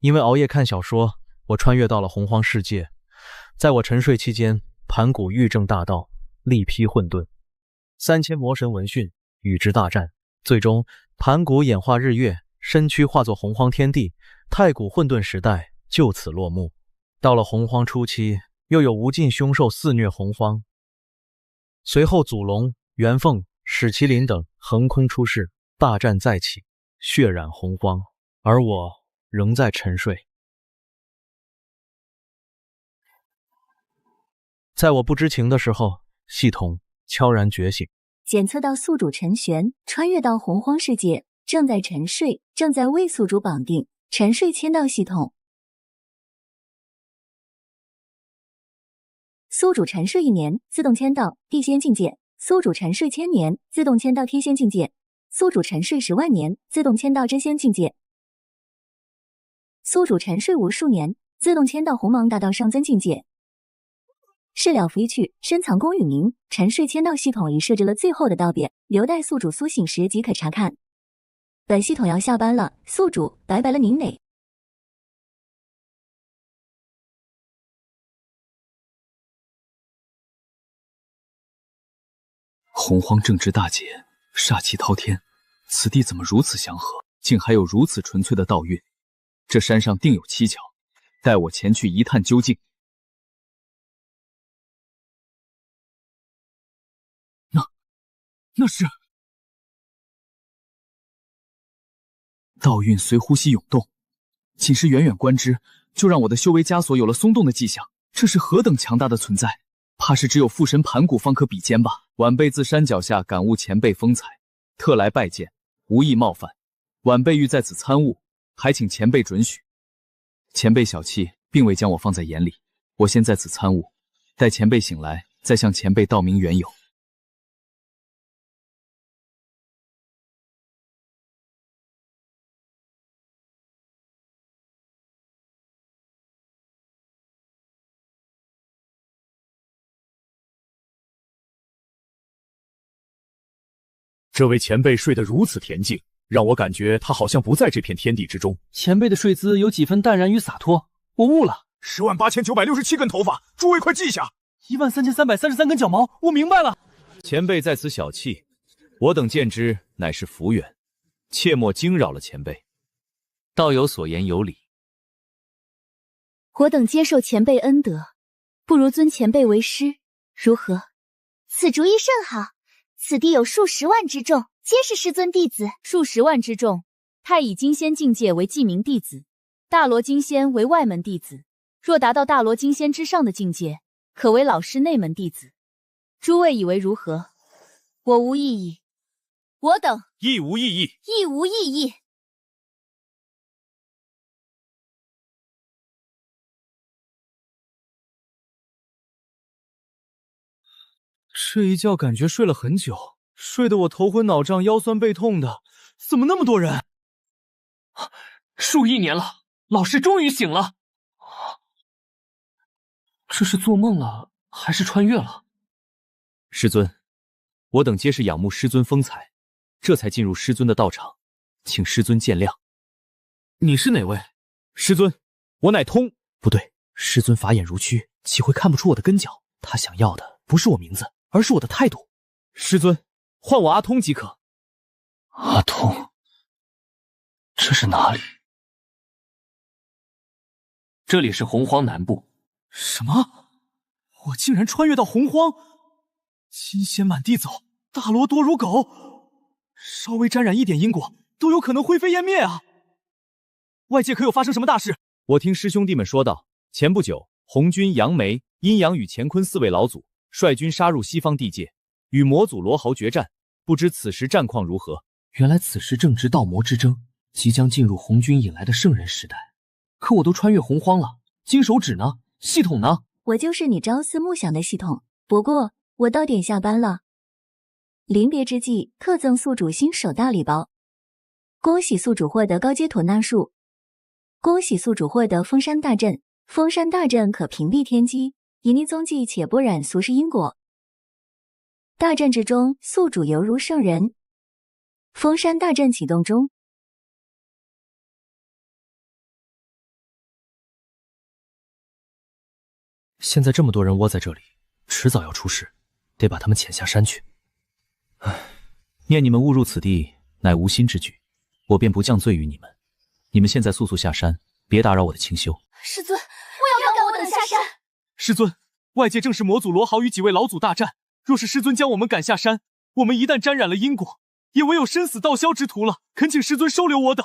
因为熬夜看小说，我穿越到了洪荒世界。在我沉睡期间，盘古欲证大道，力劈混沌，3000魔神闻讯，与之大战。最终，盘古演化日月，身躯化作洪荒天地，太古混沌时代就此落幕。到了洪荒初期，又有无尽凶兽肆虐洪荒。随后，祖龙、元凤、史麒麟等横空出世，大战再起，血染洪荒。而我仍在沉睡。在我不知情的时候，系统悄然觉醒，检测到宿主陈玄穿越到洪荒世界，正在沉睡，正在为宿主绑定。沉睡签到系统，宿主沉睡1年，自动签到地仙境界；宿主沉睡1000年，自动签到天仙境界；宿主沉睡10万年，自动签到真仙境界；宿主沉睡无数年，自动签到鸿芒大道上增境界。事了拂去，深藏功与名。沉睡签到系统已设置了最后的道别，留待宿主苏醒时即可查看。本系统要下班了，宿主拜拜了您嘞。洪荒正值大劫，煞气滔天，此地怎么如此祥和，竟还有如此纯粹的道运？这山上定有蹊跷，待我前去一探究竟。那是道运随呼吸涌动，仅是远远观之，就让我的修为枷锁有了松动的迹象。这是何等强大的存在，怕是只有父神盘古方可比肩吧。晚辈自山脚下感悟前辈风采，特来拜见，无意冒犯。晚辈欲在此参悟，还请前辈准许。前辈小气，并未将我放在眼里，我先在此参悟，待前辈醒来，再向前辈道明缘由。这位前辈睡得如此恬静，让我感觉他好像不在这片天地之中。前辈的睡姿有几分淡然与洒脱，我悟了。108967根头发，诸位快记下。13333根脚毛，我明白了。前辈在此小气，我等见之乃是福缘，切莫惊扰了前辈。道友所言有理，我等接受前辈恩德，不如尊前辈为师，如何？此主意甚好。此地有数十万之众，皆是师尊弟子。数十万之众，太乙金仙境界为记名弟子，大罗金仙为外门弟子。若达到大罗金仙之上的境界，可为老师内门弟子。诸位以为如何？我无异议。我等亦无异议。亦无异议。这一觉感觉睡了很久，睡得我头昏脑胀、腰酸背痛的。怎么那么多人？数亿年了，老师终于醒了。这是做梦了，还是穿越了？师尊，我等皆是仰慕师尊风采，这才进入师尊的道场，请师尊见谅。你是哪位？师尊，我乃通。不对，师尊法眼如蛆，岂会看不出我的根脚？他想要的不是我名字，而是我的态度。师尊，唤我阿通即可。阿通，这是哪里？这里是洪荒南部。什么？我竟然穿越到洪荒？金仙满地走，大罗多如狗，稍微沾染一点因果，都有可能灰飞烟灭啊！外界可有发生什么大事？我听师兄弟们说道，前不久，红军杨梅、阴阳与乾坤4位老祖率军杀入西方地界，与魔祖罗豪决战，不知此时战况如何？原来此时正值道魔之争，即将进入红军引来的圣人时代。可我都穿越洪荒了，金手指呢？系统呢？我就是你朝思暮想的系统，不过我到点下班了。临别之际，特赠宿主新手大礼包，恭喜宿主获得高阶吐纳术，恭喜宿主获得封山大阵。封山大阵可屏蔽天机，以逆踪迹，且不染俗世因果。大阵之中，宿主犹如圣人。封山大阵启动中。现在这么多人窝在这里，迟早要出事，得把他们遣下山去。唉，念你们误入此地，乃无心之举，我便不降罪于你们。你们现在速速下山，别打扰我的清修。师尊，不要赶我等下山。师尊，外界正是魔祖罗豪与几位老祖大战，若是师尊将我们赶下山，我们一旦沾染了因果，也唯有生死道消之途了。恳请师尊收留我等。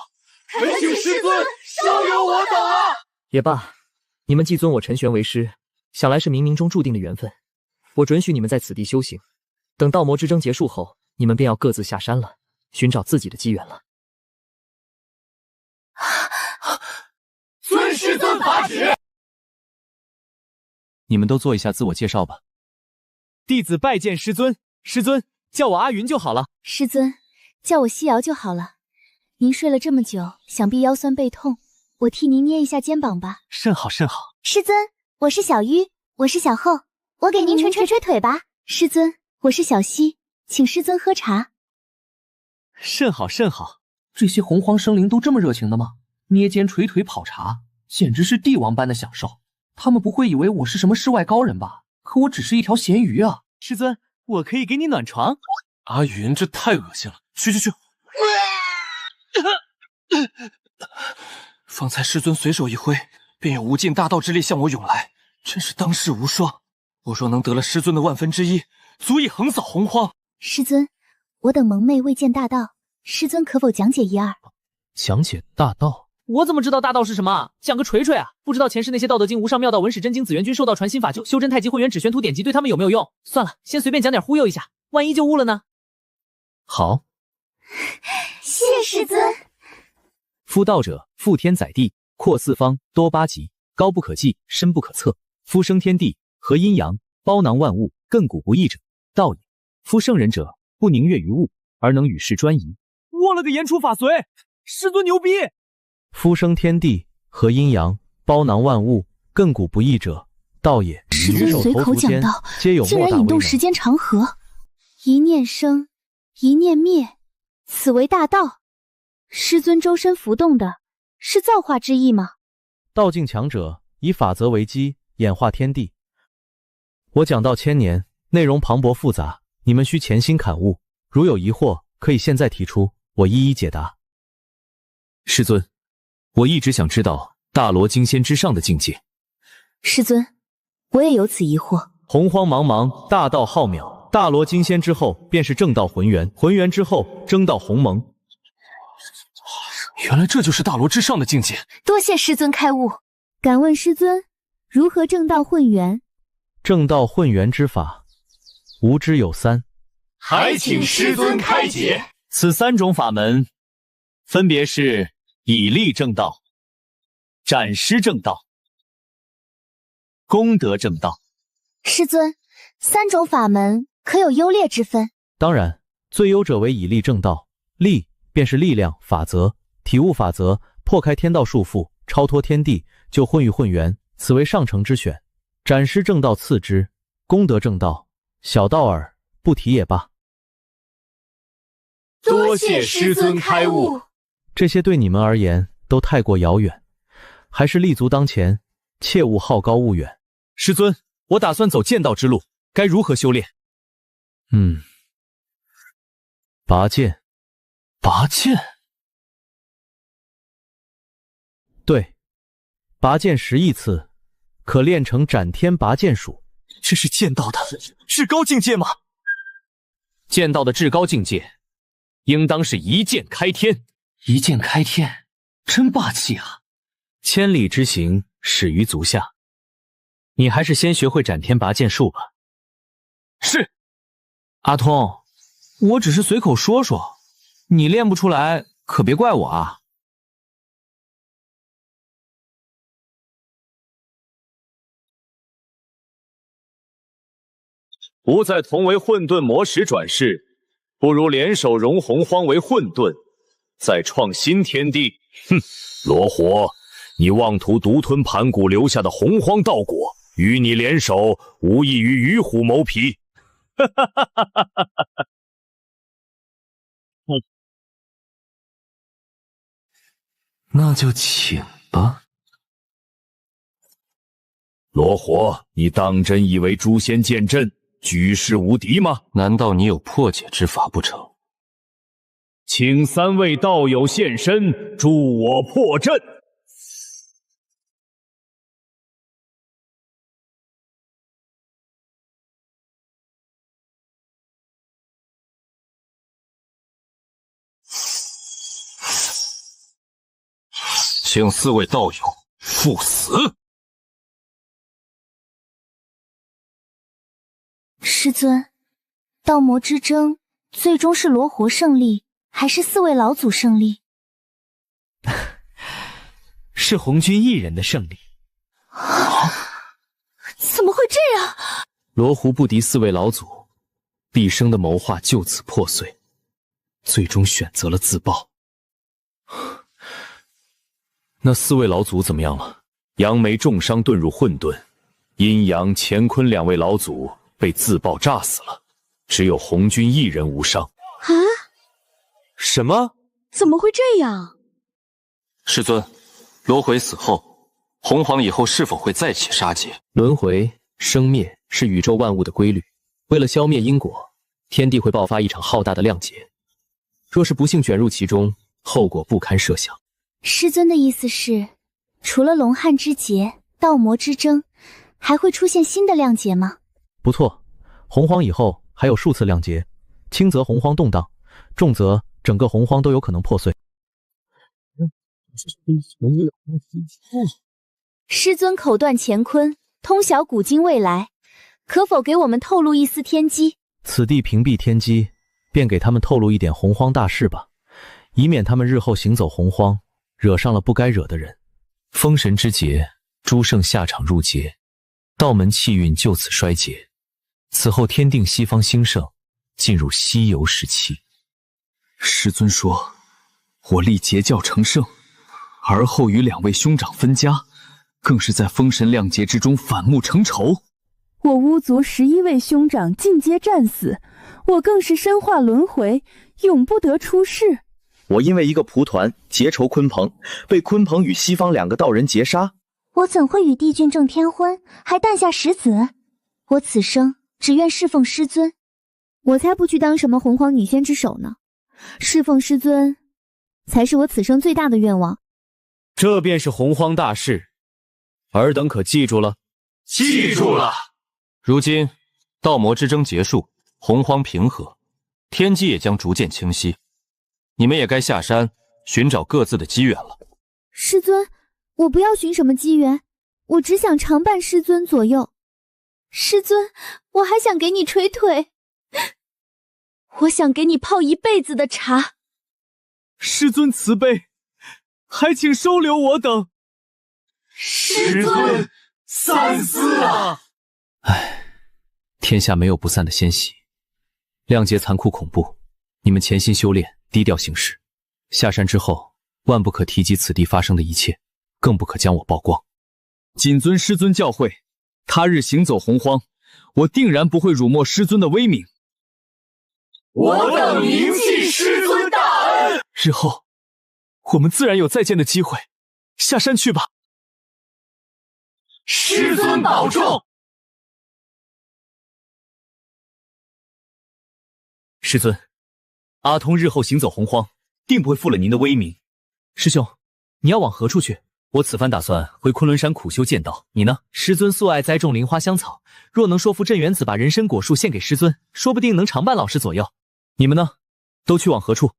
恳请师尊收留我等啊！也罢，你们既尊我陈玄为师，想来是冥冥中注定的缘分。我准许你们在此地修行，等道魔之争结束后，你们便要各自下山了，寻找自己的机缘了。尊师尊法旨。你们都做一下自我介绍吧。弟子拜见师尊，师尊叫我阿云就好了。师尊，叫我西瑶就好了。您睡了这么久，想必腰酸背痛，我替您捏一下肩膀吧。甚好甚好。师尊，我是小鱼，我是小后，我给您捶腿吧。师尊，我是小溪，请师尊喝茶。甚好甚好。这些洪荒生灵都这么热情的吗？捏肩捶腿泡茶，简直是帝王般的享受。他们不会以为我是什么世外高人吧？可我只是一条咸鱼啊！师尊，我可以给你暖床。阿云，这太恶心了，去。方才师尊随手一挥，便有无尽大道之力向我涌来，真是当世无双。我若能得了师尊的1/1000，足以横扫洪荒。师尊，我等萌妹未见大道，师尊可否讲解一二？讲解大道？我怎么知道大道是什么？讲个锤锤啊！不知道前世那些道德经、无上妙道、文史真经、紫元君受道传心法、修真太极、混元指玄图典籍对他们有没有用？算了，先随便讲点忽悠一下，万一就悟了呢？好，谢师尊。夫道者，覆天载地，阔四方，多八极，高不可计，深不可测。夫生天地，合阴阳，包囊万物，亘古不易者，道也。夫圣人者，不宁悦于物，而能与世专宜。我了个言出法随，师尊牛逼！夫生天地，合阴阳，包囊万物，亘古不易者，道也。师尊随口讲道，竟然引动时间长河，一念生，一念灭，此为大道。师尊周身浮动的是造化之意吗？道境强者以法则为基，演化天地。我讲道1000年，内容磅礴复杂，你们需潜心感悟。如有疑惑，可以现在提出，我一一解答。师尊，我一直想知道大罗金仙之上的境界。师尊，我也有此疑惑。洪荒茫茫，大道浩渺，大罗金仙之后便是正道浑元，浑元之后争道鸿蒙。原来这就是大罗之上的境界。多谢师尊开悟。敢问师尊，如何正道混元？正道混元之法，吾知有3，还请师尊开解。此3种法门，分别是以力正道、斩尸正道、功德正道。师尊，3种法门可有优劣之分？当然，最优者为以力正道，力便是力量、法则、体悟法则，破开天道束缚，超脱天地，就混于混元，此为上乘之选。斩尸正道次之，功德正道小道耳，不提也罢。多谢师尊开悟。这些对你们而言都太过遥远，还是立足当前，切勿好高骛远。师尊，我打算走剑道之路，该如何修炼？拔剑。拔剑？对，拔剑10亿次，可练成斩天拔剑术。这是剑道的至高境界吗？剑道的至高境界，应当是一剑开天。一剑开天，真霸气啊！千里之行，始于足下。你还是先学会斩天拔剑术吧。是。阿通，我只是随口说说，你练不出来可别怪我啊。不再同为混沌魔石转世，不如联手融洪荒为混沌，再创新天地。哼，罗火，你妄图独吞盘古留下的洪荒道果，与你联手，无异于与虎谋皮。哈哈哈哈哈哈！那就请吧。罗活，你当真以为诛仙剑阵举世无敌吗？难道你有破解之法不成？请3位道友现身，助我破阵。请4位道友赴死！师尊，道魔之争最终是罗活胜利，还是4位老祖胜利？是红军一人的胜利。怎么会这样？罗湖不敌4位老祖，毕生的谋划就此破碎，最终选择了自爆。那4位老祖怎么样了？杨梅重伤遁入混沌，阴阳、乾坤2位老祖被自爆炸死了，只有红军一人无伤。啊？什么？怎么会这样？师尊，罗回死后，红皇以后是否会再起杀劫？轮回、生灭是宇宙万物的规律，为了消灭因果，天地会爆发一场浩大的量劫。若是不幸卷入其中，后果不堪设想。师尊的意思是，除了龙汉之劫、道魔之争，还会出现新的量劫吗？不错，洪荒以后还有数次量劫，轻则洪荒动荡，重则整个洪荒都有可能破碎。师尊口断乾坤，通晓古今未来，可否给我们透露一丝天机？此地屏蔽天机，便给他们透露一点洪荒大事吧，以免他们日后行走洪荒，惹上了不该惹的人。封神之劫，诸圣下场入劫，道门气运就此衰竭。此后天定西方兴盛，进入西游时期。师尊说，我立截教成圣，而后与2位兄长分家，更是在封神量劫之中反目成仇。我巫族11位兄长尽皆战死，我更是身化轮回，永不得出世。我因为一个蒲团结仇鲲鹏，被鲲鹏与西方2个道人劫杀。我怎会与帝君正天婚，还诞下10子？我此生只愿侍奉师尊。我才不去当什么洪荒女仙之首呢，侍奉师尊才是我此生最大的愿望。这便是洪荒大事，尔等可记住了？记住了。如今道魔之争结束，洪荒平和，天机也将逐渐清晰，你们也该下山寻找各自的机缘了。师尊，我不要寻什么机缘，我只想常伴师尊左右。师尊，我还想给你捶腿，我想给你泡一辈子的茶。师尊慈悲，还请收留我等。师尊三思啊！唉，天下没有不散的仙喜，量劫残酷恐怖，你们潜心修炼，低调行事。下山之后，万不可提及此地发生的一切，更不可将我曝光。谨遵师尊教诲，他日行走洪荒，我定然不会辱没师尊的威名。我等铭记师尊大恩，日后我们自然有再见的机会。下山去吧。师尊保重。师尊，阿通日后行走洪荒，定不会负了您的威名。师兄，你要往何处去？我此番打算回昆仑山苦修剑道，你呢？师尊素爱栽种灵花香草，若能说服镇元子把人参果树献给师尊，说不定能常伴老师左右。你们呢？都去往何处？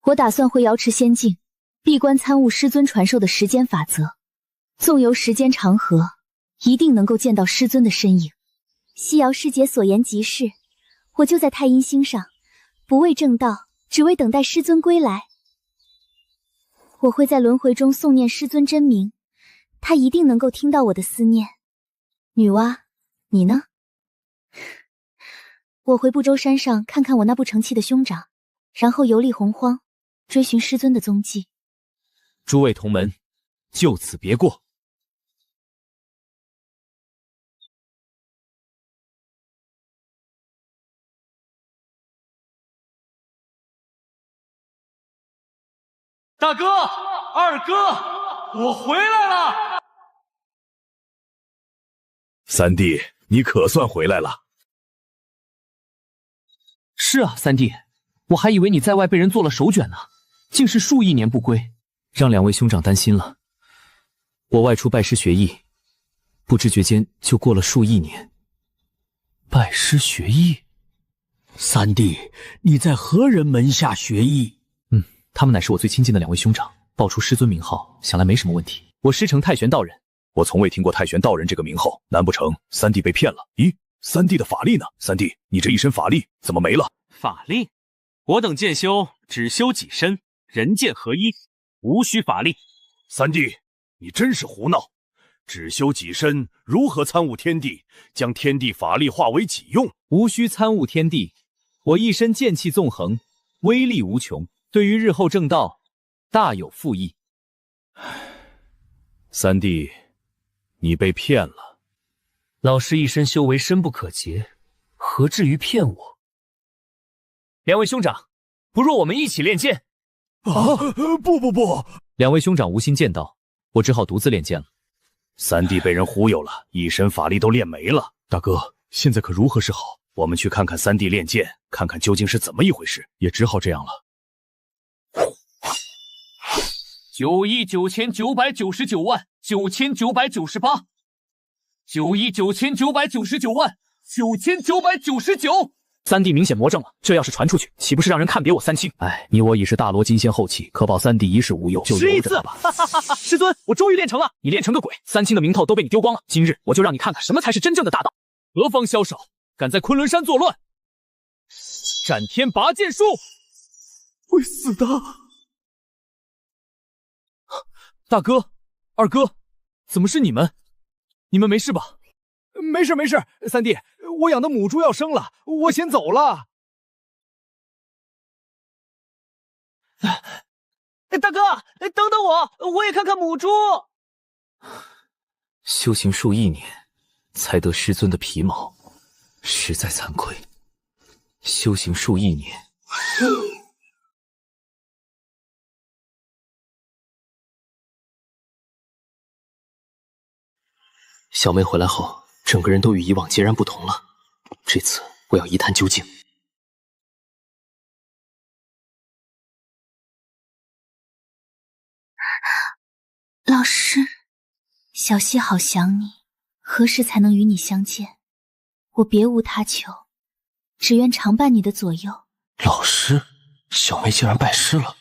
我打算回瑶池仙境，闭关参悟师尊传授的时间法则。纵游时间长河，一定能够见到师尊的身影。西瑶师姐所言极是，我就在太阴星上，不为正道，只为等待师尊归来。我会在轮回中诵念师尊真名，他一定能够听到我的思念。女娲，你呢？我回不周山上看看我那不成器的兄长，然后游历洪荒，追寻师尊的踪迹。诸位同门，就此别过。大哥，二哥，我回来了。三弟，你可算回来了。是啊，三弟，我还以为你在外被人做了手卷呢，竟是数亿年不归，让两位兄长担心了。我外出拜师学艺，不知觉间就过了数亿年。拜师学艺？三弟，你在何人门下学艺？他们乃是我最亲近的两位兄长，报出师尊名号，想来没什么问题。我师承太玄道人。我从未听过太玄道人这个名号，难不成三弟被骗了？咦，三弟的法力呢？三弟，你这一身法力怎么没了？法力？我等剑修只修己身，人剑合一，无需法力。三弟，你真是胡闹！只修己身，如何参悟天地，将天地法力化为己用？无需参悟天地，我一身剑气纵横，威力无穷，对于日后正道大有复益。三弟，你被骗了。老师一身修为深不可及，何至于骗我？两位兄长，不若我们一起练剑？不！两位兄长无心剑道，我只好独自练剑了。三弟被人忽悠了，一身法力都练没了。大哥，现在可如何是好？我们去看看三弟练剑，看看究竟是怎么一回事。也只好这样了。9亿9999万9998，9亿9999万9999。三弟明显魔怔了，这要是传出去，岂不是让人看扁我三清？哎，你我已是大罗金仙后期，可保三弟一世无忧，就由着他吧。师尊，我终于练成了！你练成个鬼！三清的名头都被你丢光了，今日我就让你看看什么才是真正的大道。何方枭首，敢在昆仑山作乱？斩天拔剑术！会死的！大哥，二哥，怎么是你们？你们没事吧？没事，三弟，我养的母猪要生了，我先走了。大哥，等等我也看看母猪。修行数亿年，才得师尊的皮毛，实在惭愧。修行数亿年。小妹回来后，整个人都与以往截然不同了。这次我要一探究竟。老师，小溪好想你，何时才能与你相见？我别无他求，只愿常伴你的左右。老师，小妹竟然拜师了，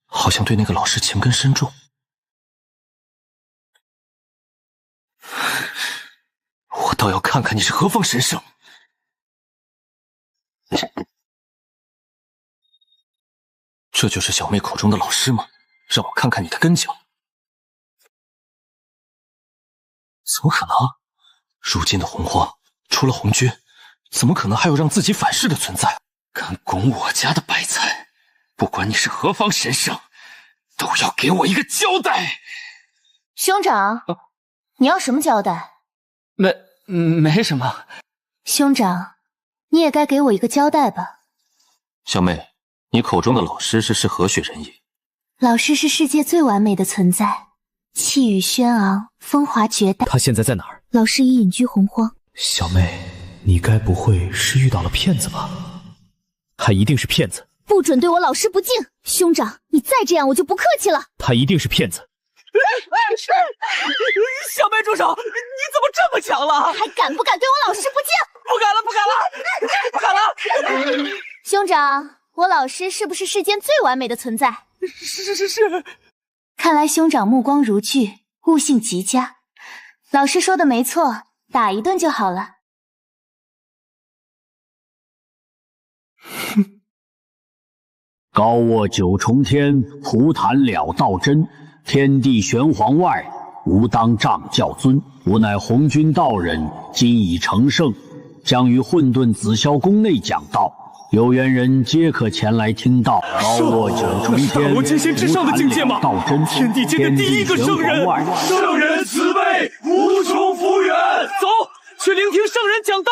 好像对那个老师情根深重。我倒要看看你是何方神圣！这就是小妹口中的老师吗？让我看看你的根脚。怎么可能？如今的洪荒，除了红军，怎么可能还有让自己反噬的存在？敢拱我家的白菜，不管你是何方神圣，都要给我一个交代！兄长，你要什么交代？没什么。兄长，你也该给我一个交代吧。小妹，你口中的老师是何许人也？老师是世界最完美的存在，气宇轩昂，风华绝代。他现在在哪儿？老师已隐居洪荒。小妹，你该不会是遇到了骗子吧？他一定是骗子！不准对我老师不敬！兄长，你再这样，我就不客气了。他一定是骗子！小妹住手！你怎么这么强了？还敢不敢对我老师不敬？不敢了！兄长，我老师是不是世间最完美的存在？是。看来兄长目光如炬，悟性极佳。老师说的没错，打一顿就好了。高卧九重天，蒲坛了道真。天地玄黄外，吾当仗教尊。吾乃红军道人，今已成圣，将于混沌紫霄宫内讲道。有缘人皆可前来听道。高卧九重天，大罗金仙之上的境界吗？道真，天地间的第一个圣人，圣人慈悲，无穷福缘。走，去聆听圣人讲道。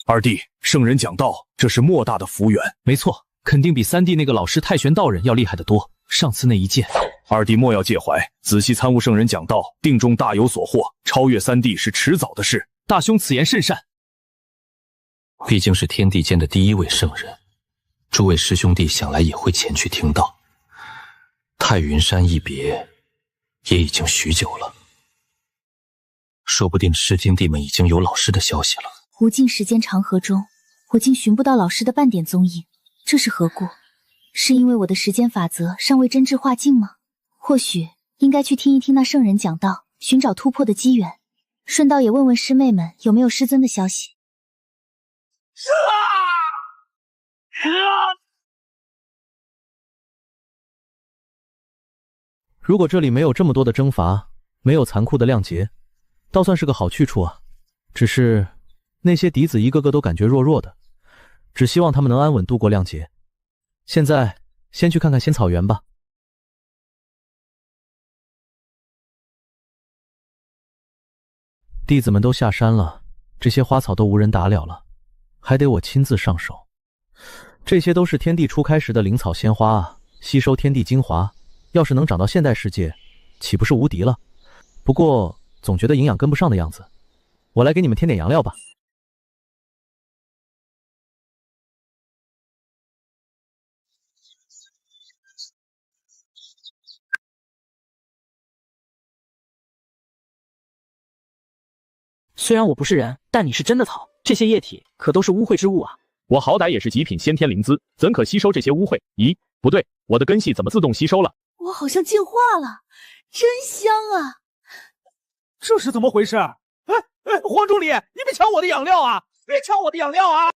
二弟，圣人讲道，这是莫大的福缘。没错，肯定比三弟那个老师太玄道人要厉害得多。上次那一剑，二弟莫要介怀，仔细参悟圣人讲道，定中大有所获，超越三弟是迟早的事。大兄此言甚善。毕竟是天地间的第一位圣人，诸位师兄弟想来也会前去听道。太云山一别，也已经许久了，说不定师兄弟们已经有老师的消息了。无尽时间长河中，我竟寻不到老师的半点踪影，这是何故？是因为我的时间法则尚未真挚化境吗？或许应该去听一听那圣人讲道，寻找突破的机缘，顺道也问问师妹们有没有师尊的消息。如果这里没有这么多的征伐，没有残酷的亮劫，倒算是个好去处啊。只是那些嫡子一个个都感觉弱弱的，只希望他们能安稳度过亮劫。现在先去看看仙草原吧。弟子们都下山了，这些花草都无人打了了，还得我亲自上手。这些都是天地初开时的灵草鲜花啊，吸收天地精华，要是能长到现代世界，岂不是无敌了？不过总觉得营养跟不上的样子，我来给你们添点养料吧。虽然我不是人，但你是真的草，这些液体可都是污秽之物啊！我好歹也是极品先天灵姿，怎可吸收这些污秽？咦，不对，我的根系怎么自动吸收了？我好像进化了，真香啊！这是怎么回事？黄助理，你别抢我的养料啊！别抢我的养料啊！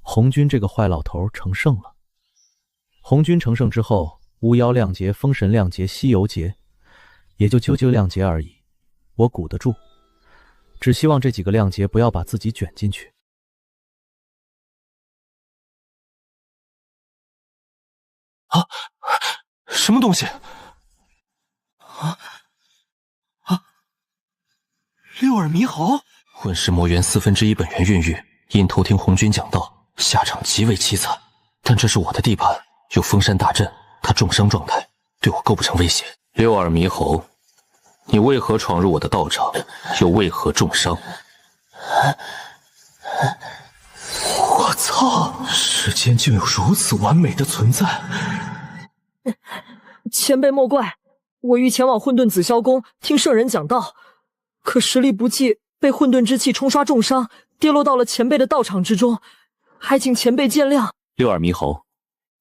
红军这个坏老头成圣了。红军成圣之后，巫妖亮劫、封神亮劫、西游劫，也就9亮劫而已，我鼓得住。只希望这几个亮劫不要把自己卷进去。啊！什么东西？六耳猕猴，混世魔元1/4本源孕育，因偷听红军讲道，下场极为凄惨。但这是我的地盘，有封山大阵，他重伤状态，对我构不成威胁。六耳猕猴，你为何闯入我的道场，又为何重伤？我操！世间竟有如此完美的存在！前辈莫怪，我欲前往混沌紫霄宫听圣人讲道，可实力不济，被混沌之气冲刷重伤，跌落到了前辈的道场之中，还请前辈见谅。六耳猕猴，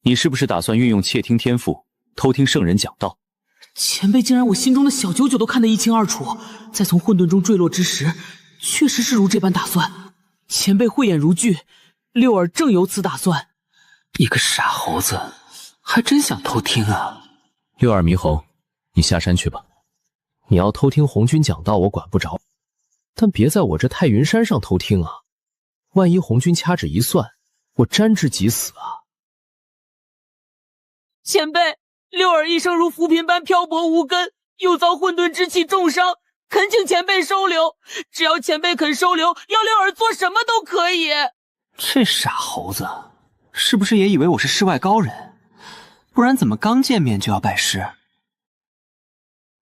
你是不是打算运用窃听天赋，偷听圣人讲道？前辈竟然我心中的小九九都看得一清二楚，在从混沌中坠落之时，确实是如这般打算。前辈慧眼如炬，六耳正有此打算。一个傻猴子，还真想偷听啊！六耳猕猴，你下山去吧。你要偷听红军讲道，我管不着，但别在我这太云山上偷听啊！万一红军掐指一算，我沾之即死啊！前辈，六耳一生如浮萍般漂泊无根，又遭混沌之气重伤，恳请前辈收留。只要前辈肯收留，要六耳做什么都可以。这傻猴子，是不是也以为我是世外高人？不然怎么刚见面就要拜师？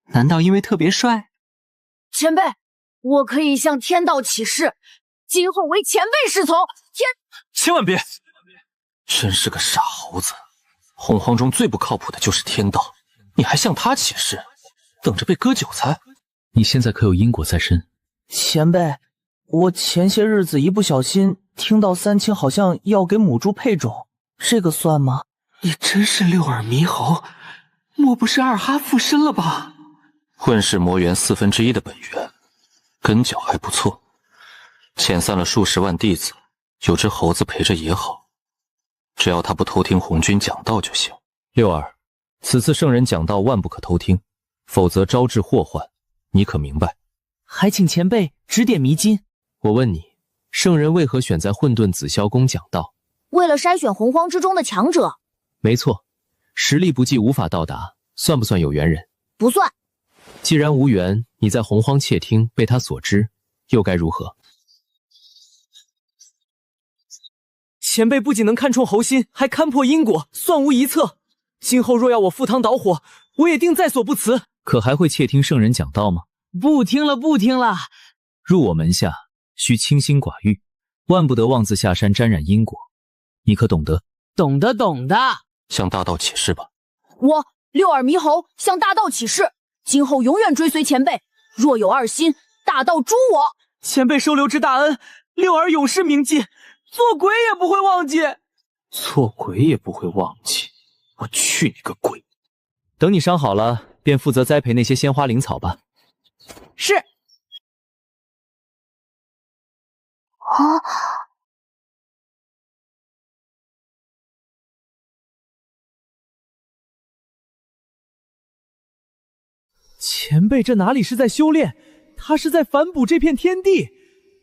难道因为特别帅？前辈，我可以向天道起誓，今后为前辈侍从。千万别！真是个傻猴子！洪荒中最不靠谱的就是天道，你还向他起誓，等着被割韭菜？你现在可有因果在身？前辈，我前些日子一不小心听到三清好像要给母猪配种，这个算吗？你真是六耳猕猴，莫不是二哈附身了吧？混世魔元1/4的本源，根脚还不错，遣散了数十万弟子，有只猴子陪着也好，只要他不偷听红军讲道就行。六耳，此次圣人讲道万不可偷听，否则招致祸患，你可明白？还请前辈指点迷津。我问你，圣人为何选在混沌紫霄宫讲道？为了筛选洪荒之中的强者。没错，实力不济无法到达，算不算有缘人？不算。既然无缘，你在洪荒窃听被他所知，又该如何？前辈不仅能看穿猴心，还看破因果，算无一策。今后若要我赴汤蹈火，我也定在所不辞。可还会窃听圣人讲道吗？不听了，不听了。入我门下，需清心寡欲，万不得妄自下山沾染因果。你可懂得？懂得，懂得。向大道起誓吧。我六耳猕猴向大道起誓，今后永远追随前辈。若有二心，大道诛我。前辈收留之大恩，六耳永世铭记，做鬼也不会忘记。做鬼也不会忘记。我去你个鬼！等你伤好了，便负责栽培那些鲜花灵草吧。是。前辈这哪里是在修炼，他是在反哺这片天地。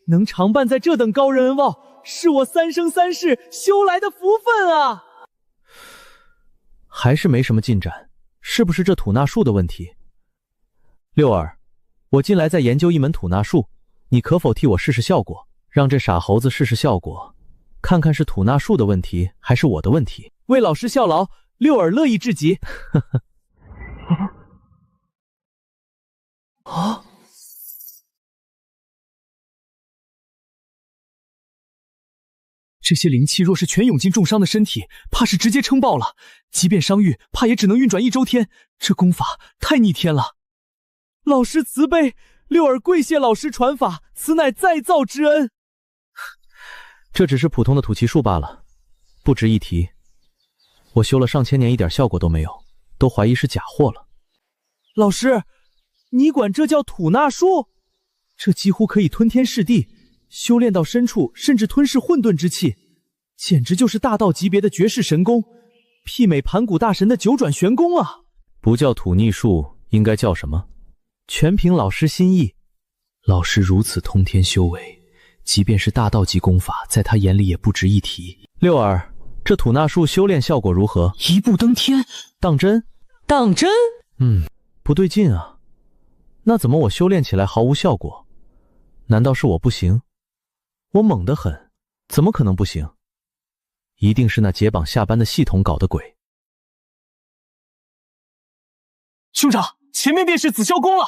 能常伴在这等高人恩望，是我三生三世修来的福分啊！还是没什么进展，是不是这吐纳术的问题？六儿，我近来在研究一门吐纳术，你可否替我试试效果，让这傻猴子试试效果，看看是吐纳术的问题还是我的问题？为老师效劳，六儿乐意至极。啊！这些灵气若是全涌进重伤的身体，怕是直接撑爆了。即便伤愈，怕也只能运转1周天。这功法太逆天了。老师慈悲，六儿跪谢老师传法，此乃再造之恩。这只是普通的吐气术罢了，不值一提。我修了上千年，一点效果都没有，都怀疑是假货了。老师，你管这叫吐纳术？这几乎可以吞天噬地，修炼到深处甚至吞噬混沌之气，简直就是大道级别的绝世神功，媲美盘古大神的九转玄功啊！不叫吐逆术，应该叫什么？全凭老师心意。老师如此通天修为，即便是大道级功法，在他眼里也不值一提。六儿，这吐纳术修炼效果如何？一步登天，当真？当真？不对劲啊！那怎么我修炼起来毫无效果？难道是我不行？我猛得很，怎么可能不行？一定是那解绑下班的系统搞的鬼。兄长，前面便是紫霄宫了。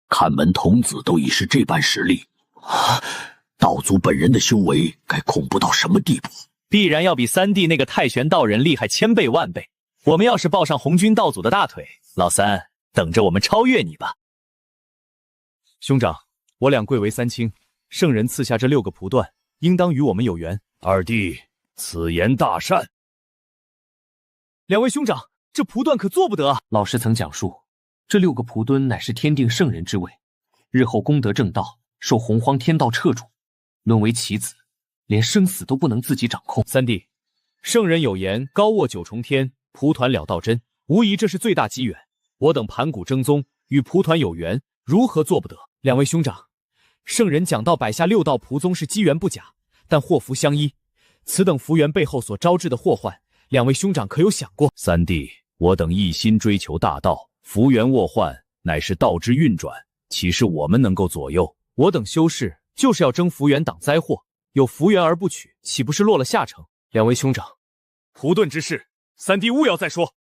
看门童子都已是这般实力，道祖本人的修为该恐怖到什么地步？必然要比三弟那个太玄道人厉害千倍万倍。我们要是抱上红军道祖的大腿，老三等着我们超越你吧。兄长，我俩贵为三卿，圣人赐下这6个蒲段，应当与我们有缘。二弟，此言大善。两位兄长，这蒲段可做不得啊！老师曾讲述，这6个蒲墩乃是天定圣人之位，日后功德正道，受洪荒天道掣主，沦为棋子，连生死都不能自己掌控。三弟，圣人有言，高卧9重天，蒲团了道真，无疑这是最大机缘。我等盘古正宗，与蒲团有缘，如何做不得？两位兄长，圣人讲道摆下6道蒲宗是机缘不假，但祸福相依，此等福缘背后所招致的祸患，两位兄长可有想过？三弟，我等一心追求大道，福缘祸患乃是道之运转，岂是我们能够左右？我等修士就是要争福缘挡灾祸，有福缘而不取，岂不是落了下乘？两位兄长，蒲盾之事，三弟勿要再说。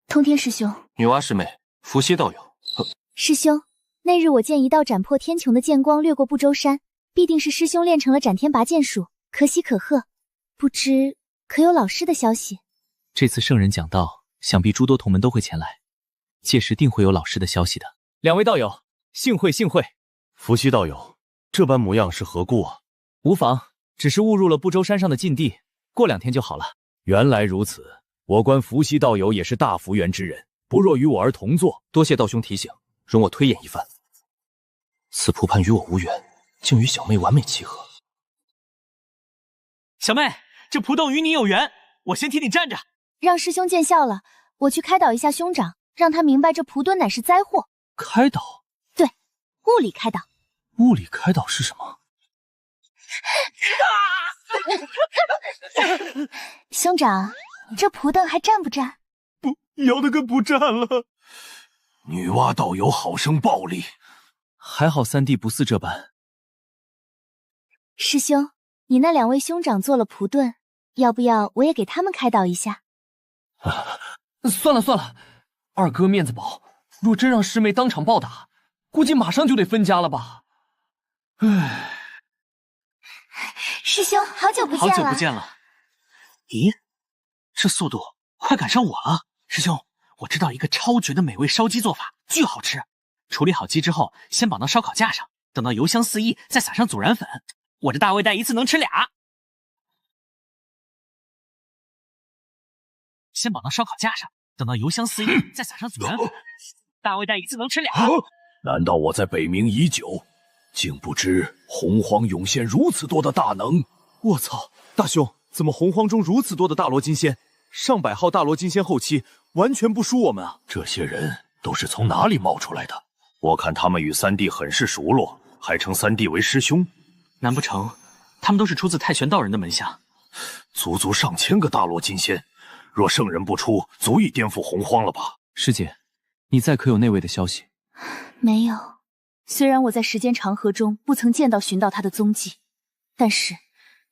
通天师兄，女娲师妹，伏羲道友。师兄，那日我见一道斩破天穹的剑光掠过不周山，必定是师兄练成了斩天拔剑术，可喜可贺。不知可有老师的消息？这次圣人讲道，想必诸多同门都会前来，届时定会有老师的消息的。两位道友，幸会幸会。伏羲道友，这般模样是何故啊？无妨，只是误入了不周山上的禁地，过2天就好了。原来如此，我观伏羲道友也是大福缘之人，不若与我儿同坐。多谢道兄提醒，容我推演一番。此蒲盘与我无缘，竟与小妹完美契合。小妹，这蒲洞与你有缘，我先替你站着。让师兄见笑了，我去开导一下兄长，让他明白这蒲墩乃是灾祸。开导？对，物理开导。物理开导是什么？兄长，这蒲墩还站不站？不，摇得跟不站了。女娲道友好生暴力，还好三弟不似这般。师兄，你那2位兄长做了蒲墩，要不要我也给他们开导一下？算了算了，二哥面子薄，若真让师妹当场暴打，估计马上就得分家了吧。唉，师兄，好久不见了。好久不见了。咦，这速度快赶上我了。师兄，我知道一个超绝的美味烧鸡做法，巨好吃。处理好鸡之后，先绑到烧烤架上，等到油香四溢，再撒上孜然粉。我这大胃袋一次能吃俩。先绑到烧烤架上，等到油香四溢，再撒上孜然粉。大胃袋一次能吃俩。难道我在北冥已久，竟不知洪荒涌现如此多的大能？我操，大兄，怎么洪荒中如此多的大罗金仙？上百号大罗金仙后期完全不输我们啊！这些人都是从哪里冒出来的？我看他们与三弟很是熟络，还称三弟为师兄。难不成他们都是出自太玄道人的门下？足足上千个大罗金仙，若圣人不出，足以颠覆洪荒了吧？师姐，你再可有那位的消息？没有。虽然我在时间长河中不曾寻到他的踪迹，但是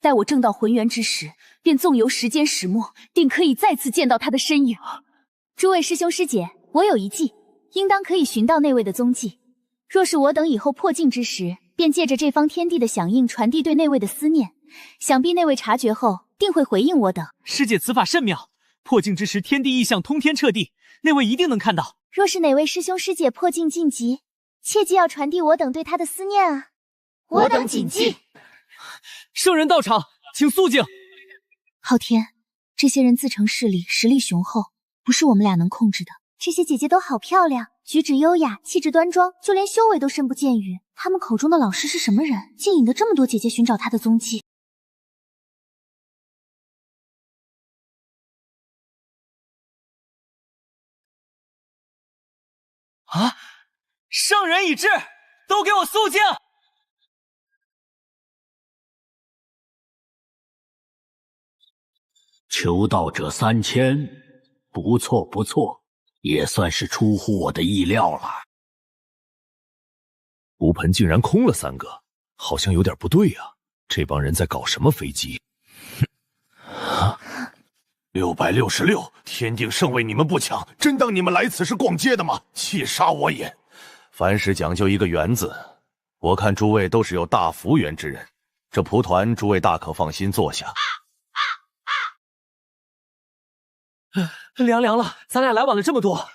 待我正到浑元之时，便纵游时间始末，定可以再次见到他的身影。诸位师兄师姐，我有一计，应当可以寻到那位的踪迹。若是我等以后破境之时，便借着这方天地的响应传递对那位的思念，想必那位察觉后定会回应我等。师姐此法甚妙，破境之时天地异象通天彻地，那位一定能看到。若是哪位师兄师姐破境晋级，切记要传递我等对他的思念啊！我等谨记。圣人到场，请肃静。昊天，这些人自成势力，实力雄厚，不是我们俩能控制的。这些姐姐都好漂亮，举止优雅，气质端庄，就连修为都深不见于。他们口中的老师是什么人，竟引得这么多姐姐寻找他的踪迹？啊！圣人已至，都给我肃静！求道者3000，不错不错，也算是出乎我的意料了。炉盆竟然空了3个，好像有点不对啊！这帮人在搞什么飞机？666，天定圣位你们不抢，真当你们来此是逛街的吗？气杀我也！凡事讲究一个缘字，我看诸位都是有大福缘之人，这蒲团诸位大可放心坐下。凉了，咱俩来晚了这么多，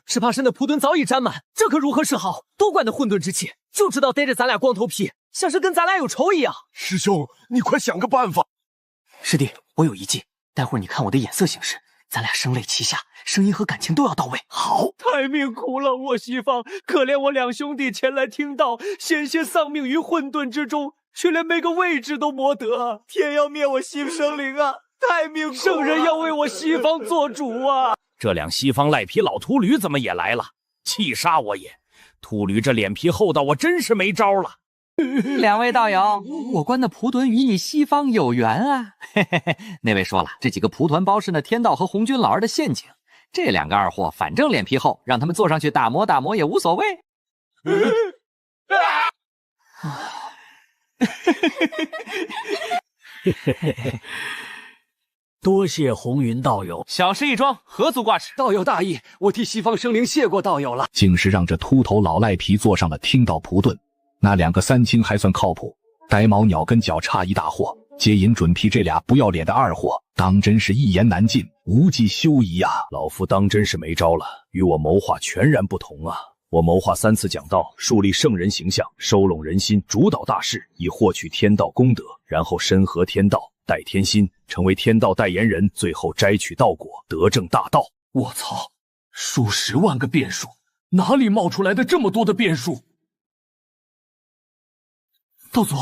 只怕身的蒲墩早已沾满，这可如何是好？都怪那混沌之气，就知道逮着咱俩光头皮，像是跟咱俩有仇一样。师兄，你快想个办法！师弟，我有一计，待会儿你看我的眼色行事，咱俩声泪齐下，声音和感情都要到位。好，太命苦了我西方，可怜我2兄弟前来听道，险些丧命于混沌之中，却连没个位置都没得。天要灭我西生灵啊！太命苦了，圣人要为我西方做主啊！这辆西方赖皮老秃驴怎么也来了？气杀我也！秃驴这脸皮厚到我真是没招了。2位道友，我观那蒲墩与你西方有缘啊！嘿嘿嘿，那位说了，这几个蒲团包是那天道和红军老儿的陷阱。这2个二货反正脸皮厚，让他们坐上去打磨打磨也无所谓。多谢红云道友，小事一桩，何足挂齿。道友大义，我替西方生灵谢过道友了。竟是让这秃头老赖皮坐上了听道蒲盾，那2个三清还算靠谱，呆毛鸟跟脚差一大货，接引准批这俩不要脸的二货，当真是一言难尽，无计休矣呀！老夫当真是没招了，与我谋划全然不同啊！我谋划3次讲道，树立圣人形象，收拢人心，主导大事，以获取天道功德，然后身合天道，代天心，成为天道代言人，最后摘取道果，得正大道。我操，数10万个变数，哪里冒出来的这么多的变数？道祖，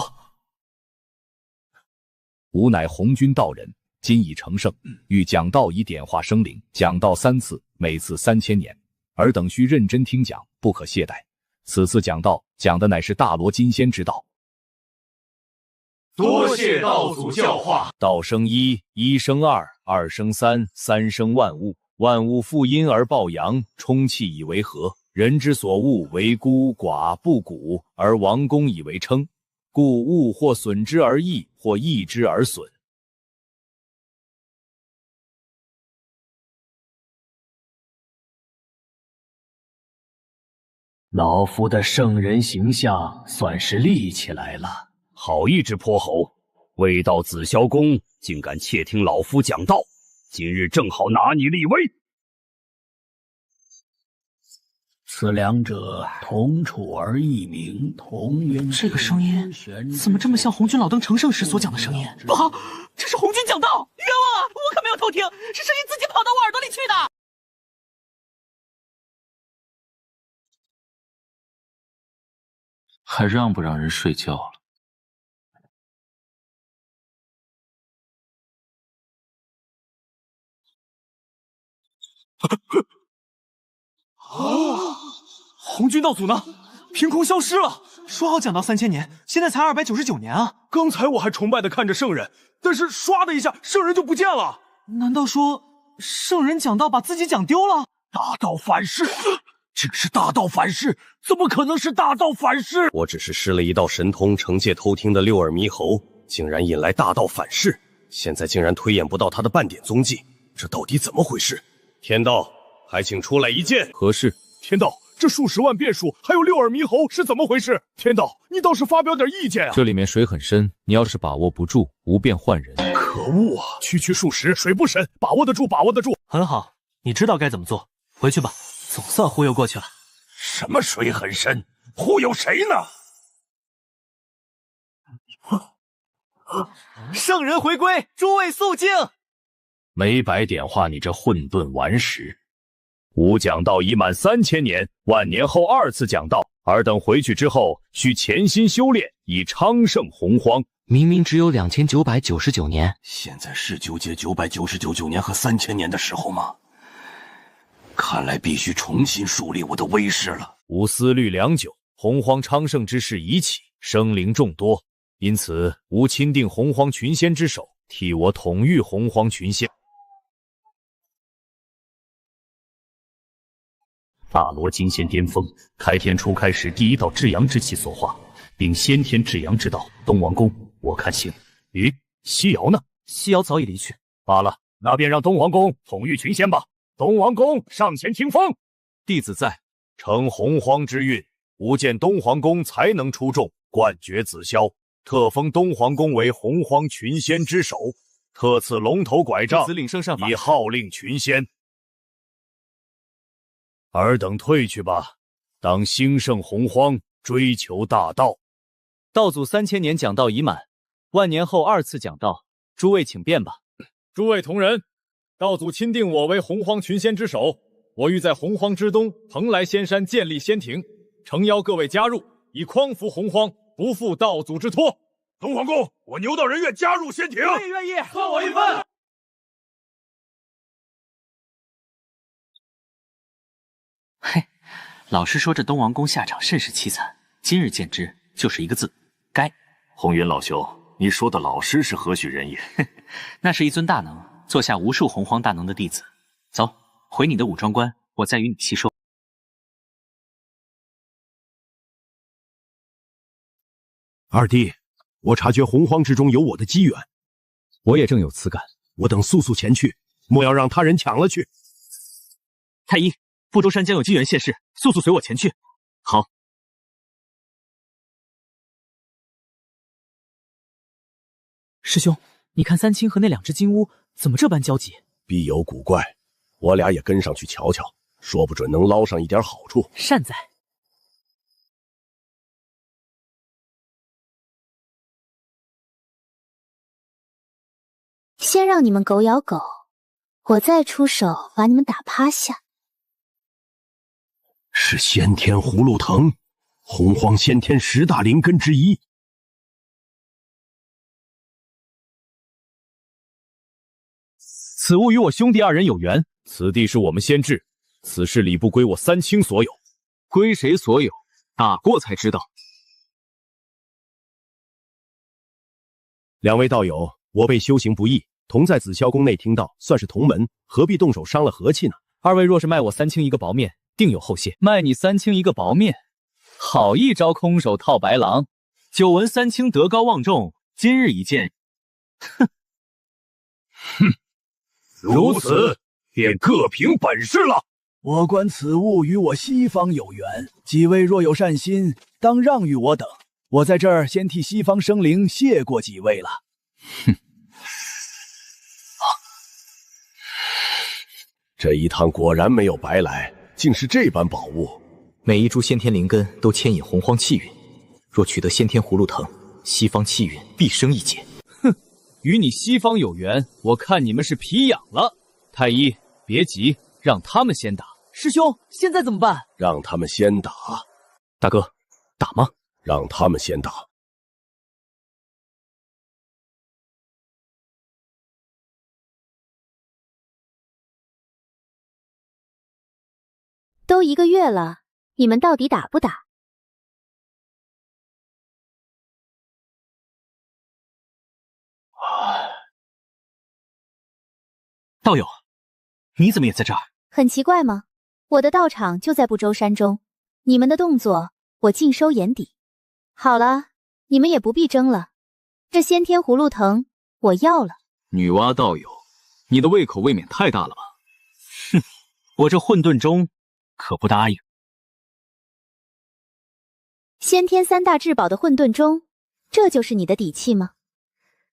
吾乃红军道人，今已成圣，欲讲道以点化生灵，讲道3次，每次3000年，尔等需认真听讲，不可懈怠。此次讲道讲的乃是大罗金仙之道。多谢道祖教化。道生一，一生二，二生三，三生万物。万物负阴而抱阳，充气以为和。人之所恶为孤寡不古，而王公以为称。故物或损之而益，或益之而损。老夫的圣人形象算是立起来了。好一只泼猴！未到紫霄宫，竟敢窃听老夫讲道，今日正好拿你立威。此两者同处而异名，同源。这个声音怎么这么像红军老登成圣时所讲的声音？不好，这是红军讲道！冤枉啊！我可没有偷听，是声音自己跑到我耳朵里去的。还让不让人睡觉了？红军道祖呢？凭空消失了。说好讲到3000年，现在才299年啊！刚才我还崇拜的看着圣人，但是唰的一下，圣人就不见了。难道说圣人讲道把自己讲丢了？大道反噬！这是大道反噬，怎么可能是大道反噬？我只是施了一道神通，惩戒偷听的六耳猕猴，竟然引来大道反噬，现在竟然推演不到他的半点踪迹，这到底怎么回事？天道，还请出来一见。何事？天道，这数十万变数，还有六耳猕猴是怎么回事？天道，你倒是发表点意见啊！这里面水很深，你要是把握不住，无变换人。可恶啊！区区数十，水不深，把握得住，把握得住。很好，你知道该怎么做，回去吧。总算忽悠过去了。什么水很深？忽悠谁呢？圣人回归，诸位肃静。没白点化你这混沌顽石。吾讲道已满3000年，万年后2次讲道，尔等回去之后需潜心修炼，以昌盛洪荒。明明只有2999年，现在是纠结999年和3000年的时候吗？看来必须重新树立我的威势了。吾思虑良久，洪荒昌盛之势已起，生灵众多，因此吾钦定洪荒群仙之首，替我统御洪荒群仙。大罗金仙巅峰，开天初开时第一道至阳之气所化，并先天至阳之道。东王公，我看行。咦，西瑶呢？西瑶早已离去。罢了，那便让东王公统御群仙吧。东王公上前听风。弟子在。承洪荒之运，吾见东皇公才能出众，冠绝紫霄，特封东皇公为洪荒群仙之首，特赐龙头拐杖，以号令群仙。尔等退去吧，当兴盛洪荒，追求大道。道祖3000年讲道已满，万年后2次讲道，诸位请便吧。诸位同仁，道祖钦定我为洪荒群仙之首，我欲在洪荒之东蓬莱仙山建立仙庭，诚邀各位加入，以匡扶洪荒，不负道祖之托。东皇公，我牛道人愿加入仙庭。我也愿意，算我一份。嘿，老师说这东王公下场甚是凄惨，今日见之，就是一个字，该。红云老兄，你说的老师是何许人也？那是一尊大能，座下无数洪荒大能的弟子。走，回你的武装关，我再与你细说。二弟，我察觉洪荒之中有我的机缘，我也正有此感。我等速速前去，莫要让他人抢了去。太医，不周山将有机缘现世，速速随我前去。好。师兄，你看三清和那2只金乌怎么这般焦急？必有古怪，我俩也跟上去瞧瞧，说不准能捞上一点好处。善哉。先让你们狗咬狗，我再出手把你们打趴下。是先天葫芦藤，洪荒先天10大灵根之一。此物与我兄弟2人有缘，此地是我们仙制，此事礼部归我三清所有。归谁所有？打过才知道。两位道友，我辈修行不易，同在紫霄宫内听到，算是同门，何必动手伤了和气呢？二位若是卖我三清一个薄面，定有后谢。卖你三清一个薄面，好一招空手套白狼！久闻三清德高望重，今日一见，哼！如此，便各凭本事了。我观此物与我西方有缘，几位若有善心，当让与我等。我在这儿先替西方生灵谢过几位了。哼！这一趟果然没有白来，竟是这般宝物。每一株先天灵根都牵引洪荒气运，若取得先天葫芦藤，西方气运必生一劫。哼！与你西方有缘，我看你们是皮痒了。太医，别急，让他们先打。师兄，现在怎么办？让他们先打。大哥，打吗？让他们先打。都1个月了，你们到底打不打？道友，你怎么也在这儿？很奇怪吗？我的道场就在不周山中，你们的动作我尽收眼底。好了，你们也不必争了，这先天葫芦藤我要了。女娲道友，你的胃口未免太大了吧？哼，我这混沌钟可不答应。先天3大至宝的混沌钟，这就是你的底气吗？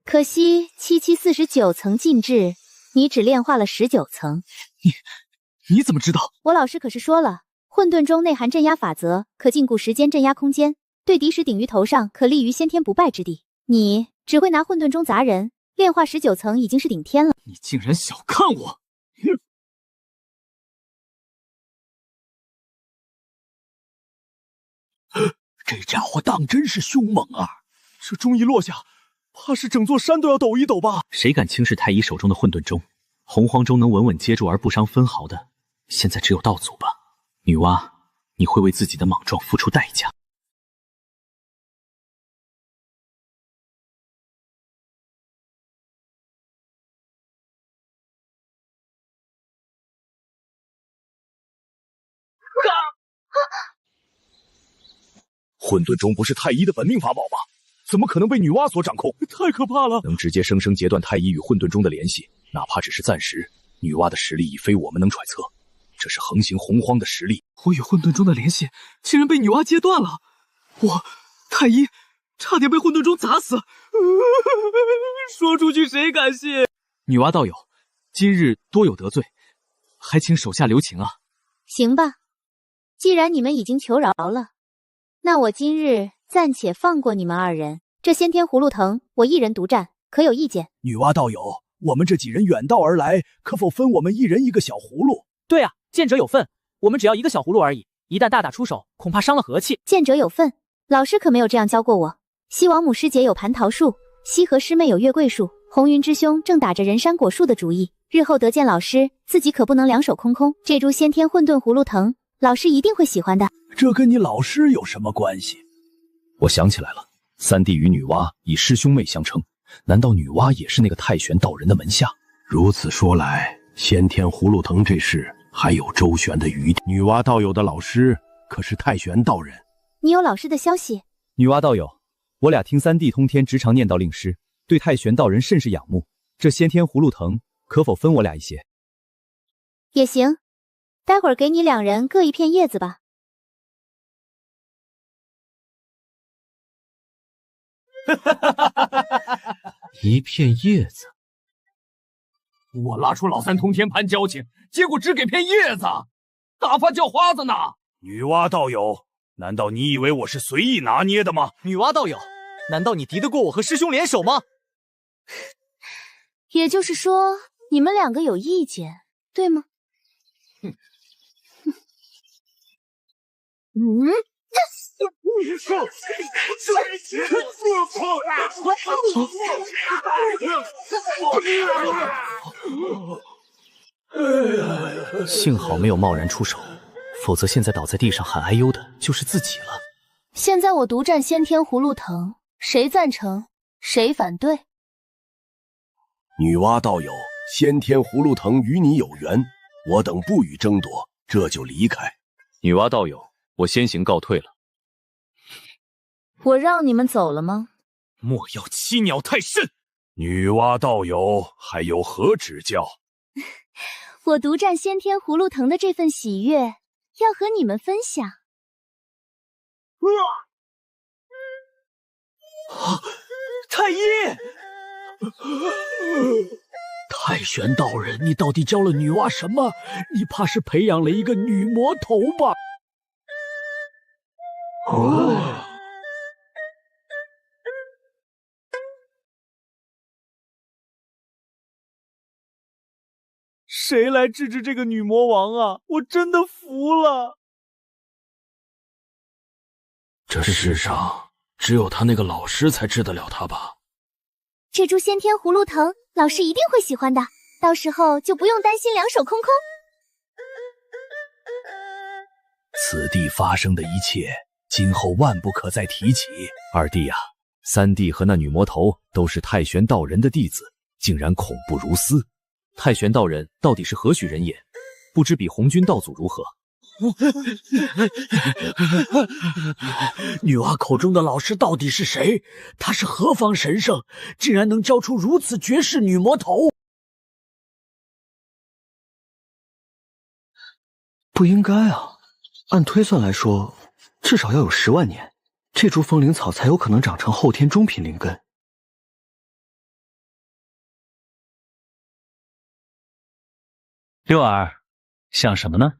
可惜749层禁制，你只炼化了19层。你怎么知道？我老师可是说了，混沌中内含镇压法则，可禁锢时间，镇压空间，对敌时顶于头上，可立于先天不败之地。你只会拿混沌钟砸人，炼化19层已经是顶天了。你竟然小看我！这家伙当真是凶猛啊！这钟一落下，怕是整座山都要抖一抖吧？谁敢轻视太医手中的混沌钟？洪荒中能稳稳接住而不伤分毫的，现在只有道祖吧。女娲，你会为自己的莽撞付出代价。混沌钟不是太医的本命法宝吗？怎么可能被女娲所掌控？太可怕了！能直接生生截断太医与混沌钟的联系，哪怕只是暂时，女娲的实力已非我们能揣测。这是横行洪荒的实力。我与混沌钟的联系竟然被女娲截断了，我太医差点被混沌钟砸死。说出去谁敢信？女娲道友，今日多有得罪，还请手下留情啊。行吧，既然你们已经求饶了，那我今日暂且放过你们2人。这先天葫芦藤我一人独占，可有意见？女娲道友，我们这几人远道而来，可否分我们1人1个小葫芦？对啊，见者有份，我们只要1个小葫芦而已，一旦大打出手，恐怕伤了和气。见者有份，老师可没有这样教过我。西王母师姐有蟠桃树，西河师妹有月桂树，红云之兄正打着人参果树的主意。日后得见老师，自己可不能两手空空。这株先天混沌葫芦藤，老师一定会喜欢的。这跟你老师有什么关系？我想起来了，三弟与女娲以师兄妹相称，难道女娲也是那个太玄道人的门下？如此说来，先天葫芦藤这事还有周旋的余地。女娲道友的老师可是太玄道人？你有老师的消息？女娲道友，我俩听三弟通天直常念叨令师，对太玄道人甚是仰慕。这先天葫芦藤可否分我俩一些？也行，待会儿给你2人各1片叶子吧。1片叶子，我拉出老三通天盘交情，结果只给片叶子，打发叫花子呢？女娲道友，难道你以为我是随意拿捏的吗？女娲道友，难道你敌得过我和师兄联手吗？也就是说，你们2个有意见，对吗？幸好没有贸然出手，否则现在倒在地上喊哎呦的就是自己了。现在我独占先天葫芦藤，谁赞成，谁反对？女娲道友，先天葫芦藤与你有缘，我等不予争夺，这就离开。女娲道友，我先行告退了。我让你们走了吗？莫要欺鸟太甚！女娲道友还有何指教？我独占先天葫芦藤的这份喜悦，要和你们分享。太医！太玄道人，你到底教了女娲什么？你怕是培养了一个女魔头吧？哦。谁来治治这个女魔王啊？我真的服了。这世上只有他那个老师才治得了他吧？这株先天葫芦藤，老师一定会喜欢的，到时候就不用担心两手空空。此地发生的一切，今后万不可再提起。二弟啊，三弟和那女魔头都是太玄道人的弟子，竟然恐怖如斯。太玄道人到底是何许人也？不知比红军道祖如何？女娲口中的老师到底是谁？他是何方神圣，竟然能教出如此绝世女魔头？不应该啊！按推算来说，至少要有10万年，这株风铃草才有可能长成后天中品灵根。六儿，想什么呢？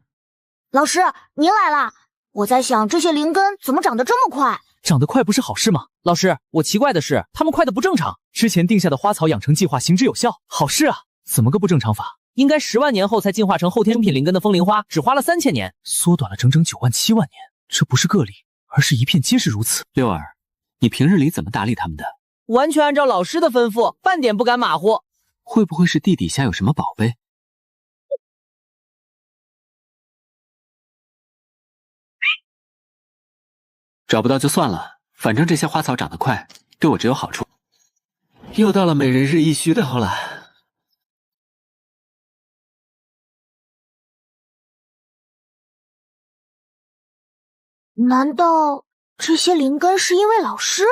老师，您来啦！我在想，这些灵根怎么长得这么快？长得快不是好事吗？老师，我奇怪的是，他们快的不正常。之前定下的花草养成计划行之有效，好事啊！怎么个不正常法？应该10万年后才进化成后天中品灵根的风铃花，只花了3000年，缩短了整整9万7万年。这不是个例，而是一片皆是如此。六儿，你平日里怎么打理他们的？完全按照老师的吩咐，半点不敢马虎。会不会是地底下有什么宝贝？找不到就算了，反正这些花草长得快，对我只有好处。又到了每人日一须的后了。难道这些灵根是因为老师？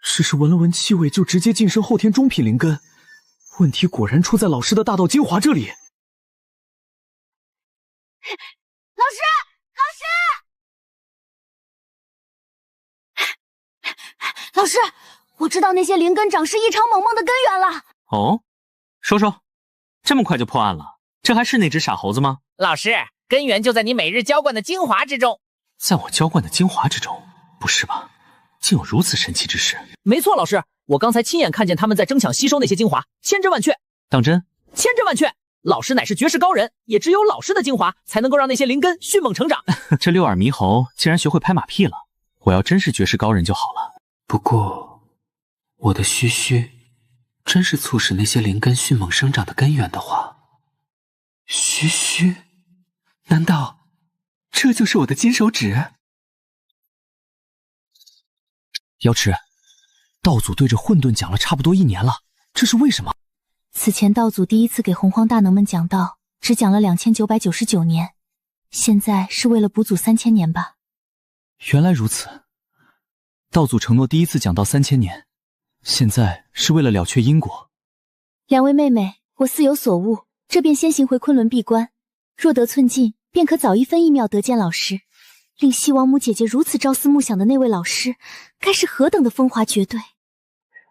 只是闻了闻气味就直接晋升后天中品灵根，问题果然出在老师的大道精华这里。老师，老师，我知道那些灵根长势异常猛猛的根源了。哦，说说，这么快就破案了？这还是那只傻猴子吗？老师，根源就在你每日浇灌的精华之中。在我浇灌的精华之中？不是吧？竟有如此神奇之事！没错，老师，我刚才亲眼看见他们在争抢吸收那些精华，千真万确。当真？千真万确！老师乃是绝世高人，也只有老师的精华才能够让那些灵根迅猛成长。这六耳猕猴竟然学会拍马屁了！我要真是绝世高人就好了。不过，我的须须真是促使那些灵根迅猛生长的根源的话，须须，难道这就是我的金手指？瑶池，道祖对着混沌讲了差不多1年了，这是为什么？此前道祖第一次给洪荒大能们讲道，只讲了2999年，现在是为了补足3000年吧？原来如此。道祖承诺第一次讲道3000年，现在是为了了却因果。两位妹妹，我似有所悟，这便先行回昆仑闭关，若得寸进，便可早1分1秒得见老师。令西王母姐姐如此朝思暮想的那位老师，该是何等的风华绝对！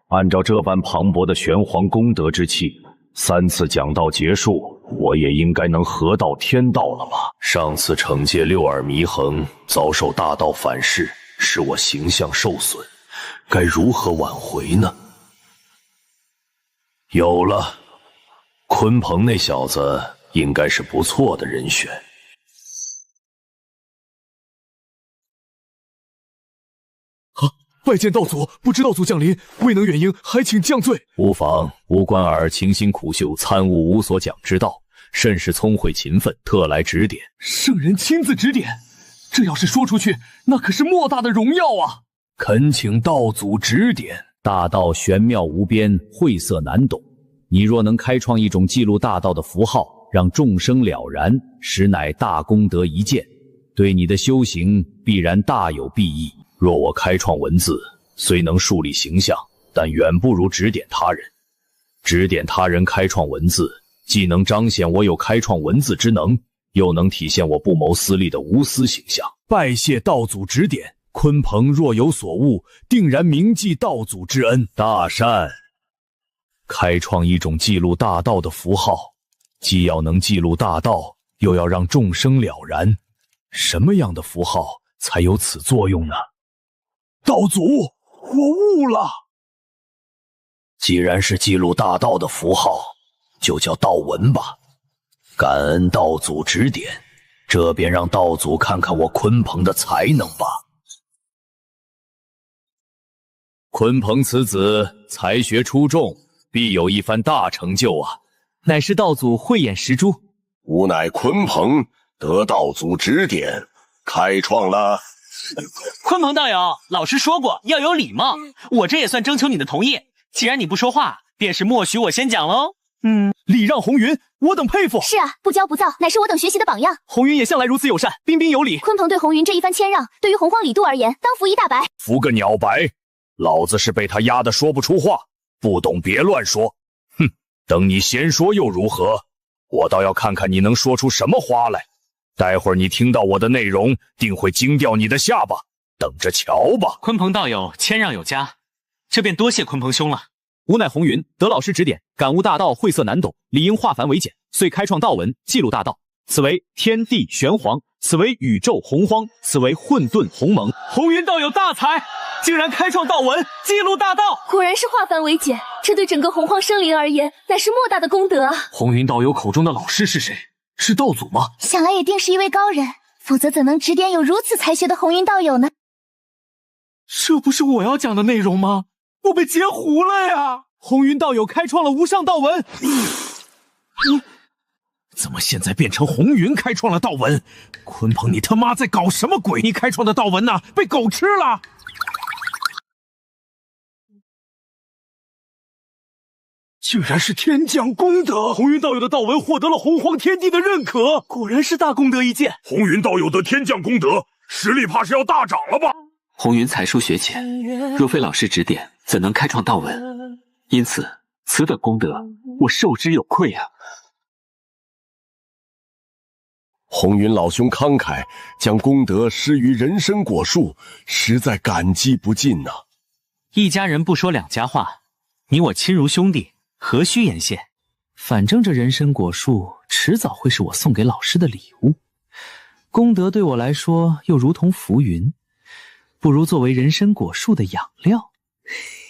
按照这般磅礴的玄黄功德之气，3次讲道结束，我也应该能合道天道了吧？上次惩戒六耳猕猴遭受大道反噬，使我形象受损，该如何挽回呢？有了，鲲鹏那小子应该是不错的人选。拜见道祖，不知道祖降临，未能远迎，还请降罪。无妨，吾关儿勤辛苦修，参悟无所讲之道，甚是聪慧勤奋，特来指点。圣人亲自指点，这要是说出去，那可是莫大的荣耀啊！恳请道祖指点。大道玄妙无边，晦涩难懂。你若能开创一种记录大道的符号，让众生了然，实乃大功德一件，对你的修行必然大有裨益。若我开创文字，虽能树立形象，但远不如指点他人。指点他人开创文字，既能彰显我有开创文字之能，又能体现我不谋私利的无私形象。拜谢道祖指点，鲲鹏若有所悟，定然铭记道祖之恩。大善。开创一种记录大道的符号，既要能记录大道，又要让众生了然。什么样的符号才有此作用呢？道祖，我悟了。既然是记录大道的符号，就叫道文吧。感恩道祖指点，这便让道祖看看我鲲鹏的才能吧。鲲鹏此子才学出众，必有一番大成就啊！乃是道祖慧眼识珠。吾乃鲲鹏，得道祖指点，开创了。鲲鹏道友，老师说过要有礼貌，我这也算征求你的同意。既然你不说话，便是默许我先讲喽。礼让红云，我等佩服。是啊，不骄不躁，乃是我等学习的榜样。红云也向来如此友善，彬彬有礼。鲲鹏对红云这一番谦让，对于洪荒李杜而言，当服一大白。服个鸟白！老子是被他压得说不出话，不懂别乱说。哼，等你先说又如何？我倒要看看你能说出什么花来。待会儿你听到我的内容，定会惊掉你的下巴，等着瞧吧。鲲鹏道友谦让有加，这便多谢鲲鹏兄了。吾乃红云，得老师指点，感悟大道晦涩难懂，理应化繁为简，遂开创道文，记录大道。此为天地玄黄，此为宇宙洪荒，此为混沌鸿蒙。红云道友大才，竟然开创道文，记录大道。果然是化繁为简，这对整个洪荒生灵而言，乃是莫大的功德啊！红云道友口中的老师是谁？是道祖吗？想来也定是一位高人，否则怎能指点有如此才学的红云道友呢？这不是我要讲的内容吗？我被截胡了呀！红云道友开创了无上道文。怎么现在变成红云开创了道文？鲲鹏，你他妈在搞什么鬼？你开创的道文呢？被狗吃了！竟然是天降功德！红云道友的道文获得了洪荒天地的认可，果然是大功德一件。红云道友的天降功德，实力怕是要大涨了吧？红云才疏学浅，若非老师指点，怎能开创道文？因此，此等功德，我受之有愧啊！红云老兄慷慨，将功德施于人参果树，实在感激不尽呐。一家人不说两家话，你我亲如兄弟，何须言谢？反正这人参果树迟早会是我送给老师的礼物，功德对我来说又如同浮云，不如作为人参果树的养料。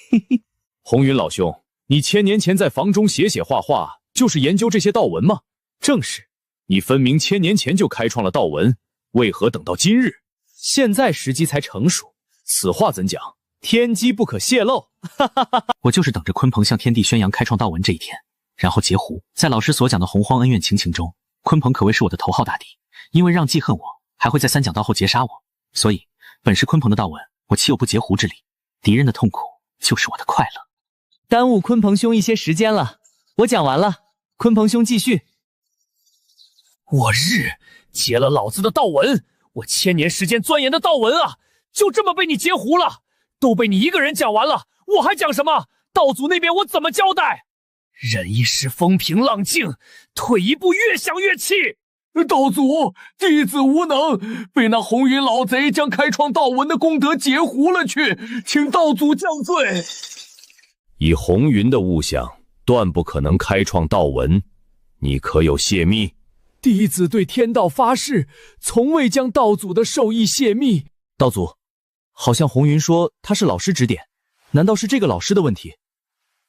嘿嘿，红云老兄，你1000年前在房中写画画，就是研究这些道文吗？正是。你分明1000年前就开创了道文，为何等到今日？现在时机才成熟，此话怎讲？天机不可泄露。我就是等着鲲鹏向天地宣扬开创道文这一天，然后截胡。在老师所讲的洪荒恩怨情中，鲲鹏可谓是我的头号大敌，因为让记恨我，还会在3讲道后截杀我。所以，本是鲲鹏的道文，我岂有不截胡之理？敌人的痛苦就是我的快乐。耽误鲲鹏兄一些时间了，我讲完了，鲲鹏兄继续。我日，截了老子的道文，我1000年时间钻研的道文啊，就这么被你截胡了，都被你一个人讲完了，我还讲什么？道祖那边我怎么交代？忍一时风平浪静，退一步越想越气。道祖，弟子无能，被那红云老贼将开创道文的功德截胡了去，请道祖降罪。以红云的悟想，断不可能开创道文。你可有泄密？弟子对天道发誓，从未将道祖的授意泄密。道祖，好像红云说他是老师指点，难道是这个老师的问题？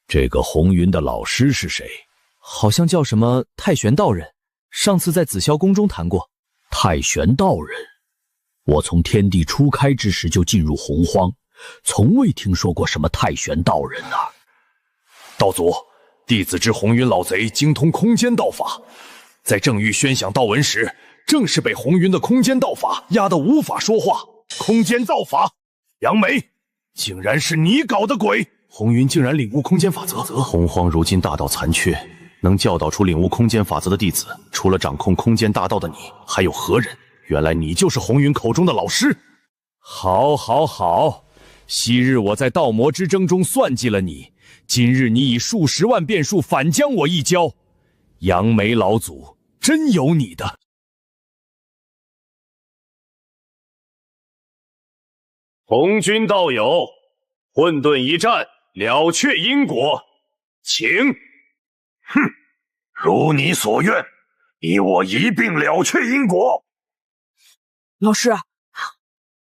这个红云的老师是谁？好像叫什么太玄道人，上次在紫霄宫中谈过。太玄道人，我从天地初开之时就进入洪荒，从未听说过什么太玄道人啊。道祖，弟子知红云老贼精通空间道法，在正欲宣讲道文时，正是被红云的空间道法压得无法说话。空间道法，杨梅，竟然是你搞的鬼！红云竟然领悟空间法则。洪荒如今大道残缺，能教导出领悟空间法则的弟子，除了掌控空间大道的你，还有何人？原来你就是红云口中的老师。好，好，好！昔日我在道魔之争中算计了你，今日你以数十万变数反将我一交，杨梅老祖真有你的！红军道友，混沌一战，了却因果，请。哼，如你所愿，你我一并了却因果。老师，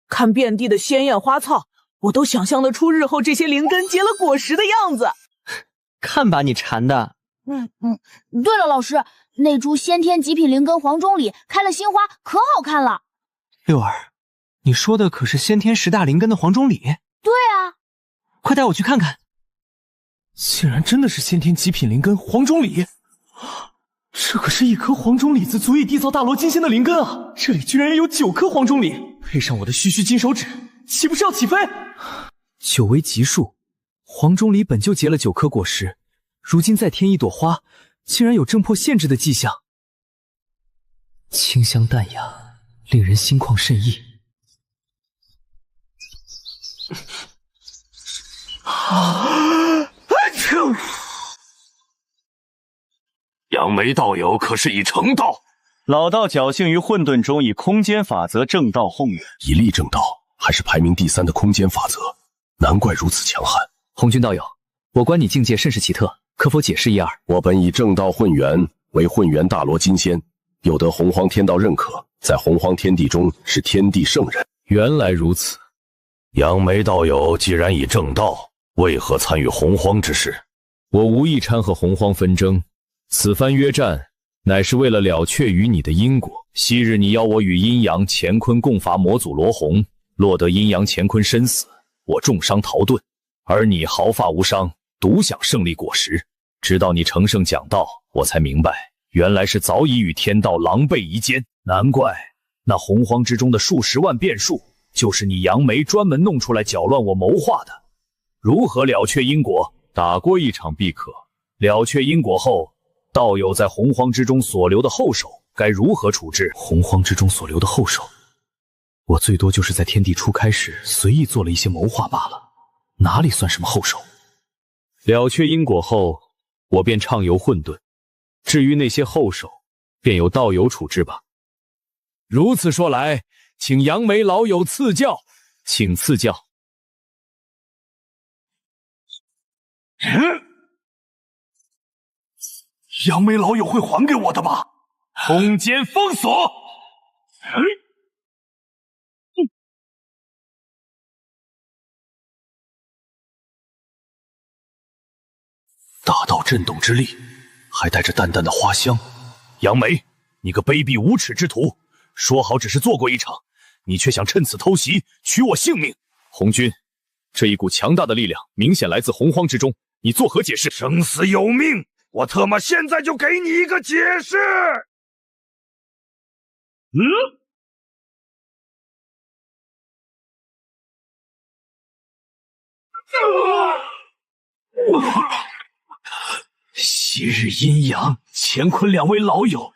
看遍地的鲜艳花草，我都想象得出日后这些灵根结了果实的样子。看把你馋的！对了，老师，那株先天极品灵根黄钟李开了新花，可好看了。六儿，你说的可是先天10大灵根的黄钟李？对啊，快带我去看看。竟然真的是先天极品灵根黄钟李，这可是一颗黄钟李子足以缔造大罗金仙的灵根啊！这里居然也有9颗黄钟李，配上我的须金手指，岂不是要起飞？9为极数，黄钟李本就结了9颗果实，如今再添一朵花，竟然有挣破限制的迹象。清香淡雅，令人心旷神怡。杨梅道友可是已成道？老道侥幸于混沌中以空间法则正道后援，以力正道，还是排名第3的空间法则，难怪如此强悍。红军道友，我观你境界甚是奇特，可否解释一二？我本以正道混元为混元大罗金仙，又得洪荒天道认可，在洪荒天地中是天地圣人。原来如此。杨梅道友既然已正道，为何参与洪荒之事？我无意掺和洪荒纷争，此番约战乃是为了了却与你的因果。昔日你邀我与阴阳乾坤共伐魔祖罗洪，落得阴阳乾坤身死，我重伤逃遁，而你毫发无伤，独享胜利果实。直到你乘胜讲道，我才明白，原来是早已与天道狼狈一间。难怪那洪荒之中的数十万变数，就是你杨梅专门弄出来搅乱我谋划的。如何了却因果？打过一场必可。了却因果后，道友在洪荒之中所留的后手该如何处置？洪荒之中所留的后手，我最多就是在天地初开时随意做了一些谋划罢了，哪里算什么后手？了却因果后，我便畅游混沌。至于那些后手，便由道友处置吧。如此说来，请杨梅老友赐教，请赐教。杨梅老友会还给我的吧？空间封锁。大道震动之力，还带着淡淡的花香。杨梅，你个卑鄙无耻之徒！说好只是做过一场，你却想趁此偷袭，取我性命。红军，这一股强大的力量明显来自洪荒之中，你作何解释？生死有命，我特么现在就给你一个解释。昔日阴阳乾坤2位老友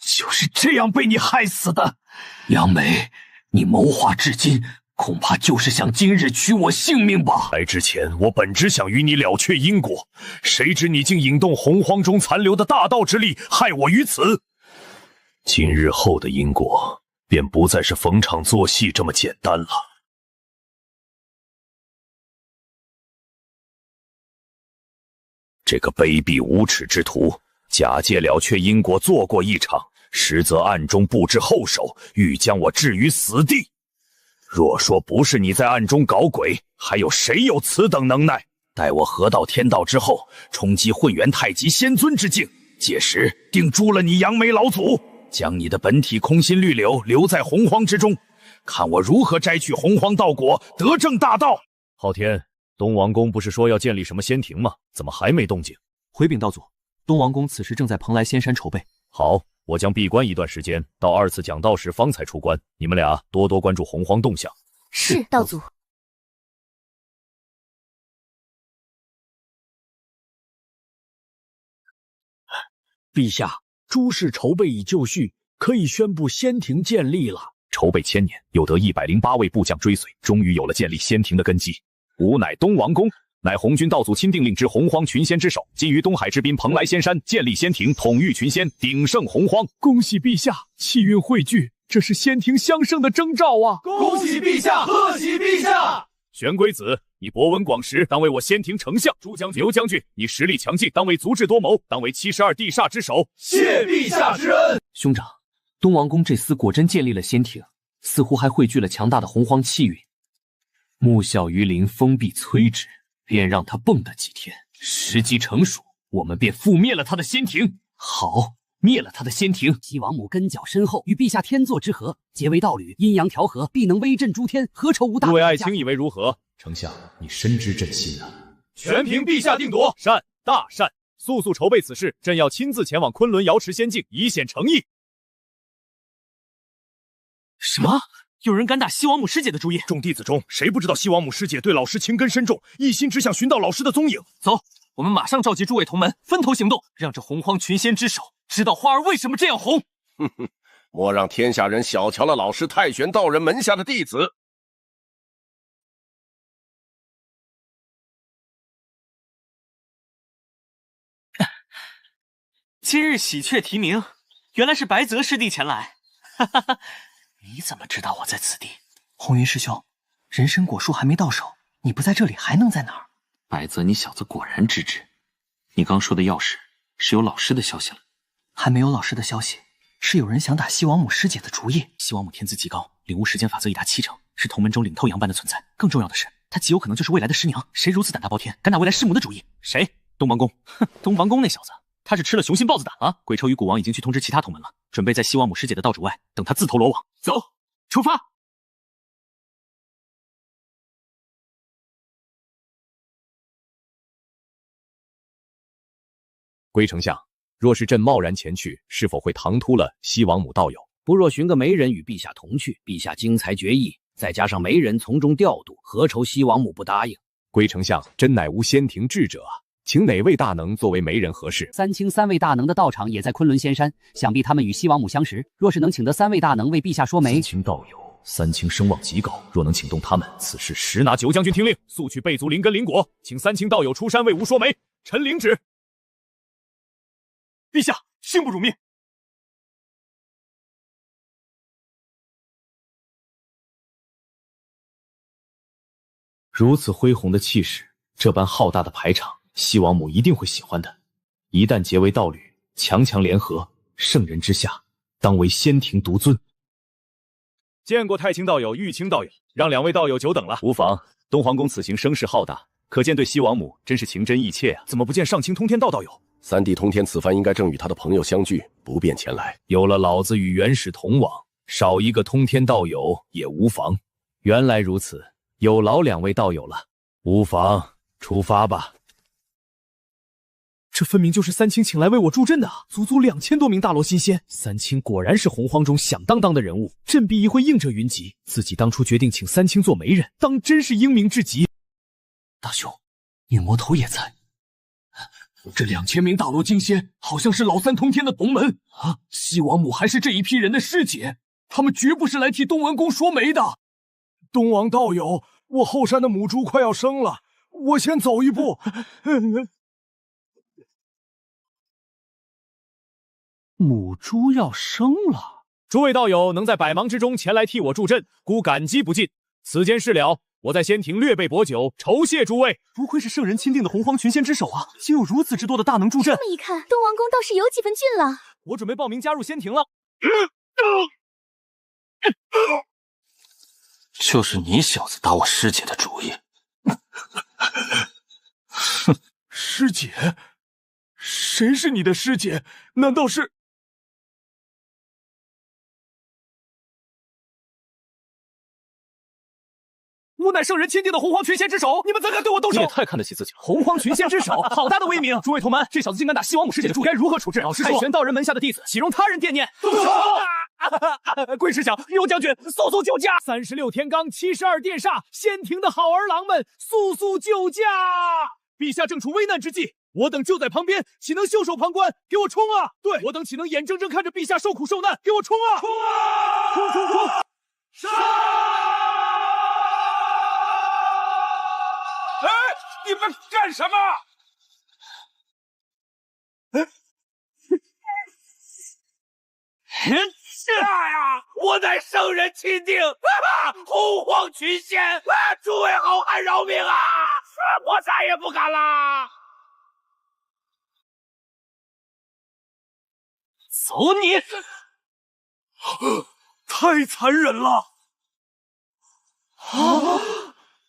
就是这样被你害死的。杨梅，你谋划至今，恐怕就是想今日取我性命吧？来之前，我本只想与你了却因果，谁知你竟引动洪荒中残留的大道之力，害我于此。今日后的因果，便不再是逢场作戏这么简单了。这个卑鄙无耻之徒，假借了却因果做过一场，实则暗中布置后手，欲将我置于死地。若说不是你在暗中搞鬼，还有谁有此等能耐？待我合到天道之后，冲击混元太极仙尊之境，届时定诛了你杨梅老祖，将你的本体空心绿柳留在洪荒之中，看我如何摘取洪荒道果，得正大道。昊天，东王公不是说要建立什么仙庭吗？怎么还没动静？回禀道祖，东王公此时正在蓬莱仙山筹备。好，我将闭关一段时间，到2次讲道时方才出关。你们俩多多关注洪荒动向。是，道祖。陛下，诸事筹备已就绪，可以宣布仙庭建立了。筹备1000年，有得108位部将追随，终于有了建立仙庭的根基。吾乃东王公，乃红军道祖钦定令之洪荒群仙之首，今于东海之滨蓬莱仙山建立仙庭，统御群仙，鼎盛洪荒。恭喜陛下，气运汇聚，这是仙庭兴盛的征兆啊！恭喜陛下，贺喜陛下！玄龟子，你博闻广识，当为我仙庭丞相；朱将军、刘将军，你实力强劲，当为足智多谋，当为72地煞之首。谢陛下之恩。兄长，东王公这厮果真建立了仙庭，似乎还汇聚了强大的洪荒气运。木啸鱼鳞封闭摧之，便让他蹦跶几天，时机成熟，我们便覆灭了他的仙庭。好，灭了他的仙庭。西王母根脚深厚，与陛下天作之合，结为道侣，阴阳调和，必能威震诸天，何愁无大？诸位爱卿以为如何？丞相，你深知朕心啊！全凭陛下定夺。善，大善！速速筹备此事，朕要亲自前往昆仑瑶池仙境，以显诚意。什么？有人敢打西王母师姐的主意？众弟子中，谁不知道西王母师姐对老师情根深重，一心只想寻到老师的踪影？走，我们马上召集诸位同门，分头行动，让这洪荒群仙之首知道花儿为什么这样红。哼哼，莫让天下人小瞧了老师太玄道人门下的弟子。今日喜鹊提名，原来是白泽师弟前来。哈哈哈，你怎么知道我在此地？红云师兄，人参果树还没到手，你不在这里还能在哪儿？白泽，你小子果然知之。你刚说的钥匙是有老师的消息了？还没有老师的消息，是有人想打西王母师姐的主意。西王母天资极高，领悟时间法则已达70%，是同门中领头羊般的存在。更重要的是，她极有可能就是未来的师娘。谁如此胆大包天，敢打未来师母的主意？谁？东王公。哼，东王公那小子，他是吃了雄心豹子胆了。鬼愁与古王已经去通知其他同门了，准备在西王母师姐的道主外等他自投罗网。走，出发！龟丞相，若是朕贸然前去，是否会唐突了西王母道友？不若寻个媒人与陛下同去，陛下精才绝艺，再加上媒人从中调度，何愁西王母不答应？龟丞相，朕乃无仙庭智者啊，请哪位大能作为媒人合适？三清3位大能的道场也在昆仑仙山，想必他们与西王母相识。若是能请得3位大能为陛下说媒，三清道友，三清声望极高，若能请动他们，此事实拿9将军听令，速去备足灵根灵果，请三清道友出山为吾说媒。臣领旨。陛下，幸不辱命。如此恢宏的气势，这般浩大的排场，西王母一定会喜欢的。一旦结为道侣，强强联合，圣人之下，当为仙庭独尊。见过太清道友、玉清道友，让2位道友久等了。无妨，东皇公此行声势浩大，可见对西王母真是情真意切啊！怎么不见上清通天道道友？三弟通天此番应该正与他的朋友相聚，不便前来。有了老子与元始同往，少一个通天道友也无妨。原来如此，有劳2位道友了。无妨，出发吧。这分明就是三清请来为我助阵的啊！足足2000多名大罗新仙，三清果然是洪荒中响当当的人物，朕必一会应者云集。自己当初决定请三清做媒人，当真是英明至极。大兄，女魔头也在。这2000名大罗金仙好像是老三通天的同门啊！西王母还是这一批人的师姐，他们绝不是来替东王公说媒的。东王道友，我后山的母猪快要生了，我先走一步。母猪要生了，诸位道友能在百忙之中前来替我助阵，孤感激不尽。此间事了，我在仙庭略备薄酒，酬谢诸位。不愧是圣人钦定的洪荒群仙之首啊，竟有如此之多的大能助阵。这么一看，东王宫倒是有几分劲了。我准备报名加入仙庭了。就是你小子打我师姐的主意。师姐？谁是你的师姐？难道是……吾乃圣人钦定的洪荒群仙之首，你们怎敢对我动手？你也太看得起自己了。洪荒群仙之首，好大的威名！诸位同门，这小子竟敢打西王母师姐的主意，该如何处置？老师说，太玄道人门下的弟子，岂容他人惦念？动手！贵师长、右将军，速救驾！36天罡，72殿煞，仙庭的好儿郎们，速救驾！陛下正处危难之际，我等就在旁边，岂能袖手旁观？给我冲啊！对，我等岂能眼睁睁看着陛下受苦受难？给我冲啊！冲啊！冲！杀！哎，你们干什么？是呀，我乃圣人钦定，洪荒群仙，诸位好汉饶命啊！我再也不敢啦！走你！太残忍了！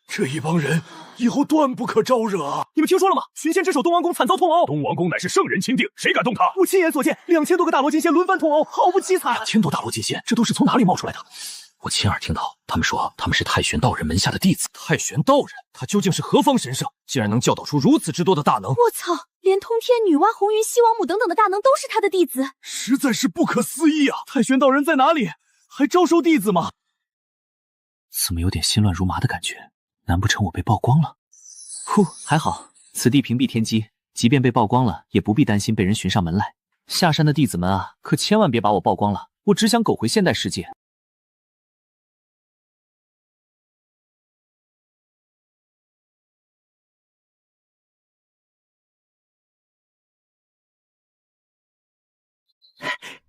这一帮人以后断不可招惹啊！你们听说了吗？群仙之首东王宫惨遭痛殴。东王宫乃是圣人钦定，谁敢动他？我亲眼所见，2000多个大罗金仙轮番痛殴，好不凄惨。2000多大罗金仙，这都是从哪里冒出来的？我亲耳听到他们说他们是太玄道人门下的弟子。太玄道人，他究竟是何方神圣，竟然能教导出如此之多的大能？我操，连通天女娲、红云、西王母等等的大能都是他的弟子，实在是不可思议啊！太玄道人在哪里？还招收弟子吗？怎么有点心乱如麻的感觉？难不成我被曝光了？呼，还好，此地屏蔽天机，即便被曝光了，也不必担心被人寻上门来。下山的弟子们啊，可千万别把我曝光了，我只想苟回现代世界。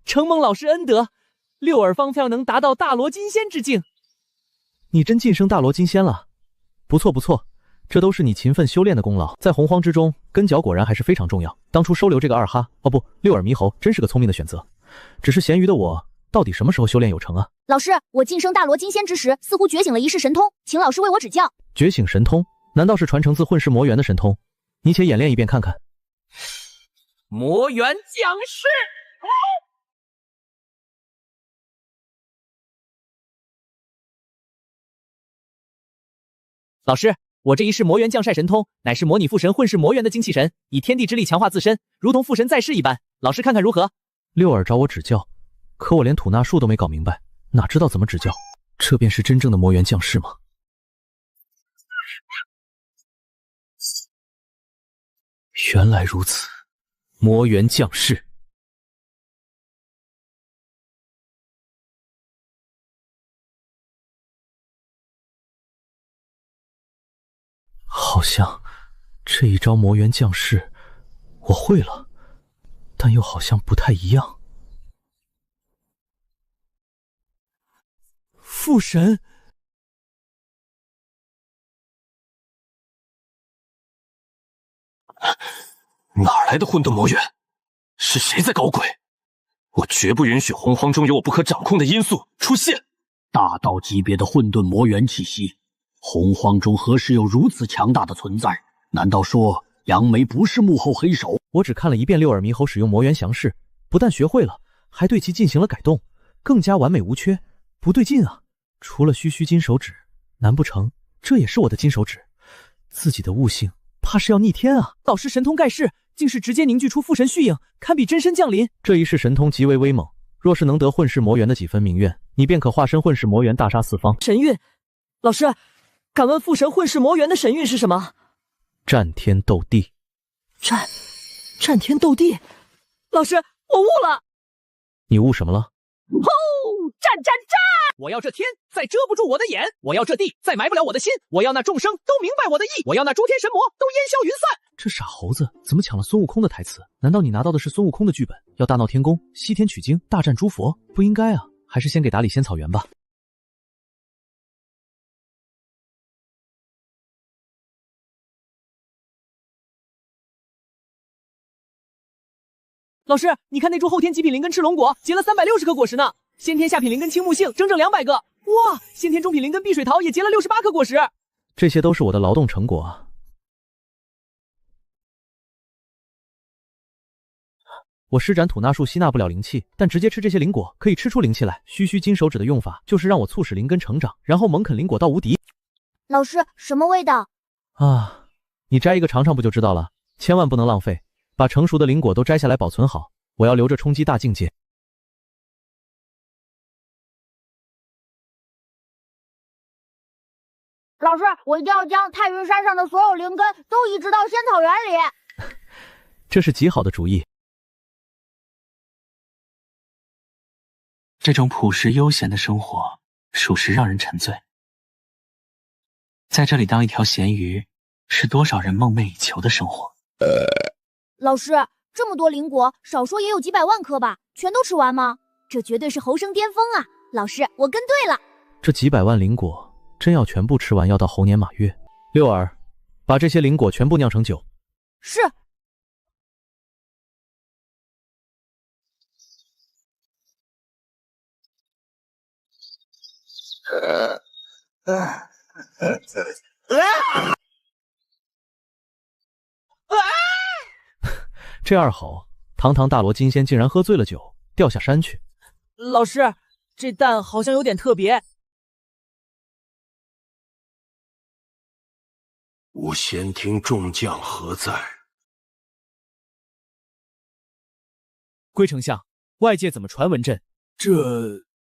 承蒙老师恩德，六耳方才能达到大罗金仙之境。你真晋升大罗金仙了，不错不错，这都是你勤奋修炼的功劳。在洪荒之中，根脚果然还是非常重要。当初收留这个二哈，哦不，六耳猕猴，真是个聪明的选择。只是咸鱼的我，到底什么时候修炼有成啊？老师，我晋升大罗金仙之时，似乎觉醒了一世神通，请老师为我指教。觉醒神通？难道是传承自混世魔元的神通？你且演练一遍看看。魔元降世。老师，我这一世魔元降晒神通，乃是模拟父神混世魔元的精气神，以天地之力强化自身，如同父神在世一般。老师看看如何？六耳找我指教，可我连吐纳术都没搞明白，哪知道怎么指教？这便是真正的魔元降世吗？原来如此，魔元降世。好像这一招魔元降世我会了，但又好像不太一样。父神，哪来的混沌魔元？是谁在搞鬼？我绝不允许洪荒中有我不可掌控的因素出现。大道级别的混沌魔元气息，洪荒中何时有如此强大的存在？难道说杨梅不是幕后黑手？我只看了一遍六耳猕猴使用魔元降世，不但学会了，还对其进行了改动，更加完美无缺。不对劲啊！除了须须金手指，难不成这也是我的金手指？自己的悟性怕是要逆天啊！老师神通盖世，竟是直接凝聚出父神虚影，堪比真身降临。这一世神通极为威猛，若是能得混世魔元的几分明愿，你便可化身混世魔元，大杀四方。神韵，老师，敢问父神混世魔元的神韵是什么？战天斗地。战天斗地。老师，我悟了。你悟什么了？吼！战！我要这天再遮不住我的眼，我要这地再埋不了我的心，我要那众生都明白我的意，我要那诸天神魔都烟消云散。这傻猴子怎么抢了孙悟空的台词？难道你拿到的是孙悟空的剧本，要大闹天宫，西天取经，大战诸佛？不应该啊，还是先给打理仙草原吧。老师，你看那株后天极品灵根赤龙果结了360颗果实呢，先天下品灵根青木杏整整200个，哇，先天中品灵根碧水桃也结了68颗果实。这些都是我的劳动成果啊。我施展吐纳术吸纳不了灵气，但直接吃这些灵果可以吃出灵气来。须须金手指的用法就是让我促使灵根成长，然后猛啃灵果到无敌。老师，什么味道？啊，你摘一个尝尝不就知道了，千万不能浪费，把成熟的灵果都摘下来保存好，我要留着冲击大境界。老师，我一定要将太云山上的所有灵根都移植到仙草园里。这是极好的主意。这种朴实悠闲的生活，属实让人沉醉。在这里当一条咸鱼，是多少人梦寐以求的生活。老师，这么多灵果，少说也有几百万颗吧？全都吃完吗？这绝对是猴生巅峰啊！老师，我跟对了。这几百万灵果，真要全部吃完，要到猴年马月。六儿，把这些灵果全部酿成酒。是。这二吼，堂堂大罗金仙竟然喝醉了酒，掉下山去。老师，这蛋好像有点特别。吾先听众将何在？龟丞相，外界怎么传闻朕？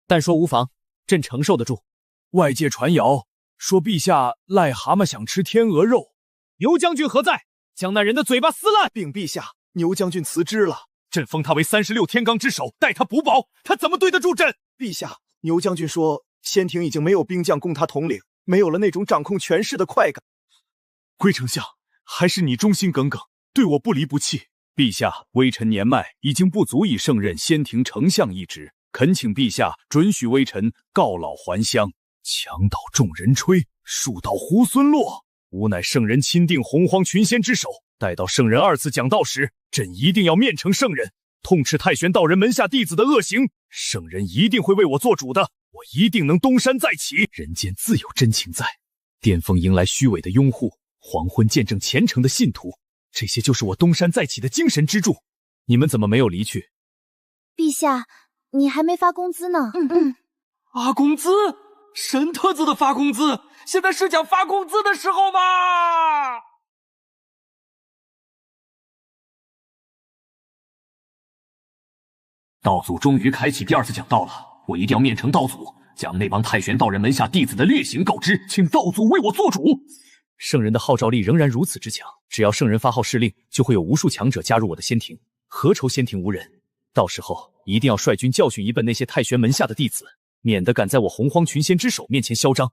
但说无妨，朕承受得住。外界传谣说陛下癞蛤蟆想吃天鹅肉，牛将军何在？将那人的嘴巴撕烂！禀陛下，牛将军辞职了，朕封他为36天罡之首，待他补保，他怎么对得住朕？陛下，牛将军说仙庭已经没有兵将供他统领，没有了那种掌控权势的快感。龟丞相，还是你忠心耿耿，对我不离不弃。陛下，微臣年迈，已经不足以胜任仙庭丞相一职，恳请陛下准许微臣告老还乡。墙倒众人吹，树倒猢狲落。吾乃圣人钦定洪荒群仙之首，待到圣人2次讲道时，朕一定要面呈圣人，痛斥太玄道人门下弟子的恶行。圣人一定会为我做主的，我一定能东山再起。人间自有真情在，巅峰迎来虚伪的拥护，黄昏见证虔诚的信徒，这些就是我东山再起的精神支柱。你们怎么没有离去？陛下，你还没发工资呢。发工资？神特子的发工资？现在是讲发工资的时候吗？道祖终于开启第2次讲道了，我一定要面呈道祖，将那帮太玄道人门下弟子的劣行告知，请道祖为我做主。圣人的号召力仍然如此之强，只要圣人发号施令，就会有无数强者加入我的仙庭，何愁仙庭无人？到时候一定要率军教训一顿那些太玄门下的弟子，免得敢在我洪荒群仙之首面前嚣张。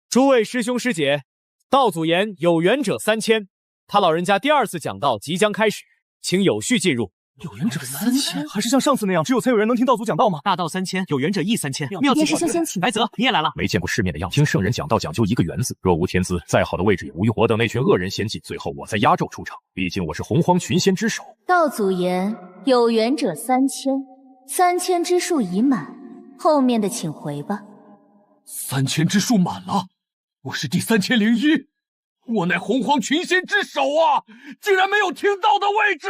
诸位师兄师姐，道祖言有缘者3000，他老人家第2次讲道即将开始，请有序进入。有缘者3000，还是像上次那样，只有才有人能听道祖讲道吗？大道3000，有缘者亦3000。妙天师兄先请。白泽，你也来了。没见过世面的样子，听圣人讲道讲究一个缘字，若无天资，再好的位置也无用。我等那群恶人先进，最后我再压轴出场。毕竟我是洪荒群仙之首。道祖言有缘者3000，3000之数已满，后面的请回吧。3000之数满了，我是第3001，我乃洪荒群仙之首啊，竟然没有听到的位置。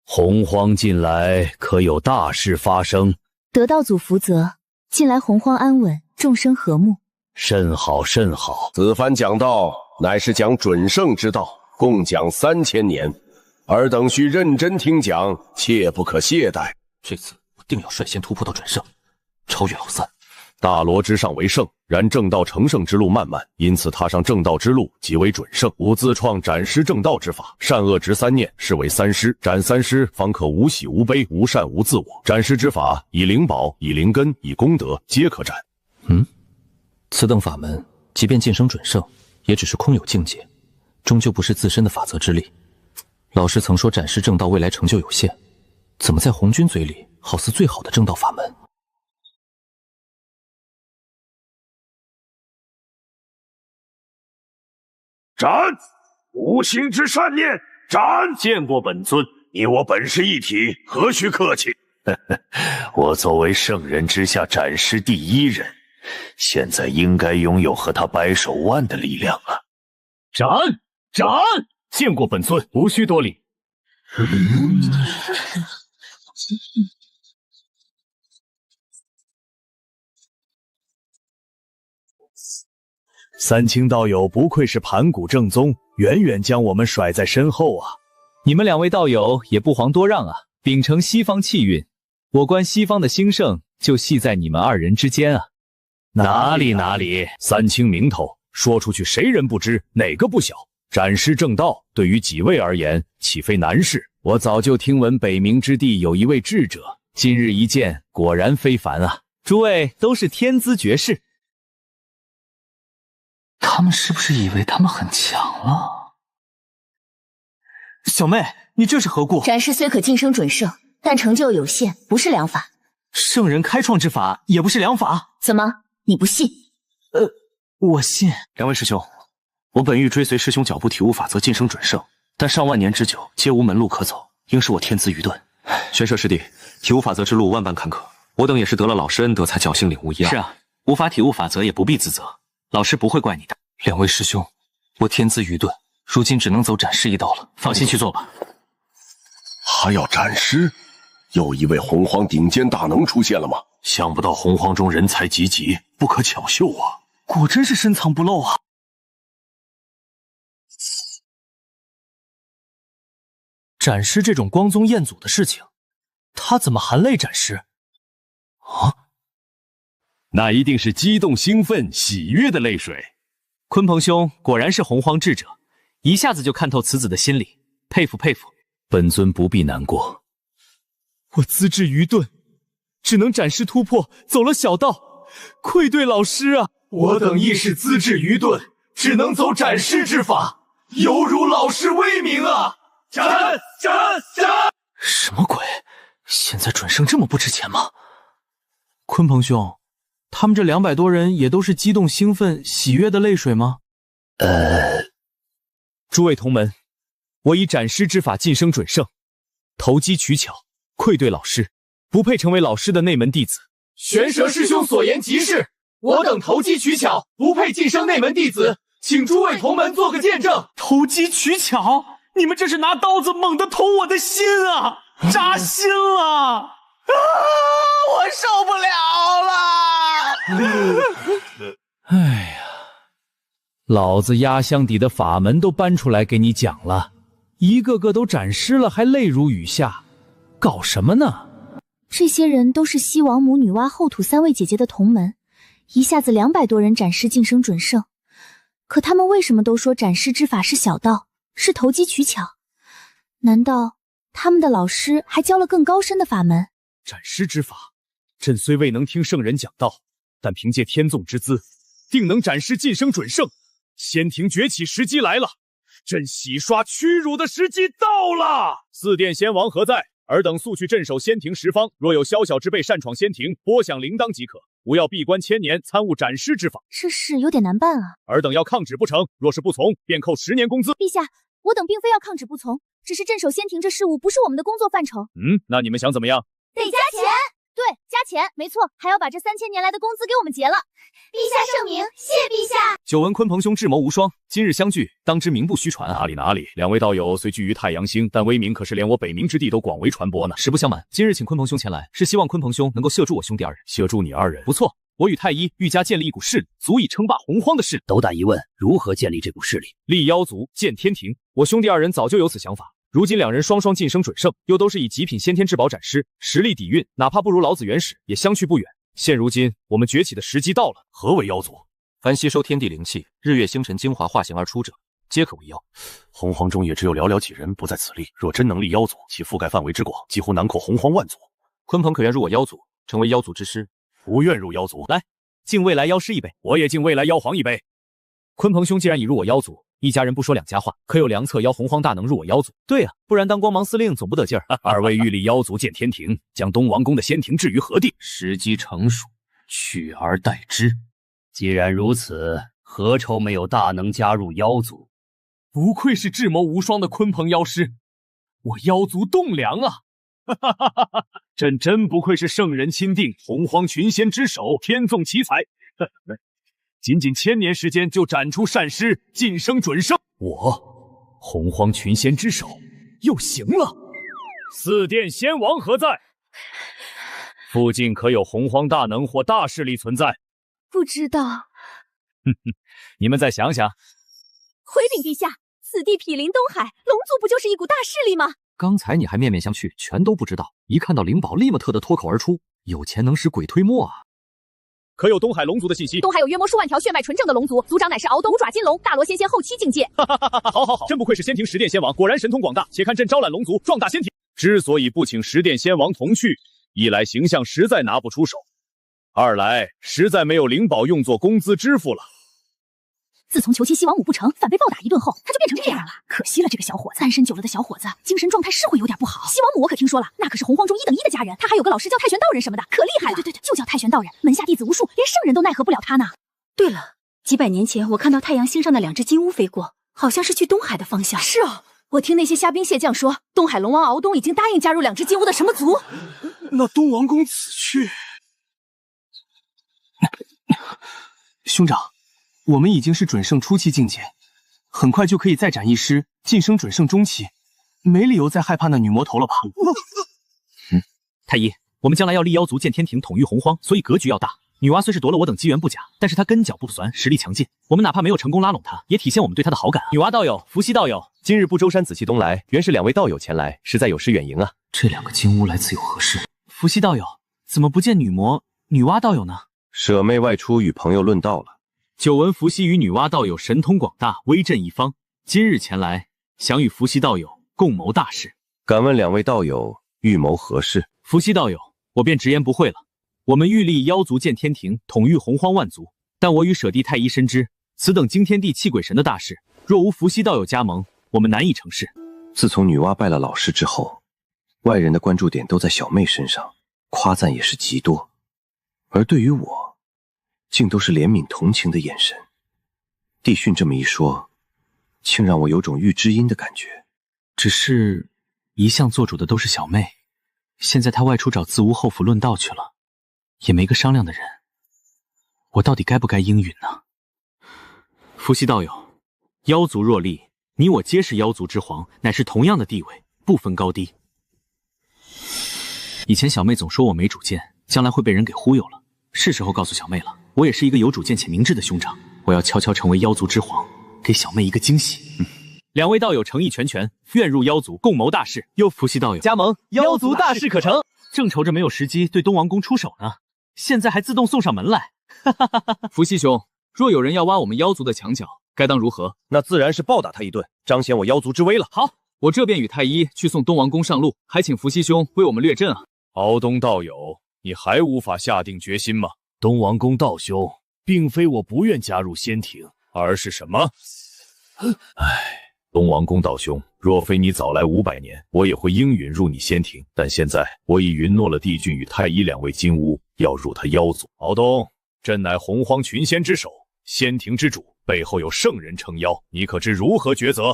洪荒近来可有大事发生？得道祖福泽，近来洪荒安稳，众生和睦。甚好甚好。此番讲道乃是讲准圣之道，共讲3000年，尔等需认真听讲，切不可懈怠。这次我定要率先突破到准圣，超越老三。大罗之上为圣，然正道成圣之路漫漫，因此踏上正道之路即为准圣。吾自创斩师正道之法，善恶执3念，是为3师。斩3师，方可无喜无悲，无善无自我。斩师之法，以灵宝，以灵根，以功德，皆可斩。此等法门，即便晋升准圣，也只是空有境界，终究不是自身的法则之力。老师曾说斩师正道未来成就有限，怎么在红军嘴里好似最好的正道法门？斩！无心之善念，斩！见过本尊，你我本是一体，何须客气？我作为圣人之下斩尸第一人，现在应该拥有和他掰手腕的力量啊！斩！斩！见过本尊，无需多礼。三清道友不愧是盘古正宗，远远将我们甩在身后啊！你们两位道友也不遑多让啊！秉承西方气运，我观西方的兴盛就系在你们二人之间啊！哪里，三清名头说出去，谁人不知，哪个不晓？斩尸正道对于几位而言，岂非难事？我早就听闻北冥之地有一位智者，今日一见，果然非凡啊！诸位都是天资绝世。他们是不是以为他们很强了？小妹，你这是何故？斩尸虽可晋升准圣，但成就有限，不是良法。圣人开创之法也不是良法。怎么，你不信？我信。两位师兄，我本欲追随师兄脚步体悟法则晋升准圣，但上万年之久，皆无门路可走，应是我天资愚钝。玄舍师弟，体悟法则之路万般坎坷，我等也是得了老师恩德才侥幸领悟一二。是啊，无法体悟法则也不必自责，老师不会怪你的。两位师兄，我天资愚钝，如今只能走斩尸一道了。放心去做吧。还要斩尸？又一位洪荒顶尖大能出现了吗？想不到洪荒中人才济济，不可巧秀啊！果真是深藏不露啊！斩尸这种光宗彦祖的事情，他怎么含泪斩尸？啊？那一定是激动、兴奋、喜悦的泪水。鲲鹏兄果然是洪荒智者，一下子就看透此子的心理，佩服佩服。本尊不必难过，我资质愚钝，只能斩尸突破，走了小道，愧对老师啊！我等亦是资质愚钝，只能走斩尸之法，犹如老师威名啊！斩！什么鬼？现在准圣这么不值钱吗？鲲鹏兄，他们这200多人也都是激动、兴奋、喜悦的泪水吗？诸位同门，我以斩尸之法晋升准圣，投机取巧，愧对老师，不配成为老师的内门弟子。玄蛇师兄所言极是，我等投机取巧，不配晋升内门弟子，请诸位同门做个见证。投机取巧？你们这是拿刀子猛地捅我的心啊！扎心了！我受不了了！哎呀，老子压箱底的法门都搬出来给你讲了，一个个都斩尸了，还泪如雨下，搞什么呢？这些人都是西王母、女娲、后土3位姐姐的同门，一下子200多人斩尸晋升准圣，可他们为什么都说斩尸之法是小道，是投机取巧？难道他们的老师还教了更高深的法门？斩尸之法，朕虽未能听圣人讲道，但凭借天纵之姿，定能斩尸晋升准圣。仙庭崛起时机来了，朕洗刷屈辱的时机到了。四殿仙王何在？尔等速去镇守仙庭十方，若有宵小之辈擅闯仙庭，拨响铃铛即可。无要闭关1000年，参悟斩尸之法。这事有点难办啊。尔等要抗旨不成，若是不从，便扣10年工资。陛下，我等并非要抗旨不从，只是镇守仙庭这事务不是我们的工作范畴。那你们想怎么样？得加钱。对，加钱，没错，还要把这3000年来的工资给我们结了。陛下圣明，谢陛下。久闻鲲鹏兄智谋无双，今日相聚，当知名不虚传啊！哪里，两位道友虽居于太阳星，但威名可是连我北冥之地都广为传播呢。实不相瞒，今日请鲲鹏兄前来，是希望鲲鹏兄能够协助我兄弟二人。协助你二人？不错，我与太一欲加建立一股势力，足以称霸洪荒的势力。斗胆一问，如何建立这股势力？立妖族，建天庭。我兄弟二人早就有此想法。如今两人双双晋升准圣，又都是以极品先天至宝斩尸，实力底蕴哪怕不如老子原始，也相去不远。现如今我们崛起的时机到了。何为妖族？凡吸收天地灵气、日月星辰精华化形而出者，皆可为妖。洪荒中也只有寥寥几人不在此例，若真能立妖族，其覆盖范围之广，几乎囊括洪荒万族。鲲鹏可愿入我妖族，成为妖族之师？不愿入妖族。来，敬未来妖师一杯。我也敬未来妖皇一杯。鲲鹏兄既然已入我妖族，一家人不说两家话，可有良策邀洪荒大能入我妖族？对啊，不然当光芒司令总不得劲儿。二位欲立妖族建天庭，将东王宫的仙庭置于何地？时机成熟，取而代之。既然如此，何愁没有大能加入妖族？不愧是智谋无双的鲲鹏妖师，我妖族栋梁啊！哈哈哈哈哈！真不愧是圣人钦定，洪荒群仙之首，天纵奇才。仅1000年时间就斩出善师，晋升准圣。我洪荒群仙之首又行了。四殿仙王何在？附近可有洪荒大能或大势力存在？不知道。你们再想想。回禀陛下，此地毗邻东海，龙族不就是一股大势力吗？刚才你还面面相觑，全都不知道，一看到灵宝，立马特的脱口而出：有钱能使鬼推磨啊！可有东海龙族的信息？东海有约莫数万条血脉纯正的龙族，族长乃是敖斗五爪金龙，大罗仙仙后期境界。好，真不愧是仙庭10殿仙王，果然神通广大。且看朕招揽龙族，壮大仙庭。之所以不请10殿仙王同去，一来形象实在拿不出手，二来实在没有灵宝用作工资支付了。自从求亲西王母不成，反被暴打一顿后，他就变成这样了。可惜了这个小伙子，单身久了的小伙子，精神状态是会有点不好。西王母我可听说了，那可是洪荒中1等1的家人，他还有个老师叫太玄道人什么的，可厉害了。对，就叫太玄道人，门下弟子无数，连圣人都奈何不了他呢。对了，几百年前我看到太阳星上的2只金乌飞过，好像是去东海的方向。是哦，我听那些虾兵蟹将说，东海龙王敖东已经答应加入2只金乌的什么族。那东王公此去，兄长。我们已经是准圣初期境界，很快就可以再斩一师，晋升准圣中期，没理由再害怕那女魔头了吧？太医，我们将来要立妖族建天庭，统御洪荒，所以格局要大。女娲虽是夺了我等机缘不假，但是她根脚不酸，实力强劲。我们哪怕没有成功拉拢她，也体现我们对她的好感啊。女娲道友，伏羲道友，今日不周山紫气东来，原是2位道友前来，实在有失远迎啊。这2个金乌来自有何事？伏羲道友，怎么不见女娲道友呢？舍妹外出与朋友论道了。久闻伏羲与女娲道友神通广大，威震一方，今日前来，想与伏羲道友共谋大事。敢问2位道友预谋何事？伏羲道友，我便直言不讳了。我们欲立妖族建天庭，统御洪荒万族，但我与舍弟太医深知，此等惊天地泣鬼神的大事，若无伏羲道友加盟，我们难以成事。自从女娲拜了老师之后，外人的关注点都在小妹身上，夸赞也是极多，而对于我，竟都是怜悯同情的眼神。帝训这么一说，竟让我有种遇知音的感觉。只是一向做主的都是小妹，现在她外出找自无后府论道去了，也没个商量的人，我到底该不该应允呢？伏羲道友，妖族若立，你我皆是妖族之皇，乃是同样的地位，不分高低。以前小妹总说我没主见，将来会被人给忽悠了，是时候告诉小妹了，我也是一个有主见且明智的兄长，我要悄悄成为妖族之皇，给小妹一个惊喜。2位道友诚意全全，愿入妖族共谋大事。哟，伏羲道友加盟，妖族大事可成。正愁着没有时机对东王公出手呢，现在还自动送上门来。伏羲兄，若有人要挖我们妖族的墙角，该当如何？那自然是暴打他一顿，彰显我妖族之威了。好，我这便与太医去送东王公上路，还请伏羲兄为我们略阵啊。敖东道友，你还无法下定决心吗？东王公道兄，并非我不愿加入仙庭，而是什么？东王公道兄，若非你早来500年，我也会应允入你仙庭。但现在我已允诺了帝俊与太医2位金乌，要入他妖族。敖东，朕乃洪荒群仙之首，仙庭之主，背后有圣人撑腰，你可知如何抉择？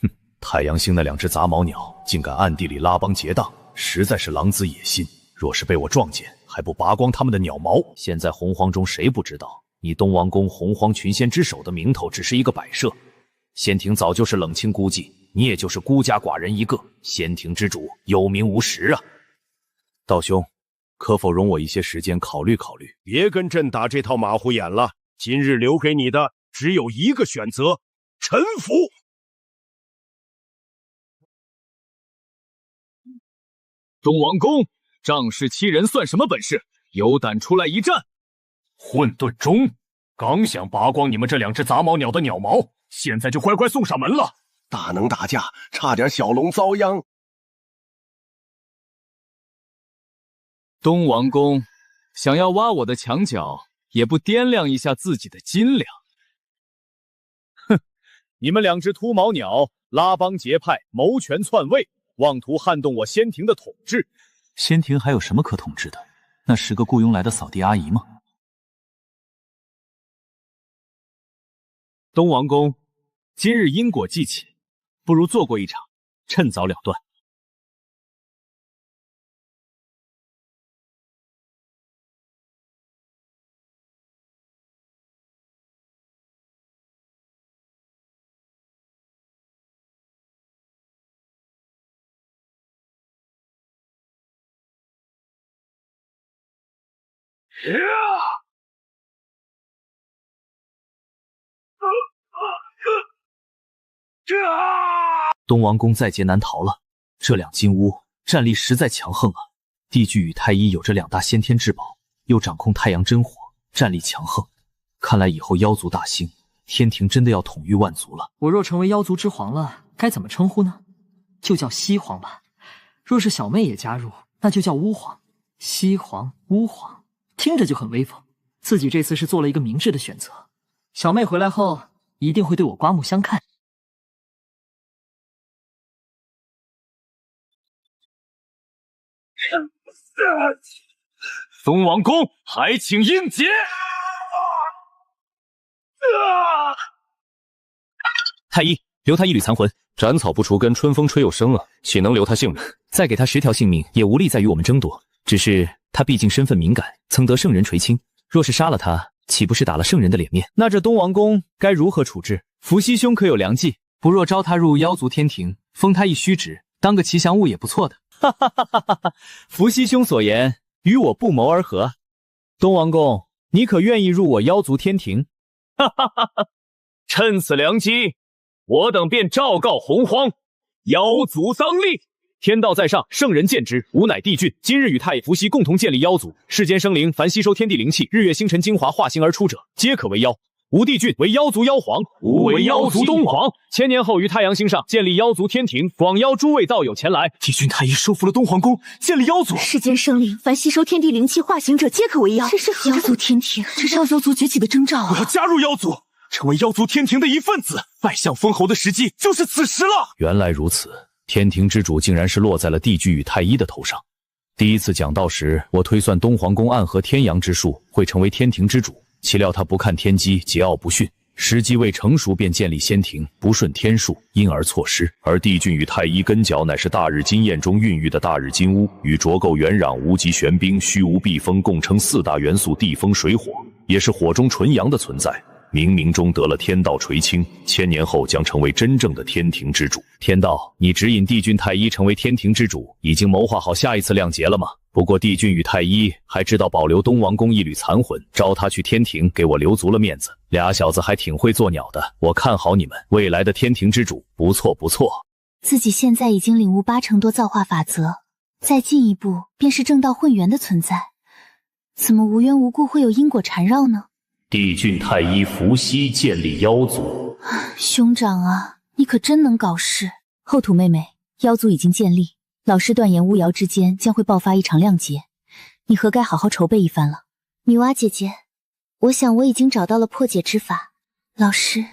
哼，太阳星那2只杂毛鸟，竟敢暗地里拉帮结党，实在是狼子野心。若是被我撞见，还不拔光他们的鸟毛？现在洪荒中谁不知道，你东王公洪荒群仙之首的名头只是一个摆设。仙庭早就是冷清孤寂，你也就是孤家寡人一个，仙庭之主有名无实啊！道兄，可否容我一些时间考虑考虑？别跟朕打这套马虎眼了，今日留给你的只有一个选择：臣服。东王公，仗势欺人算什么本事？有胆出来一战！混沌中，刚想拔光你们这2只杂毛鸟的鸟毛，现在就乖乖送上门了。大能打架，差点小龙遭殃。东王公想要挖我的墙角，也不掂量一下自己的斤两。哼，你们2只秃毛鸟拉帮结派，谋权篡位，妄图撼动我仙庭的统治。仙庭还有什么可统治的？那10个雇佣来的扫地阿姨吗？东王公，今日因果既起，不如做过一场，趁早了断。东王宫在劫难逃了，这两金乌战力实在强横啊！帝具与太医有着2大先天至宝，又掌控太阳真火，战力强横。看来以后妖族大兴，天庭真的要统御万族了。我若成为妖族之皇了，该怎么称呼呢？就叫西皇吧。若是小妹也加入，那就叫巫皇。西皇、巫皇，听着就很威风。自己这次是做了一个明智的选择。小妹回来后，一定会对我刮目相看。东王公，还请应节。太医，留他一缕残魂。斩草不除根，春风吹又生啊，岂能留他性命？再给他10条性命，也无力再与我们争夺。只是他毕竟身份敏感，曾得圣人垂青，若是杀了他，岂不是打了圣人的脸面？那这东王公该如何处置？伏羲兄可有良计？不若招他入妖族天庭，封他一虚职，当个吉祥物也不错的。哈哈哈哈哈！伏羲兄所言与我不谋而合。东王公，你可愿意入我妖族天庭？哈哈哈哈！趁此良机，我等便昭告洪荒，妖族当立。天道在上，圣人见之。吾乃帝俊，今日与太乙伏羲共同建立妖族。世间生灵，凡吸收天地灵气、日月星辰精华化形而出者，皆可为妖。吾帝俊为妖族妖皇，吾为妖族东皇。千年后于太阳星上建立妖族天庭，广邀诸位道友前来。帝俊太医收服了东皇宫，建立妖族。世间生灵，凡吸收天地灵气化形者，皆可为妖。这是妖族天庭，这是妖族崛起的征兆啊！我要加入妖族，成为妖族天庭的一份子。拜相封侯的时机就是此时了。原来如此，天庭之主竟然是落在了帝具与太医的头上。第一次讲道时，我推算东皇宫暗合天阳之术，会成为天庭之主。岂料他不看天机，桀骜不驯，时机未成熟便建立仙庭，不顺天数，因而错失。而帝俊与太医根脚乃是大日金焰中孕育的大日金乌，与浊垢元壤、无极玄冰、虚无避风共称4大元素地风水火，也是火中纯阳的存在。冥冥中得了天道垂青，千年后将成为真正的天庭之主。天道，你指引帝俊太医成为天庭之主，已经谋划好下一次亮劫了吗？不过帝俊与太医还知道保留东王公一缕残魂，招他去天庭，给我留足了面子。俩小子还挺会做鸟的，我看好你们，未来的天庭之主，不错不错。自己现在已经领悟8成多造化法则，再进一步便是正道混元的存在，怎么无缘无故会有因果缠绕呢？帝俊太医伏羲建立妖族。兄长啊，你可真能搞事。后土妹妹，妖族已经建立，老师断言巫瑶之间将会爆发一场亮劫，你何该好好筹备一番了。女娲姐姐，我想我已经找到了破解之法。老师，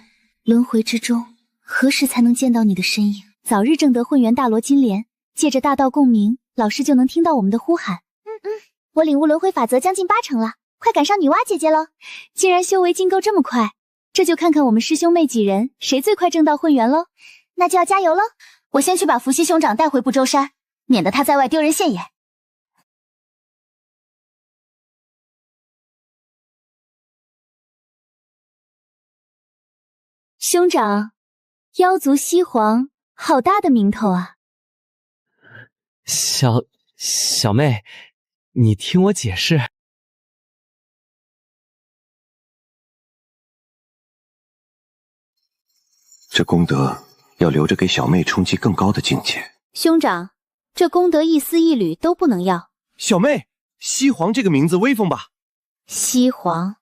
轮回之中何时才能见到你的身影？早日证得混元大罗金莲，借着大道共鸣，老师就能听到我们的呼喊。我领悟轮回法则将近8成了，快赶上女娲姐姐了。既然修为进够这么快，这就看看我们师兄妹几人谁最快证到混元喽。那就要加油了。我先去把伏羲兄长带回不周山，免得他在外丢人现眼。兄长，妖族西皇，好大的名头啊！小妹，你听我解释。这功德要留着给小妹冲击更高的境界。兄长，这功德一丝一缕都不能要。小妹，西皇这个名字威风吧？西皇，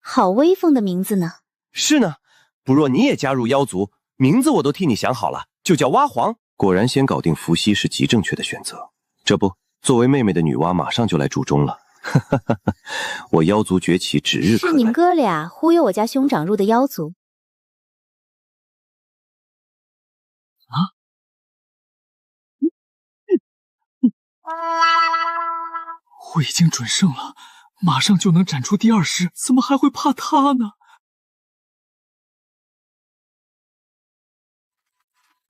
好威风的名字呢。是呢，不若你也加入妖族，名字我都替你想好了，就叫蛙皇。果然，先搞定伏羲是极正确的选择。这不，作为妹妹的女娲马上就来助中了。我妖族崛起指日可待。是你们哥俩忽悠我家兄长入的妖族。我已经准胜了，马上就能斩出第2式，怎么还会怕他呢？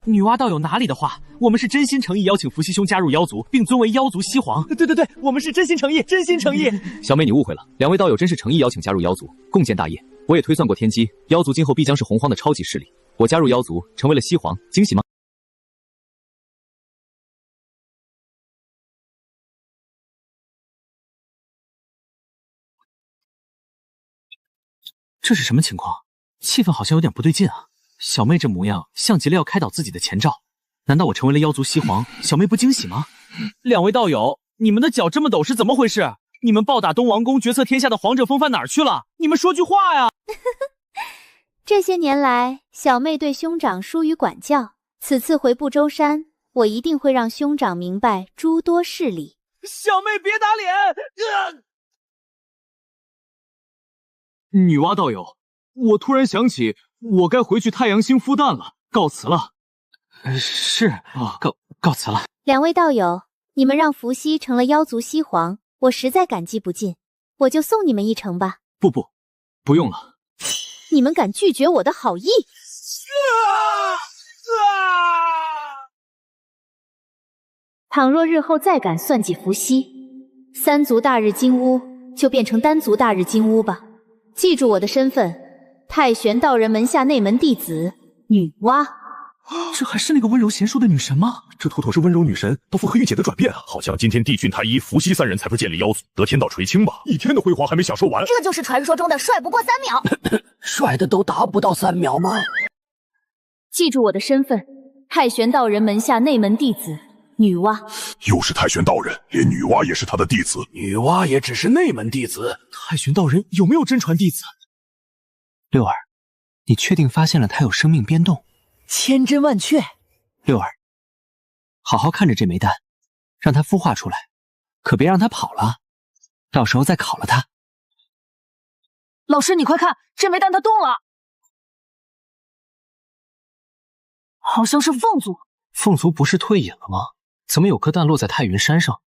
女娲道友哪里的话，我们是真心诚意邀请伏羲兄加入妖族，并尊为妖族西皇。对，我们是真心诚意，真心诚意。小妹，你误会了，两位道友真是诚意邀请加入妖族，共建大业。我也推算过天机，妖族今后必将是洪荒的超级势力。我加入妖族，成为了西皇，惊喜吗？这是什么情况？气氛好像有点不对劲啊！小妹这模样，像极了要开导自己的前兆。难道我成为了妖族西皇，小妹不惊喜吗？两位道友，你们的脚这么陡是怎么回事？你们暴打东王宫，决策天下的皇者风范哪儿去了？你们说句话呀！这些年来，小妹对兄长疏于管教，此次回不周山，我一定会让兄长明白诸多事理。小妹别打脸！女娲道友，我突然想起，我该回去太阳星孵蛋了，告辞了。是啊，告辞了。两位道友，你们让伏羲成了妖族西皇，我实在感激不尽，我就送你们一程吧。不用了。你们敢拒绝我的好意？倘若日后再敢算计伏羲，三族大日金乌就变成单族大日金乌吧。记住我的身份，太玄道人门下内门弟子女娲。这还是那个温柔贤淑的女神吗？这妥妥是温柔女神都符合御姐的转变啊！好像今天帝俊、太一、伏羲三人才不是建立妖族，得天道垂青吧？一天的辉煌还没享受完。这就是传说中的帅不过3秒。帅的都达不到3秒吗？记住我的身份，太玄道人门下内门弟子女娲。又是太玄道人，连女娲也是他的弟子。女娲也只是内门弟子。太玄道人有没有真传弟子？六儿，你确定发现了他有生命变动？千真万确。六儿，好好看着这枚蛋，让它孵化出来，可别让它跑了，到时候再烤了它。老师，你快看，这枚蛋它动了，好像是凤族。凤族不是退隐了吗？怎么有颗蛋落在太云山上？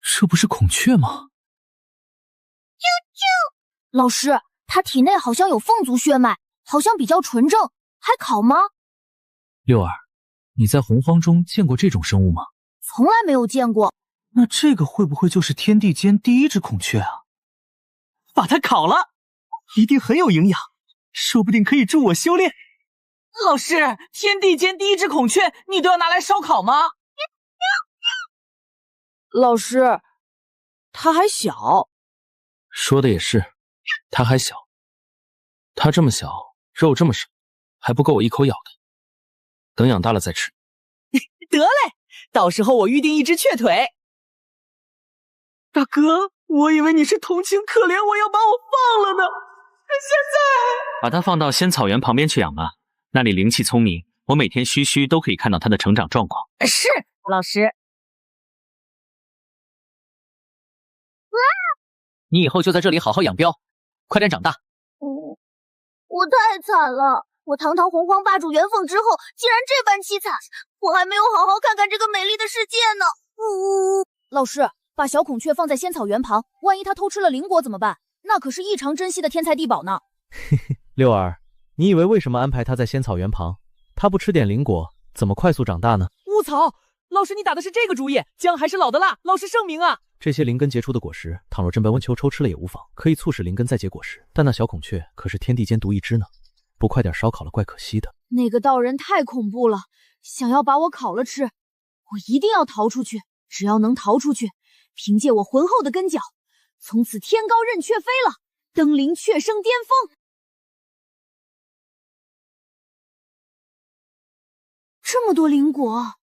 这不是孔雀吗？老师，他体内好像有凤族血脉，好像比较纯正，还烤吗？六儿，你在洪荒中见过这种生物吗？从来没有见过。那这个会不会就是天地间第一只孔雀啊？把它烤了，一定很有营养，说不定可以助我修炼。老师，天地间第一只孔雀，你都要拿来烧烤吗？老师，它还小。说的也是，它还小，它这么小，肉这么少，还不够我一口咬的。等养大了再吃。得嘞，到时候我预定一只雀腿。大哥，我以为你是同情可怜我要把我放了呢，现在把它放到仙草原旁边去养吧，那里灵气聪明，我每天须须都可以看到它的成长状况。是，老师。你以后就在这里好好养膘，快点长大。我太惨了，我堂堂洪荒霸主元凤之后，竟然这般凄惨，我还没有好好看看这个美丽的世界呢。老师，把小孔雀放在仙草原旁，万一它偷吃了灵果怎么办？那可是异常珍惜的天才地宝呢。六儿，你以为为什么安排它在仙草原旁？它不吃点灵果，怎么快速长大呢？卧槽！老师，你打的是这个主意，姜还是老的辣，老师圣明啊！这些灵根结出的果实，倘若真被温秋抽吃了也无妨，可以促使灵根再结果实。但那小孔雀可是天地间独一只呢，不快点烧烤了，怪可惜的。那个道人太恐怖了，想要把我烤了吃，我一定要逃出去。只要能逃出去，凭借我浑厚的根脚，从此天高任雀飞了，登临雀生巅峰。这么多灵果，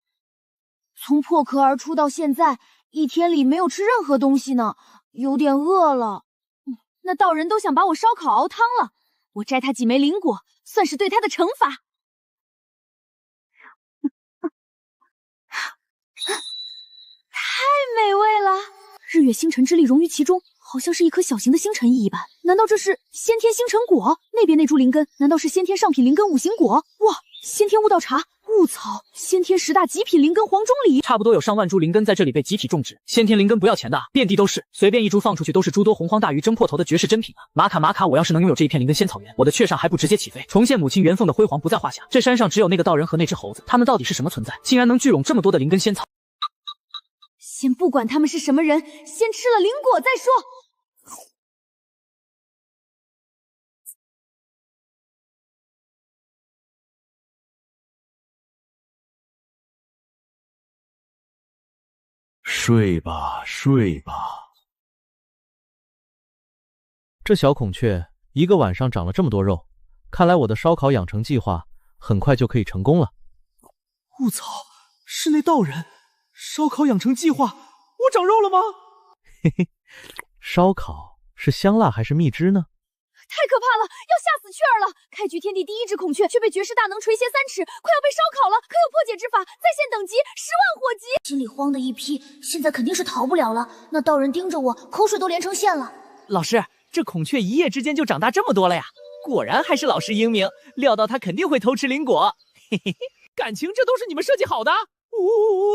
从破壳而出到现在，一天里没有吃任何东西呢，有点饿了。那道人都想把我烧烤熬汤了，我摘他几枚灵果，算是对他的惩罚。太美味了！日月星辰之力融于其中，好像是一颗小型的星辰翼一般。难道这是先天星辰果？那边那株灵根，难道是先天上品灵根五行果？哇！先天悟道茶，雾草，先天10大极品灵根黄钟梨，差不多有上万株灵根在这里被集体种植。先天灵根不要钱的，遍地都是，随便一株放出去都是诸多洪荒大鱼争破头的绝世珍品啊！玛卡，我要是能拥有这一片灵根仙草原，我的雀上还不直接起飞，重现母亲元凤的辉煌不在话下。这山上只有那个道人和那只猴子，他们到底是什么存在，竟然能聚拢这么多的灵根仙草？先不管他们是什么人，先吃了灵果再说。睡吧，睡吧。这小孔雀一个晚上长了这么多肉，看来我的烧烤养成计划很快就可以成功了。雾草，是那道人，烧烤养成计划，我长肉了吗？嘿嘿，烧烤是香辣还是蜜汁呢？太可怕了，要吓死雀儿了！开局天地第1只孔雀，却被绝世大能垂涎3尺，快要被烧烤了！可有破解之法？在线等级10万火急！心里慌的一批，现在肯定是逃不了了。那道人盯着我，口水都连成线了。老师，这孔雀一夜之间就长大这么多了呀！果然还是老师英明，料到他肯定会偷吃灵果。嘿嘿嘿，感情这都是你们设计好的？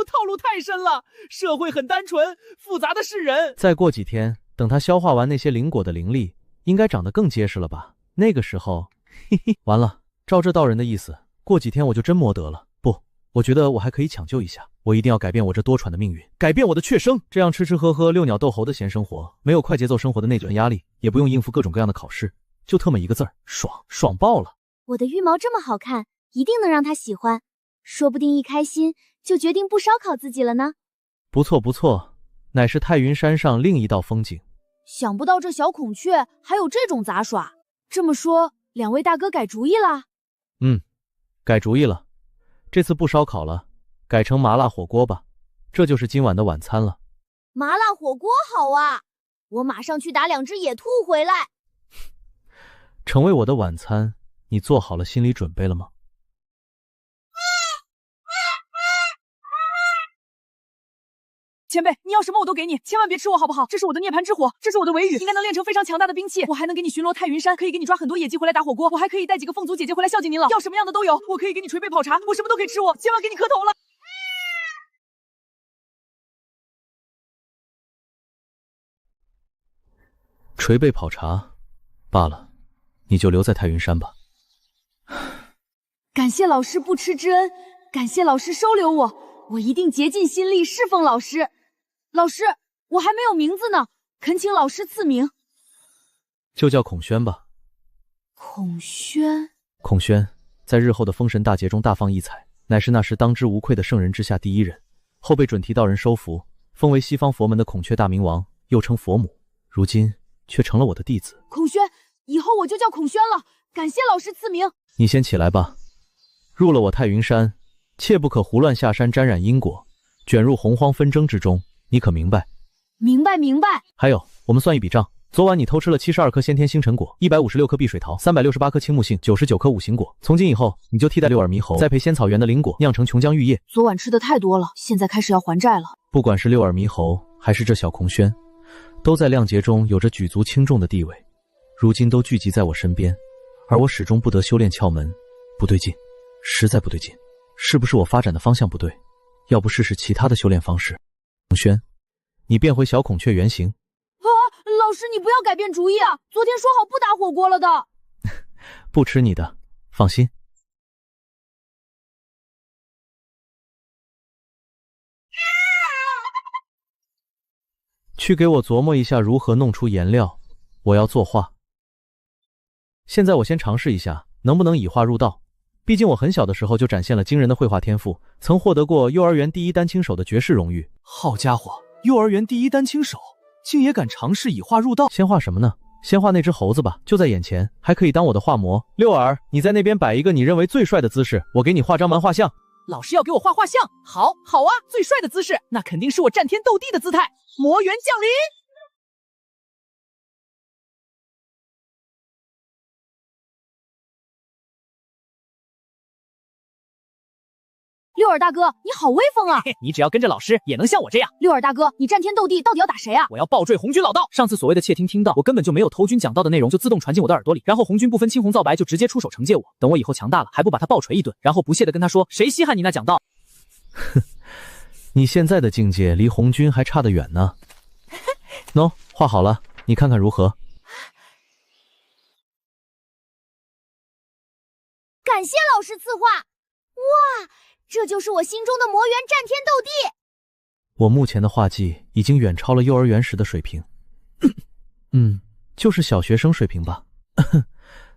套路太深了，社会很单纯，复杂的是人。再过几天，等他消化完那些灵果的灵力，应该长得更结实了吧？那个时候，嘿嘿，完了，照这道人的意思，过几天我就真魔得了。不，我觉得我还可以抢救一下，我一定要改变我这多舛的命运，改变我的雀生，这样吃吃喝喝、遛鸟逗猴的闲生活，没有快节奏生活的内卷压力，也不用应付各种各样的考试，就特么一个字儿，爽，爽爆了！我的羽毛这么好看，一定能让他喜欢，说不定一开心就决定不烧烤自己了呢。不错不错，乃是太云山上另一道风景。想不到这小孔雀还有这种杂耍。这么说，2位大哥改主意啦？改主意了，这次不烧烤了，改成麻辣火锅吧，这就是今晚的晚餐了。麻辣火锅好啊，我马上去打2只野兔回来。成为我的晚餐，你做好了心理准备了吗？前辈，你要什么我都给你，千万别吃我好不好？这是我的涅槃之火，这是我的尾羽，应该能炼成非常强大的兵器。我还能给你巡逻太云山，可以给你抓很多野鸡回来打火锅，我还可以带几个凤族姐姐回来孝敬您老，要什么样的都有。我可以给你捶背泡茶，我什么都可以吃我，千万给你磕头了。捶背泡茶罢了，你就留在太云山吧。感谢老师不吃之恩，感谢老师收留我，我一定竭尽心力侍奉老师。老师，我还没有名字呢，恳请老师赐名。就叫孔宣吧。孔宣，孔宣在日后的封神大劫中大放异彩，乃是那时当之无愧的圣人之下第一人，后被准提道人收服，封为西方佛门的孔雀大明王，又称佛母，如今却成了我的弟子。孔宣，以后我就叫孔宣了，感谢老师赐名。你先起来吧，入了我太云山，切不可胡乱下山沾染因果，卷入洪荒纷争之中，你可明白？明白明白。还有，我们算一笔账，昨晚你偷吃了72颗先天星辰果，156颗碧水桃，368颗青木杏，99颗五行果。从今以后，你就替代6耳猕猴，再配仙草原的灵果，酿成琼浆玉液。昨晚吃的太多了，现在开始要还债了。不管是6耳猕猴，还是这小孔宣，都在量劫中有着举足轻重的地位，如今都聚集在我身边，而我始终不得修炼窍门，不对劲，实在不对劲。是不是我发展的方向不对？要不试试其他的修炼方式？孔宣，你变回小孔雀原形。老师，你不要改变主意啊！昨天说好不打火锅了的。不吃你的，放心。去给我琢磨一下如何弄出颜料，我要作画。现在我先尝试一下，能不能以画入道。毕竟我很小的时候就展现了惊人的绘画天赋，曾获得过幼儿园第1单亲手的绝世荣誉。好家伙，幼儿园第1单亲手，竟也敢尝试以画入道。先画什么呢？先画那只猴子吧，就在眼前，还可以当我的画模。六耳，你在那边摆一个你认为最帅的姿势，我给你画张漫画像。老师要给我画画像，好啊，最帅的姿势，那肯定是我战天斗地的姿态，魔元降临。六耳大哥，你好威风啊！你只要跟着老师，也能像我这样。六耳大哥，你战天斗地，到底要打谁啊？我要暴坠红军老道。上次所谓的窃听到，我根本就没有偷军讲道的内容，就自动传进我的耳朵里，然后红军不分青红皂白就直接出手惩戒我。等我以后强大了，还不把他暴锤一顿，然后不屑的跟他说：“谁稀罕你那讲道？”哼，你现在的境界离红军还差得远呢。喏，画好了，你看看如何？感谢老师赐画。哇，这就是我心中的魔猿战天斗地。我目前的画技已经远超了幼儿园时的水平。就是小学生水平吧。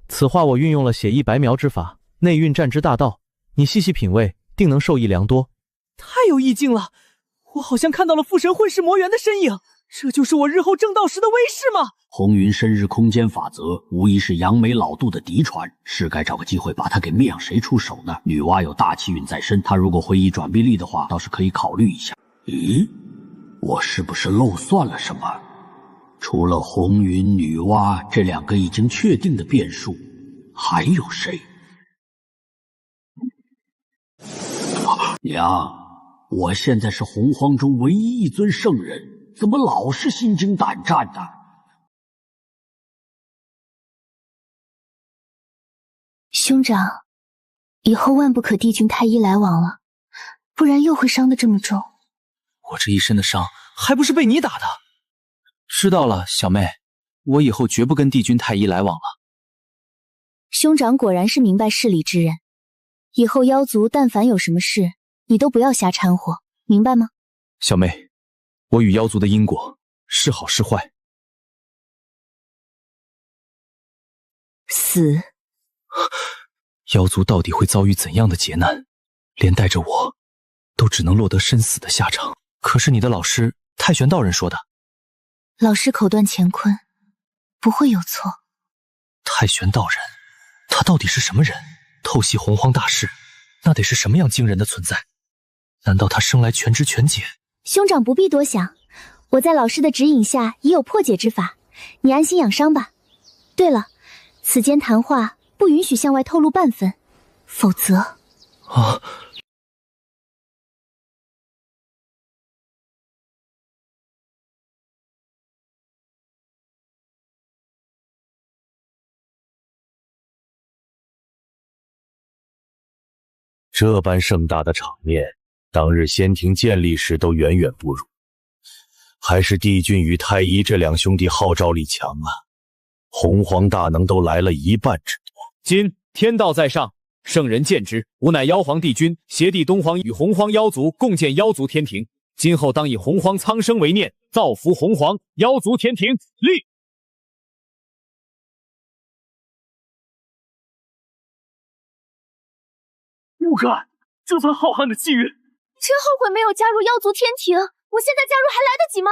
此画我运用了写意白描之法，内蕴战之大道，你细细品味，定能受益良多。太有意境了，我好像看到了父神混世魔猿的身影，这就是我日后正道时的威势吗？红云深日空间法则无疑是杨梅老杜的嫡传，是该找个机会把他给灭，让谁出手呢？女娲有大气运在身，她如果会意转臂力的话，倒是可以考虑一下。咦，我是不是漏算了什么？除了红云、女娲这两个已经确定的变数，还有谁？娘，我现在是洪荒中唯一一尊圣人，怎么老是心惊胆战的？兄长，以后万不可帝君太医来往了，不然又会伤得这么重。我这一身的伤还不是被你打的？知道了，小妹，我以后绝不跟帝君太医来往了。兄长果然是明白事理之人，以后妖族但凡有什么事，你都不要瞎掺和，明白吗？小妹，我与妖族的因果是好是坏？死。妖族到底会遭遇怎样的劫难，连带着我都只能落得身死的下场。可是你的老师太玄道人说的，老师口断乾坤，不会有错。太玄道人，他到底是什么人？透析洪荒大事，那得是什么样惊人的存在？难道他生来全知全解？兄长不必多想，我在老师的指引下已有破解之法，你安心养伤吧。对了，此间谈话不允许向外透露半分，否则……啊！这般盛大的场面，当日仙庭建立时都远远不如，还是帝君与太医这两兄弟号召力强啊！洪荒大能都来了一半之多。今天道在上，圣人见之，吾乃妖皇帝君，携帝东皇与洪荒妖族共建妖族天庭，今后当以洪荒苍生为念，造福洪荒妖族天庭。立！不敢！这番浩瀚的机遇，真后悔没有加入妖族天庭。我现在加入还来得及吗？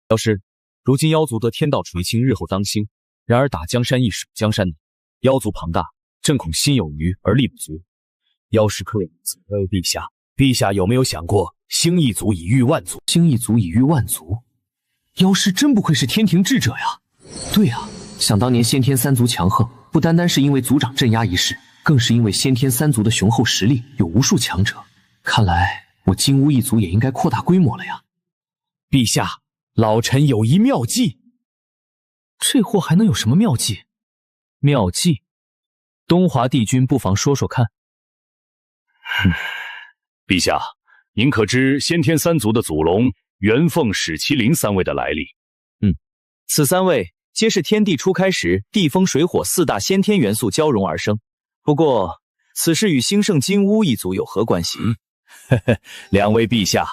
妖师，如今妖族得天道垂青，日后当兴。然而打江山易守江山难，妖族庞大，朕恐心有余而力不足。妖师可有责陛下？陛下有没有想过，兴一族以御万族？兴一族以御万族，妖师真不愧是天庭智者呀！对呀，想当年先天三族强横，不单单是因为族长镇压一事，更是因为先天三族的雄厚实力，有无数强者。看来我金乌一族也应该扩大规模了呀！陛下，老臣有一妙计。这货还能有什么妙计？妙计？东华帝君不妨说说看。陛下，您可知先天三族的祖龙元凤、史麒麟三位的来历？此三位皆是天地初开时地风水火四大先天元素交融而生。不过，此事与兴盛金乌一族有何关系？两位陛下，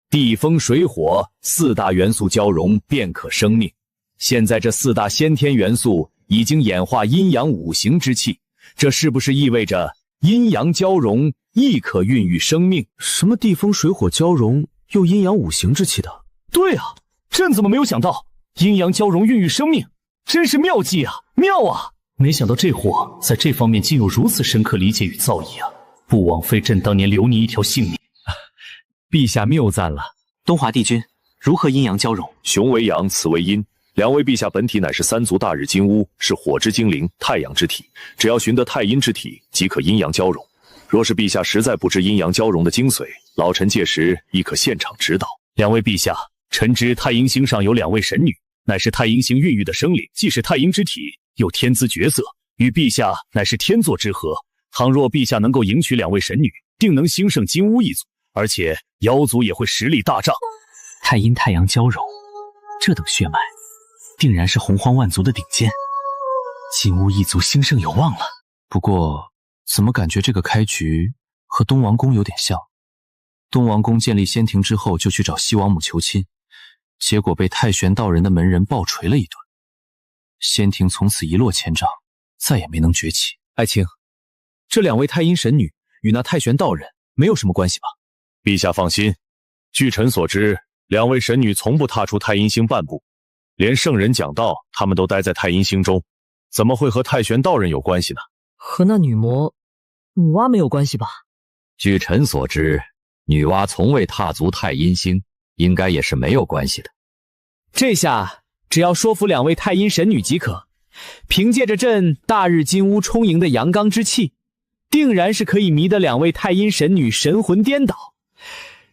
地风水火四大元素交融便可生命。现在这四大先天元素已经演化阴阳五行之气，这是不是意味着阴阳交融亦可孕育生命？什么地风水火交融又阴阳五行之气的？对啊，朕怎么没有想到阴阳交融孕育生命？真是妙计啊，妙啊！没想到这货在这方面竟有如此深刻理解与造诣啊！不枉费朕当年留你一条性命。陛下谬赞了。东华帝君，如何阴阳交融？雄为阳，此为阴。两位陛下本体乃是三族大日金乌，是火之精灵，太阳之体。只要寻得太阴之体，即可阴阳交融。若是陛下实在不知阴阳交融的精髓，老臣届时亦可现场指导。两位陛下，臣知太阴星上有2位神女，乃是太阴星孕育的生灵，既是太阴之体，又天姿绝色，与陛下乃是天作之合。倘若陛下能够迎娶2位神女，定能兴盛金乌一族，而且妖族也会实力大涨。太阴太阳交融，这等血脉，定然是洪荒万族的顶尖，金乌一族兴盛有望了。不过，怎么感觉这个开局和东王宫有点像？东王宫建立仙庭之后，就去找西王母求亲，结果被太玄道人的门人暴锤了一顿，仙庭从此一落千丈，再也没能崛起。爱卿，这2位太阴神女与那太玄道人没有什么关系吧？陛下放心，据臣所知，2位神女从不踏出太阴星半步，连圣人讲道，他们都待在太阴星中，怎么会和太玄道人有关系呢？和那女魔女娲没有关系吧？据臣所知，女娲从未踏足太阴星，应该也是没有关系的。这下只要说服2位太阴神女即可，凭借着朕大日金乌充盈的阳刚之气，定然是可以迷得2位太阴神女神魂颠倒，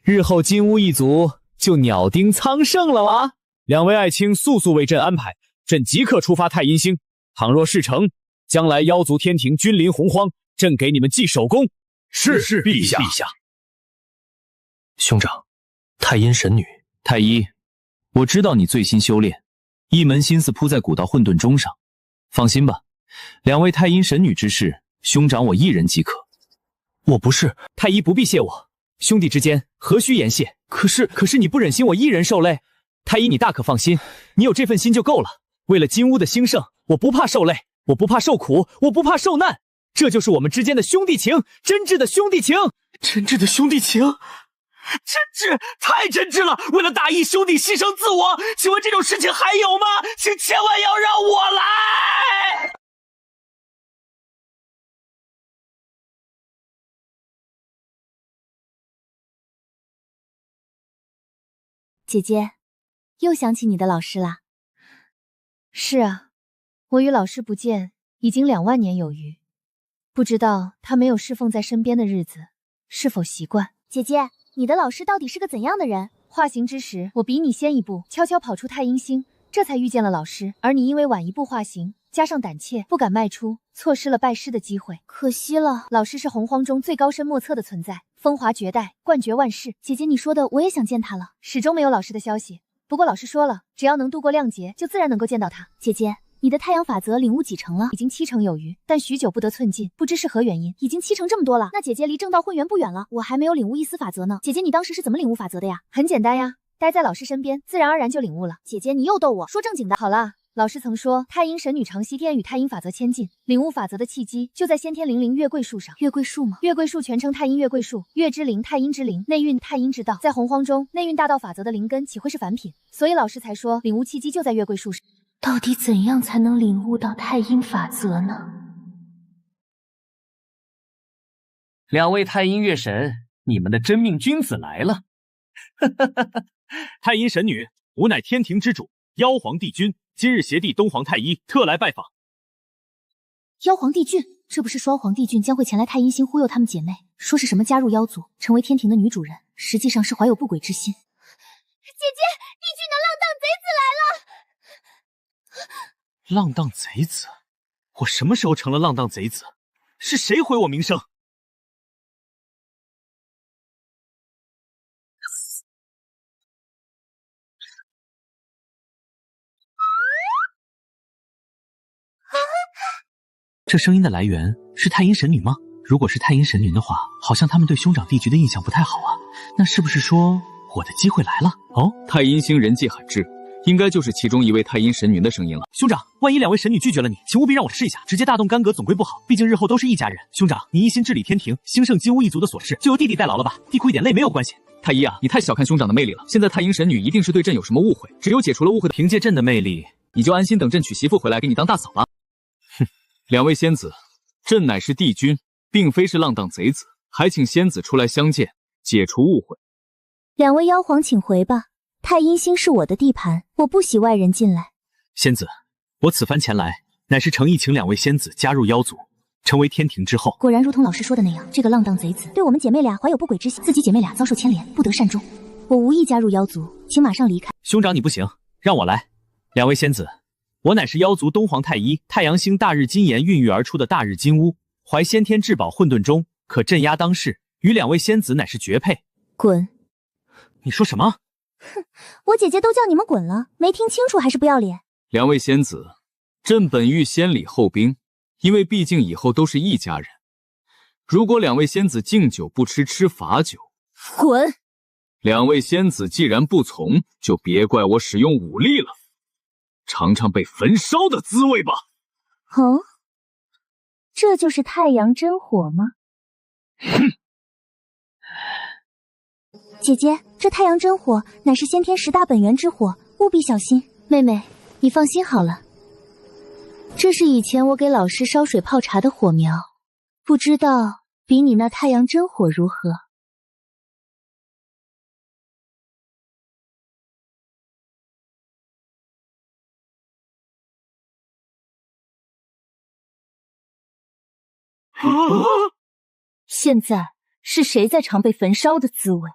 日后金乌一族就鸟丁苍盛了哇！2位爱卿速速为朕安排，朕即刻出发太阴星。倘若事成，将来妖族天庭君临洪荒，朕给你们记首功。是陛下。兄长，太阴神女太一，我知道你最新修炼，一门心思扑在古道混沌中上。放心吧，2位太阴神女之事，兄长我一人即可。我不是太一，不必谢我，兄弟之间何须言谢？可是你不忍心我一人受累。太一，你大可放心，你有这份心就够了。为了金乌的兴盛，我不怕受累，我不怕受苦，我不怕受难，这就是我们之间的兄弟情，真挚的兄弟情。真挚的兄弟情，真挚，太真挚了！为了大义，兄弟牺牲自我，请问这种事情还有吗？请千万要让我来！姐姐，又想起你的老师啦。是啊，我与老师不见已经2万年有余，不知道他没有侍奉在身边的日子是否习惯。姐姐，你的老师到底是个怎样的人？化形之时，我比你先一步，悄悄跑出太阴星，这才遇见了老师。而你因为晚一步化形，加上胆怯，不敢迈出，错失了拜师的机会，可惜了。老师是洪荒中最高深莫测的存在，风华绝代，冠绝万世。姐姐你说的，我也想见他了，始终没有老师的消息。不过老师说了，只要能度过亮劫，就自然能够见到他。姐姐，你的太阳法则领悟几成了？已经7成有余，但许久不得寸进，不知是何原因。已经7成这么多了，那姐姐离正道混元不远了。我还没有领悟一丝法则呢。姐姐，你当时是怎么领悟法则的呀？很简单呀，待在老师身边，自然而然就领悟了。姐姐，你又逗我，说正经的。好了，老师曾说，太阴神女常西天与太阴法则亲近，领悟法则的契机就在先天灵灵月桂树上。月桂树吗？月桂树全称太阴月桂树，月之灵，太阴之灵，内蕴太阴之道。在洪荒中，内蕴大道法则的灵根岂会是凡品？所以老师才说，领悟契机就在月桂树上。到底怎样才能领悟到太阴法则呢？2位太阴月神，你们的真命君子来了！太阴神女，吾乃天庭之主，妖皇帝君，今日携弟东皇太一，特来拜访。妖皇帝君，这不是说皇帝君将会前来太阴星忽悠他们姐妹，说是什么加入妖族，成为天庭的女主人，实际上是怀有不轨之心。姐姐，帝君的浪荡贼子来了！浪荡贼子？我什么时候成了浪荡贼子？是谁毁我名声？这声音的来源是太阴神女吗？如果是太阴神灵的话，好像他们对兄长帝局的印象不太好啊。那是不是说我的机会来了？哦，太阴星人迹罕至，应该就是其中一位太阴神女的声音了。兄长，万一2位神女拒绝了你，请务必让我试一下，直接大动干戈总归不好，毕竟日后都是一家人。兄长，你一心治理天庭，兴盛金乌一族的琐事，就由弟弟代劳了吧，弟哭一点泪没有关系。太一啊，你太小看兄长的魅力了。现在太阴神女一定是对朕有什么误会，只有解除了误会，凭借朕的魅力，你就安心等朕娶媳妇回来给你当大嫂吧。哼，2位仙子，朕乃是帝君，并非是浪荡贼子，还请仙子出来相见，解除误会。 2位妖皇请回吧，太阴星是我的地盘，我不许外人进来。仙子，我此番前来，乃是诚意请两位仙子加入妖族，成为天庭之后。果然如同老师说的那样，这个浪荡贼子对我们姐妹俩怀有不轨之心，自己姐妹俩遭受牵连，不得善终。我无意加入妖族，请马上离开。兄长你不行，让我来。两位仙子，我乃是妖族东皇太一，太阳星大日金炎孕育而出的大日金乌，怀先天至宝混沌钟，可镇压当世，与两位仙子乃是绝配。滚！你说什么？哼，我姐姐都叫你们滚了，没听清楚还是不要脸？两位仙子，朕本欲先礼后兵，因为毕竟以后都是一家人。如果两位仙子敬酒不吃，吃罚酒，滚！两位仙子既然不从，就别怪我使用武力了，尝尝被焚烧的滋味吧。哦，这就是太阳真火吗？哼！姐姐，这太阳真火乃是先天10大本源之火，务必小心。妹妹，你放心好了，这是以前我给老师烧水泡茶的火苗，不知道比你那太阳真火如何？现在是谁在尝被焚烧的滋味？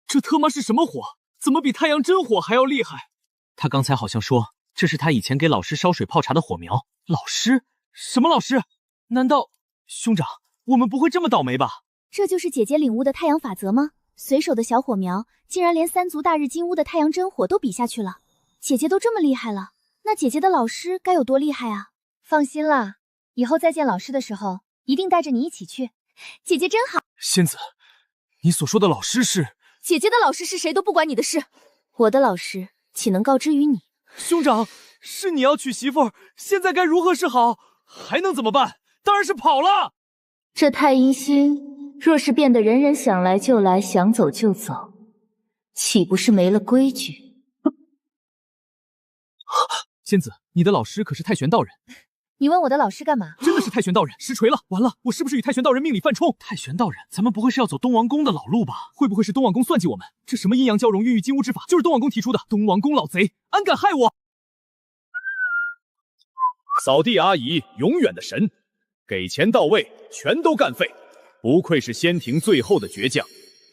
这他妈是什么火？怎么比太阳真火还要厉害？他刚才好像说这是他以前给老师烧水泡茶的火苗。老师？什么老师？难道兄长，我们不会这么倒霉吧？这就是姐姐领悟的太阳法则吗？随手的小火苗，竟然连3族大日金乌的太阳真火都比下去了。姐姐都这么厉害了，那姐姐的老师该有多厉害啊？放心啦，以后再见老师的时候，一定带着你一起去。姐姐真好。仙子，你所说的老师是？姐姐的老师是谁都不关你的事，我的老师岂能告知于你？兄长，是你要娶媳妇，现在该如何是好？还能怎么办？当然是跑了。这太阴星若是变得人人想来就来，想走就走，岂不是没了规矩？仙子，你的老师可是太玄道人。你问我的老师干嘛？真的是太玄道人，实锤了！完了，我是不是与太玄道人命里犯冲？太玄道人，咱们不会是要走东王宫的老路吧？会不会是东王宫算计我们？这什么阴阳交融、孕育金乌之法，就是东王宫提出的。东王宫老贼，安敢害我！扫地阿姨，永远的神，给钱到位，全都干废。不愧是仙庭最后的倔强，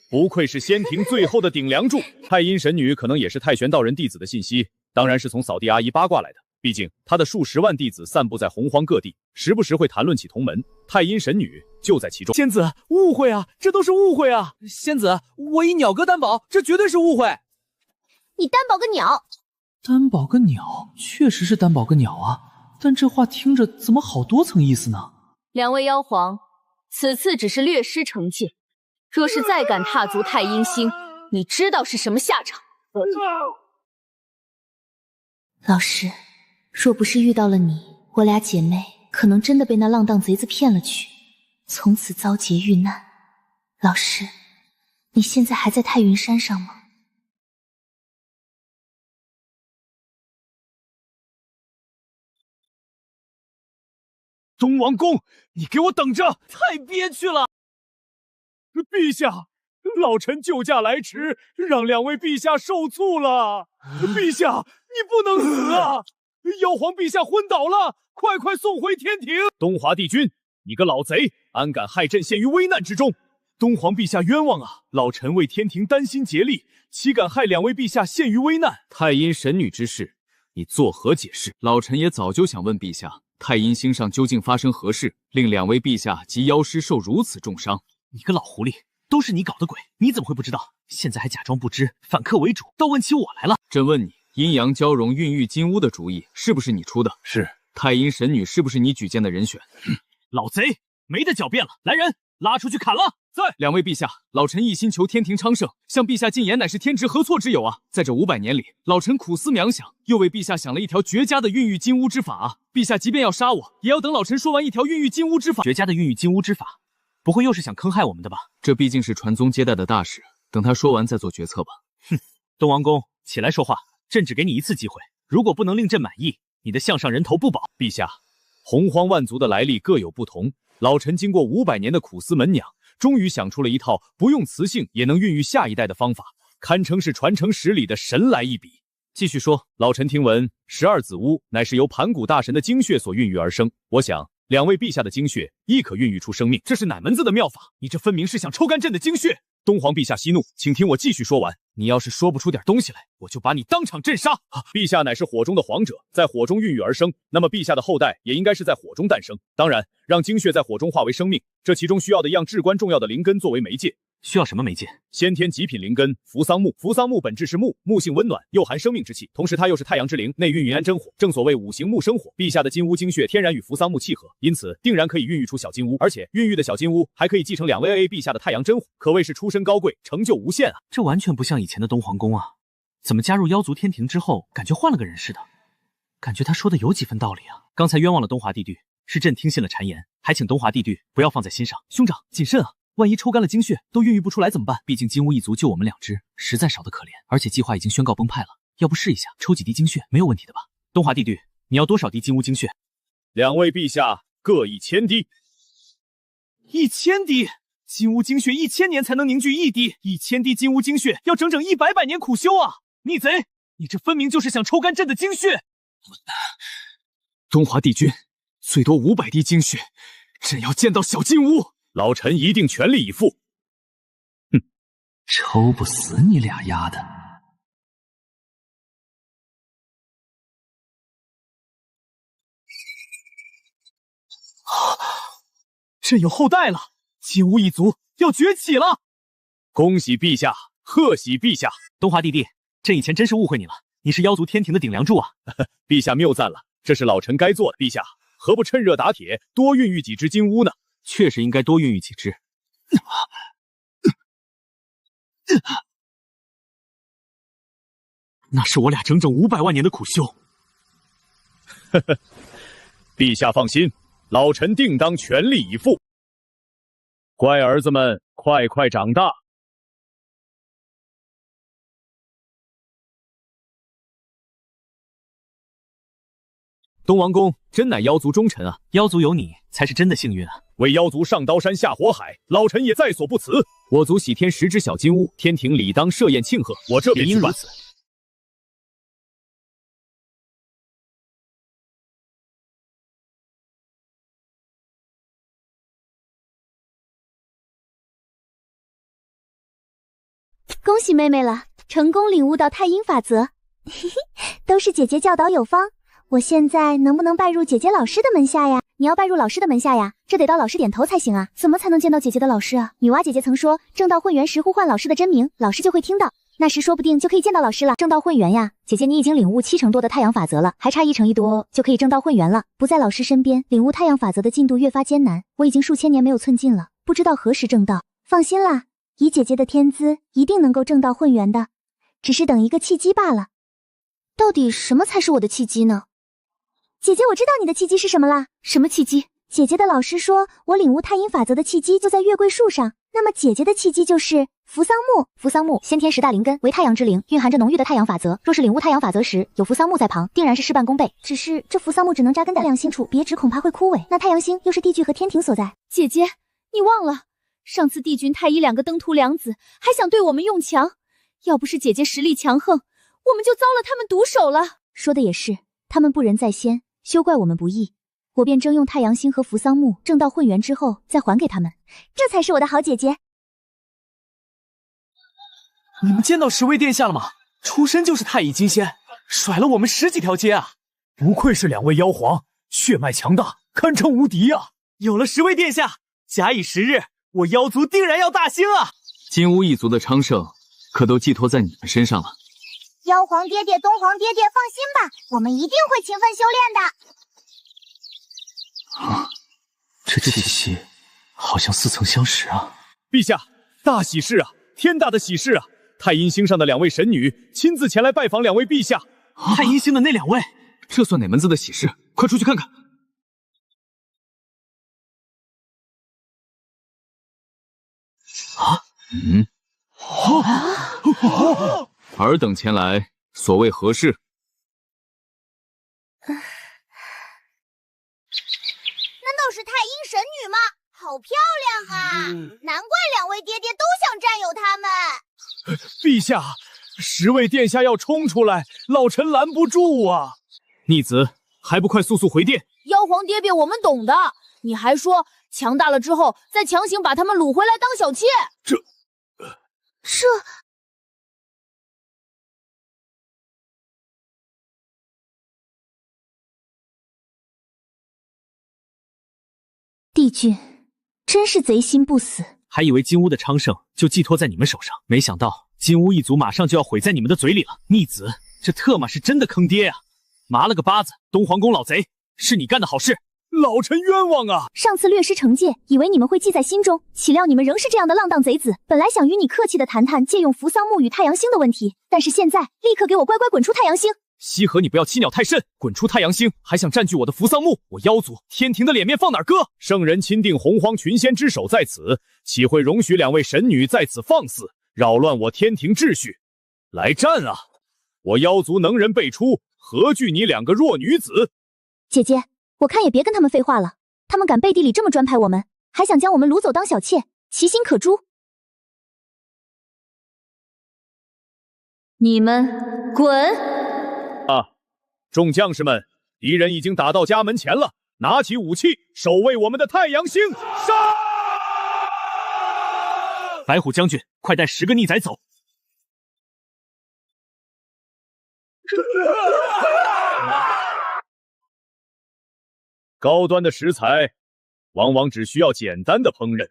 不愧是仙庭最后的顶梁柱。太阴神女可能也是太玄道人弟子的信息，当然是从扫地阿姨八卦来的。毕竟他的数十万弟子散布在洪荒各地，时不时会谈论起同门，太阴神女就在其中。仙子，误会啊，这都是误会啊！仙子，我以鸟哥担保，这绝对是误会。你担保个鸟！担保个鸟，确实是担保个鸟啊，但这话听着怎么好多层意思呢？两位妖皇，此次只是略施惩戒，若是再敢踏足太阴星，你知道是什么下场？老师，若不是遇到了你，我俩姐妹可能真的被那浪荡贼子骗了去，从此遭劫遇难。老师，你现在还在太云山上吗？东王公，你给我等着！太憋屈了！陛下，老臣救驾来迟，让两位陛下受挫了。陛下，你不能死啊！妖皇陛下昏倒了，快快送回天庭！东华帝君，你个老贼，安敢害朕陷于危难之中？东皇陛下冤枉啊！老臣为天庭担心竭力，岂敢害两位陛下陷于危难？太阴神女之事，你作何解释？老臣也早就想问陛下，太阴星上究竟发生何事，令两位陛下及妖师受如此重伤？你个老狐狸，都是你搞的鬼，你怎么会不知道？现在还假装不知，反客为主，倒问起我来了。朕问你，阴阳交融、孕育金乌的主意是不是你出的？是。太阴神女是不是你举荐的人选？老贼，没得狡辩了，来人，拉出去砍了！在。两位陛下，老臣一心求天庭昌盛，向陛下进言乃是天职何错之有啊！在这500年里，老臣苦思冥想，又为陛下想了一条绝佳的孕育金乌之法啊！陛下即便要杀我，也要等老臣说完一条孕育金乌之法。绝佳的孕育金乌之法，不会又是想坑害我们的吧？这毕竟是传宗接代的大事，等他说完再做决策吧。哼，东王公，起来说话，朕只给你一次机会，如果不能令朕满意，你的项上人头不保。陛下，洪荒万族的来历各有不同，老臣经过500年的苦思门酿，终于想出了一套不用雌性也能孕育下一代的方法。堪称是传承10里的神来一笔。继续说，老臣听闻12子屋乃是由盘古大神的精血所孕育而生，我想2位陛下的精血亦可孕育出生命，这是哪门子的妙法？你这分明是想抽干朕的精血！东皇陛下息怒，请听我继续说完。你要是说不出点东西来，我就把你当场震杀！陛下乃是火中的皇者，在火中孕育而生，那么陛下的后代也应该是在火中诞生。当然，让精血在火中化为生命，这其中需要的一样至关重要的灵根作为媒介。需要什么媒介？先天极品灵根扶桑木。扶桑木本质是木，木性温暖，又含生命之气，同时它又是太阳之灵，内蕴云安真火。正所谓五行木生火，陛下的金乌精血天然与扶桑木契合，因此定然可以孕育出小金乌，而且孕育的小金乌还可以继承2位陛下的太阳真火，可谓是出身高贵，成就无限啊！这完全不像以前的东皇宫啊，怎么加入妖族天庭之后，感觉换了个人似的？感觉他说的有几分道理啊！刚才冤枉了东华帝帝，是朕听信了谗言，还请东华帝帝不要放在心上。兄长谨慎啊！万一抽干了精血都孕育不出来怎么办？毕竟金乌一族就我们2只，实在少得可怜。而且计划已经宣告崩派了，要不试一下抽几滴精血，没有问题的吧？东华帝帝，你要多少滴金乌精血？2位陛下各1000滴。1000滴？金乌精血1000年才能凝聚1滴，1000滴金乌精血要整整100百年苦修啊！逆贼，你这分明就是想抽干朕的精血！东华帝君，最多500滴精血，朕要见到小金乌。老臣一定全力以赴。哼，抽不死你俩丫的！朕有后代了，金乌一族要崛起了！恭喜陛下，贺喜陛下！东华帝帝，朕以前真是误会你了，你是妖族天庭的顶梁柱啊！陛下谬赞了，这是老臣该做的。陛下何不趁热打铁，多孕育几只金乌呢？确实应该多孕育几只。那是我俩整整500万年的苦修。陛下放心，老臣定当全力以赴。乖儿子们，快快长大！东王公真乃妖族忠臣啊！妖族有你才是真的幸运啊！为妖族上刀山下火海，老臣也在所不辞。我族喜添10只小金乌，天庭理当设宴庆贺。我这边也应如此。恭喜妹妹了，成功领悟到太阴法则。嘿嘿，都是姐姐教导有方。我现在能不能拜入姐姐老师的门下呀？你要拜入老师的门下呀，这得到老师点头才行啊！怎么才能见到姐姐的老师啊？女娲姐姐曾说，正道混元时呼唤老师的真名，老师就会听到，那时说不定就可以见到老师了。正道混元呀，姐姐你已经领悟70%多的太阳法则了，还差1成1多就可以正道混元了。不在老师身边，领悟太阳法则的进度越发艰难。我已经数千年没有寸进了，不知道何时正道。放心啦，以姐姐的天资，一定能够正道混元的，只是等一个契机罢了。到底什么才是我的契机呢？姐姐，我知道你的契机是什么啦。什么契机？姐姐的老师说，我领悟太阴法则的契机就在月桂树上。那么姐姐的契机就是扶桑木。扶桑木先天10大灵根，为太阳之灵，蕴含着浓郁的太阳法则。若是领悟太阳法则时有扶桑木在旁，定然是事半功倍。只是这扶桑木只能扎根在太阳星处，别指恐怕会枯萎。那太阳星又是帝剧和天庭所在。姐姐，你忘了上次帝君太医2个登徒良子还想对我们用强，要不是姐姐实力强横，我们就遭了他们毒手了。说的也是，他们不仁在先，休怪我们不义。我便征用太阳星和扶桑木正道混元之后再还给他们，这才是我的好姐姐。你们见到10位殿下了吗？出身就是太乙金仙，甩了我们10几条街啊！不愧是2位妖皇，血脉强大，堪称无敌啊！有了10位殿下，假以时日，我妖族定然要大兴啊！金乌一族的昌盛，可都寄托在你们身上了。妖皇爹爹、东皇爹爹，放心吧，我们一定会勤奋修炼的。啊，这气息好像似曾相识啊！陛下，大喜事啊！天大的喜事啊！太阴星上的2位神女亲自前来拜访2位陛下。太阴星的那2位，这算哪门子的喜事？快出去看看！啊，尔等前来，所谓何事？难道是太阴神女吗？好好漂亮啊！难怪2位爹爹都想占有它们。陛下，10位殿下要冲出来，老臣拦不住啊！逆子，还不快速速回殿！妖皇爹爹，我们懂的。你还说强大了之后再强行把他们掳回来当小妾？这帝君真是贼心不死，还以为金乌的昌盛就寄托在你们手上，没想到金乌一族马上就要毁在你们的嘴里了。逆子，这特么是真的坑爹啊！麻了个巴子，东皇宫老贼，是你干的好事，老臣冤枉啊！上次略施惩戒，以为你们会记在心中，岂料你们仍是这样的浪荡贼子。本来想与你客气的谈谈借用扶桑木与太阳星的问题，但是现在立刻给我乖乖滚出太阳星！西河，你不要欺鸟太甚，滚出太阳星，还想占据我的扶桑木，我妖族天庭的脸面放哪儿搁？圣人钦定洪荒群仙之首在此，岂会容许2位神女在此放肆，扰乱我天庭秩序？来战啊！我妖族能人辈出，何惧你2个弱女子？姐姐，我看也别跟他们废话了，他们敢背地里这么专派我们，还想将我们掳走当小妾，其心可诛。你们滚！众将士们，敌人已经打到家门前了，拿起武器，守卫我们的太阳星！杀！白虎将军，快带10个逆仔走！高端的食材，往往只需要简单的烹饪。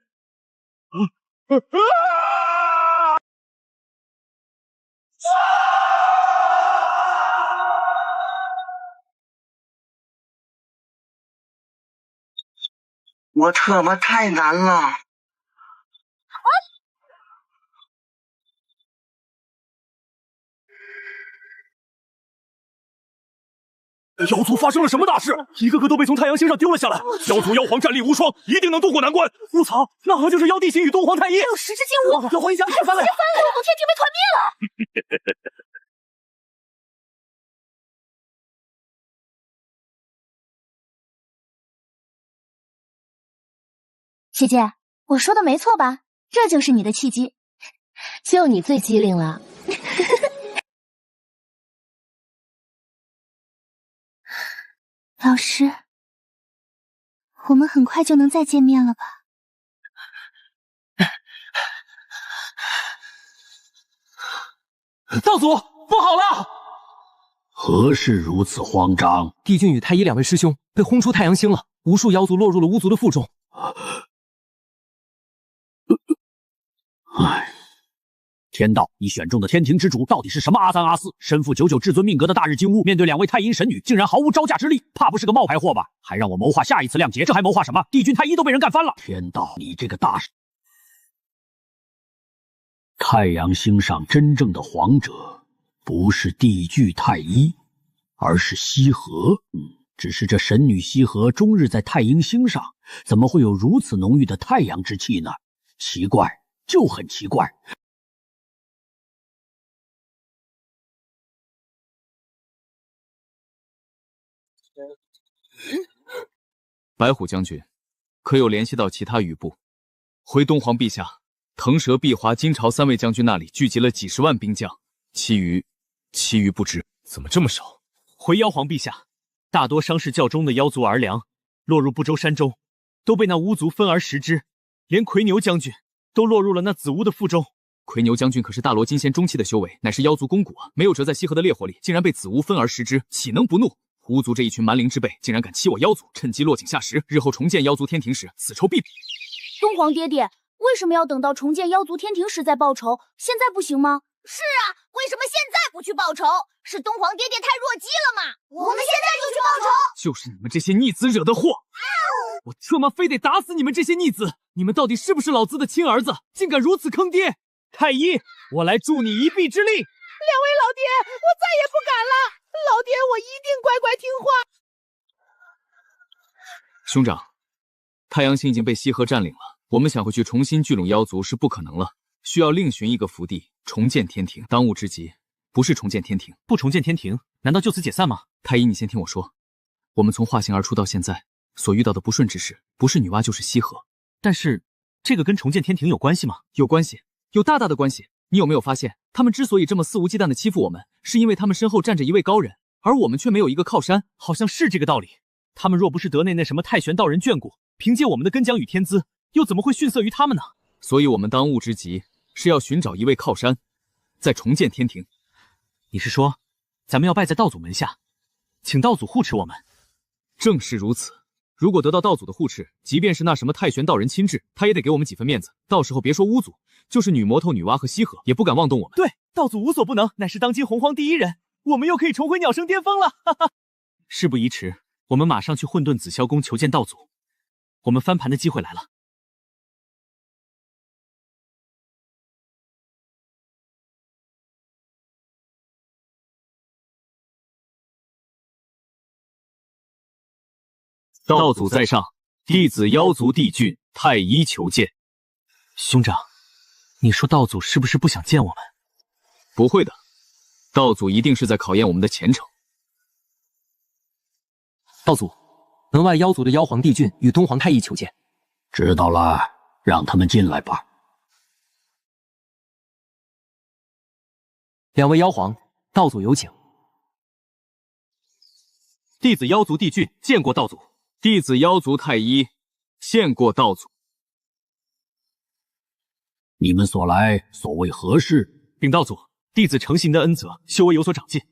我特么太难了！妖族发生了什么大事？一个个都被从太阳星上丢了下来。妖族妖皇战力无双，一定能渡过难关。我操，那何就是妖帝星与东皇太一？还有10只禁物，妖皇一家掀翻了！妖族天庭被团灭了！姐姐，我说的没错吧？这就是你的契机，就你最机灵了。老师，我们很快就能再见面了吧？道祖，不好了！何事如此慌张？帝君与太一2位师兄被轰出太阳星了，无数妖族落入了巫族的腹中。唉，天道，你选中的天庭之主到底是什么阿三阿四？身负99至尊命格的大日金乌，面对2位太阴神女，竟然毫无招架之力，怕不是个冒牌货吧？还让我谋划下一次亮劫，这还谋划什么？帝君太一都被人干翻了！天道，你这个大事！太阳星上真正的皇者，不是帝具太一，而是西河。只是这神女西河终日在太阴星上，怎么会有如此浓郁的太阳之气呢？奇怪，就很奇怪。白虎将军，可有联系到其他羽部？回东皇陛下，腾蛇、碧华、金朝3位将军那里聚集了几10万兵将，其余不知。怎么这么少？回妖皇陛下，大多伤势较重的妖族儿良，落入不周山中，都被那巫族分而食之，连魁牛将军都落入了那紫巫的腹中。魁牛将军可是大罗金仙中期的修为，乃是妖族肱骨啊！没有折在西河的烈火里，竟然被紫巫分而食之，岂能不怒？巫族这一群蛮灵之辈，竟然敢欺我妖族，趁机落井下石，日后重建妖族天庭时，此仇必报。东皇爹爹，为什么要等到重建妖族天庭时再报仇？现在不行吗？是啊，为什么现在不去报仇？是东皇爹爹太弱鸡了吗？我们现在就去报仇！就是你们这些逆子惹的祸！我特么非得打死你们这些逆子！你们到底是不是老子的亲儿子？竟敢如此坑爹！太一，我来助你一臂之力。2位老爹，我再也不敢了。老爹，我一定乖乖听话。兄长，太阳星已经被西河占领了，我们想回去重新聚拢妖族是不可能了，需要另寻一个福地，重建天庭。当务之急不是重建天庭，不重建天庭，难道就此解散吗？太一，你先听我说，我们从化形而出到现在，所遇到的不顺之事，不是女娲就是西河，但是这个跟重建天庭有关系吗？有关系，有大大的关系。你有没有发现，他们之所以这么肆无忌惮的欺负我们，是因为他们身后站着一位高人，而我们却没有一个靠山？好像是这个道理。他们若不是得那什么太玄道人眷顾，凭借我们的根奖与天资，又怎么会逊色于他们呢？所以我们当务之急是要寻找一位靠山，再重建天庭。你是说，咱们要拜在道祖门下，请道祖护持我们？正是如此。如果得到道祖的护持，即便是那什么太玄道人亲至，他也得给我们几分面子。到时候别说巫族，就是女魔头、女娲和西河也不敢妄动我们。对，道祖无所不能，乃是当今洪荒第一人，我们又可以重回鸟生巅峰了。哈哈！事不宜迟，我们马上去混沌紫霄宫求见道祖。我们翻盘的机会来了。道祖在上，弟子妖族帝俊太医求见。兄长，你说道祖是不是不想见我们？不会的，道祖一定是在考验我们的虔诚。道祖，门外妖族的妖皇帝俊与东皇太医求见。知道了，让他们进来吧。两位妖皇，道祖有请。弟子妖族帝俊见过道祖。弟子妖族太医见过道祖。你们所来所谓何事？禀道祖，弟子承行的恩泽，修为有所长进，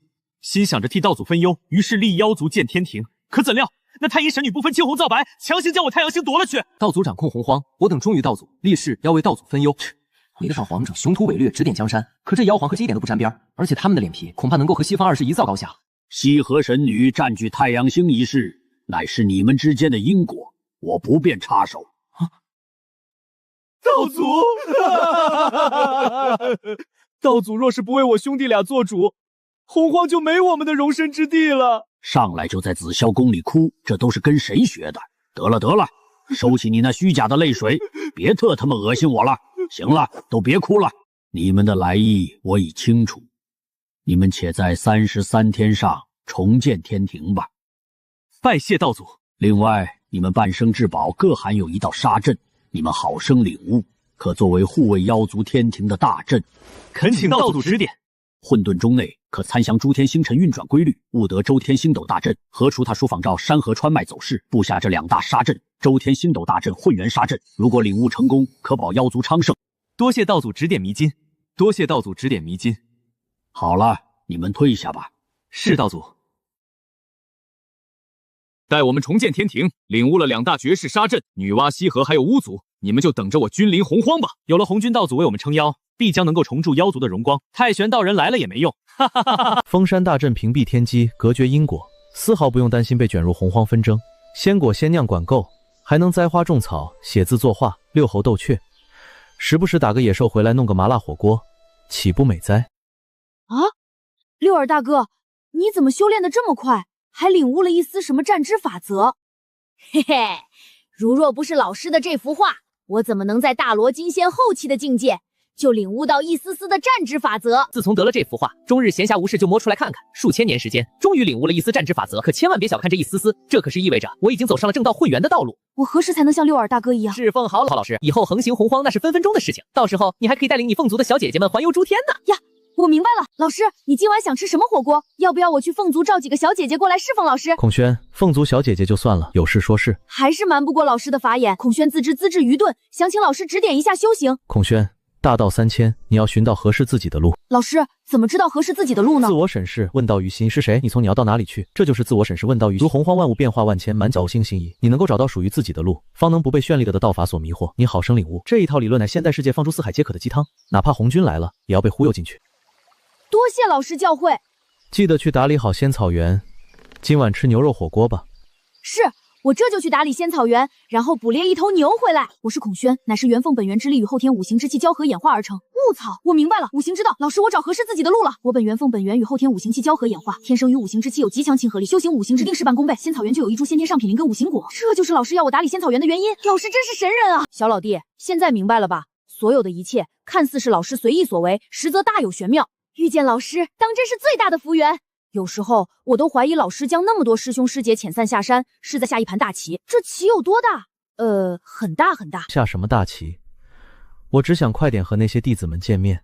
心想着替道祖分忧，于是立妖族建天庭。可怎料那太医神女不分青红皂白，强行将我太阳星夺了去。道祖掌控洪荒，我等忠于道祖，立誓要为道祖分忧。你的小皇者雄图伟略，指点江山，可这妖皇和这一点都不沾边，而且他们的脸皮恐怕能够和西方二世一灶高下。西河神女占据太阳星一事，乃是你们之间的因果，我不便插手。道祖，道祖若是不为我兄弟俩做主，洪荒就没我们的容身之地了。上来就在紫霄宫里哭，这都是跟谁学的？得了得了，收起你那虚假的泪水，别特他妈恶心我了。行了，都别哭了。你们的来意我已清楚，你们且在33天上重建天庭吧。拜谢道祖。另外，你们半生至宝各含有一道杀阵，你们好生领悟，可作为护卫妖族天庭的大阵。恳请道祖指点。混沌中内可参详诸天星辰运转规律，悟得周天星斗大阵，何除他书仿照山河川脉走势，布下这2大杀阵，周天星斗大阵、混元杀阵。如果领悟成功，可保妖族昌盛。多谢道祖指点迷津，多谢道祖指点迷津。好了，你们退下吧。是道祖。待我们重建天庭，领悟了2大绝世杀阵，女娲、西河还有巫族，你们就等着我君临洪荒吧。有了红军道祖为我们撑腰，必将能够重铸妖族的荣光。太玄道人来了也没用。哈哈哈哈！封山大阵屏蔽天机，隔绝因果，丝毫不用担心被卷入洪荒纷争。仙果仙酿管够，还能栽花种草、写字作画、遛猴斗雀，时不时打个野兽回来弄个麻辣火锅，岂不美哉？啊，六耳大哥，你怎么修炼的这么快？还领悟了一丝什么战之法则？嘿嘿，如若不是老师的这幅画，我怎么能在大罗金仙后期的境界就领悟到一丝丝的战之法则？自从得了这幅画，终日闲暇无事就摸出来看看，数千年时间，终于领悟了一丝战之法则。可千万别小看这一丝丝，这可是意味着我已经走上了正道混元的道路。我何时才能像六耳大哥一样侍奉好老师？以后横行洪荒那是分分钟的事情，到时候你还可以带领你凤族的小姐姐们环游诸天呢。呀，我明白了，老师，你今晚想吃什么火锅？要不要我去凤族召几个小姐姐过来侍奉老师？孔宣，凤族小姐姐就算了，有事说事。还是瞒不过老师的法眼。孔宣自知资质愚钝，想请老师指点一下修行。孔宣，大道3000，你要寻到合适自己的路。老师，怎么知道合适自己的路呢？自我审视，问道于心，是谁？你从你要到哪里去？这就是自我审视，问道于心。如洪荒万物变化万千，满脚星星移，你能够找到属于自己的路，方能不被绚丽的道法所迷惑。你好生领悟这一套理论，乃现代世界放诸四海皆可的鸡汤，哪怕红军来了，也要被忽悠进去。多谢老师教诲，记得去打理好仙草原，今晚吃牛肉火锅吧。是，我这就去打理仙草原，然后捕猎一头牛回来。我是孔宣，乃是元凤本源之力与后天五行之气交合演化而成。悟草，我明白了，五行之道。老师，我找合适自己的路了。我本元凤本源与后天五行气交合演化，天生与五行之气有极强亲和力，修行五行之定事半功倍。仙草原就有一株先天上品灵根五行果，这就是老师要我打理仙草原的原因。老师真是神人啊！小老弟，现在明白了吧？所有的一切看似是老师随意所为，实则大有玄妙。遇见老师，当真是最大的福缘。有时候我都怀疑老师将那么多师兄师姐遣散下山，是在下一盘大棋。这棋有多大？很大很大。下什么大棋？我只想快点和那些弟子们见面。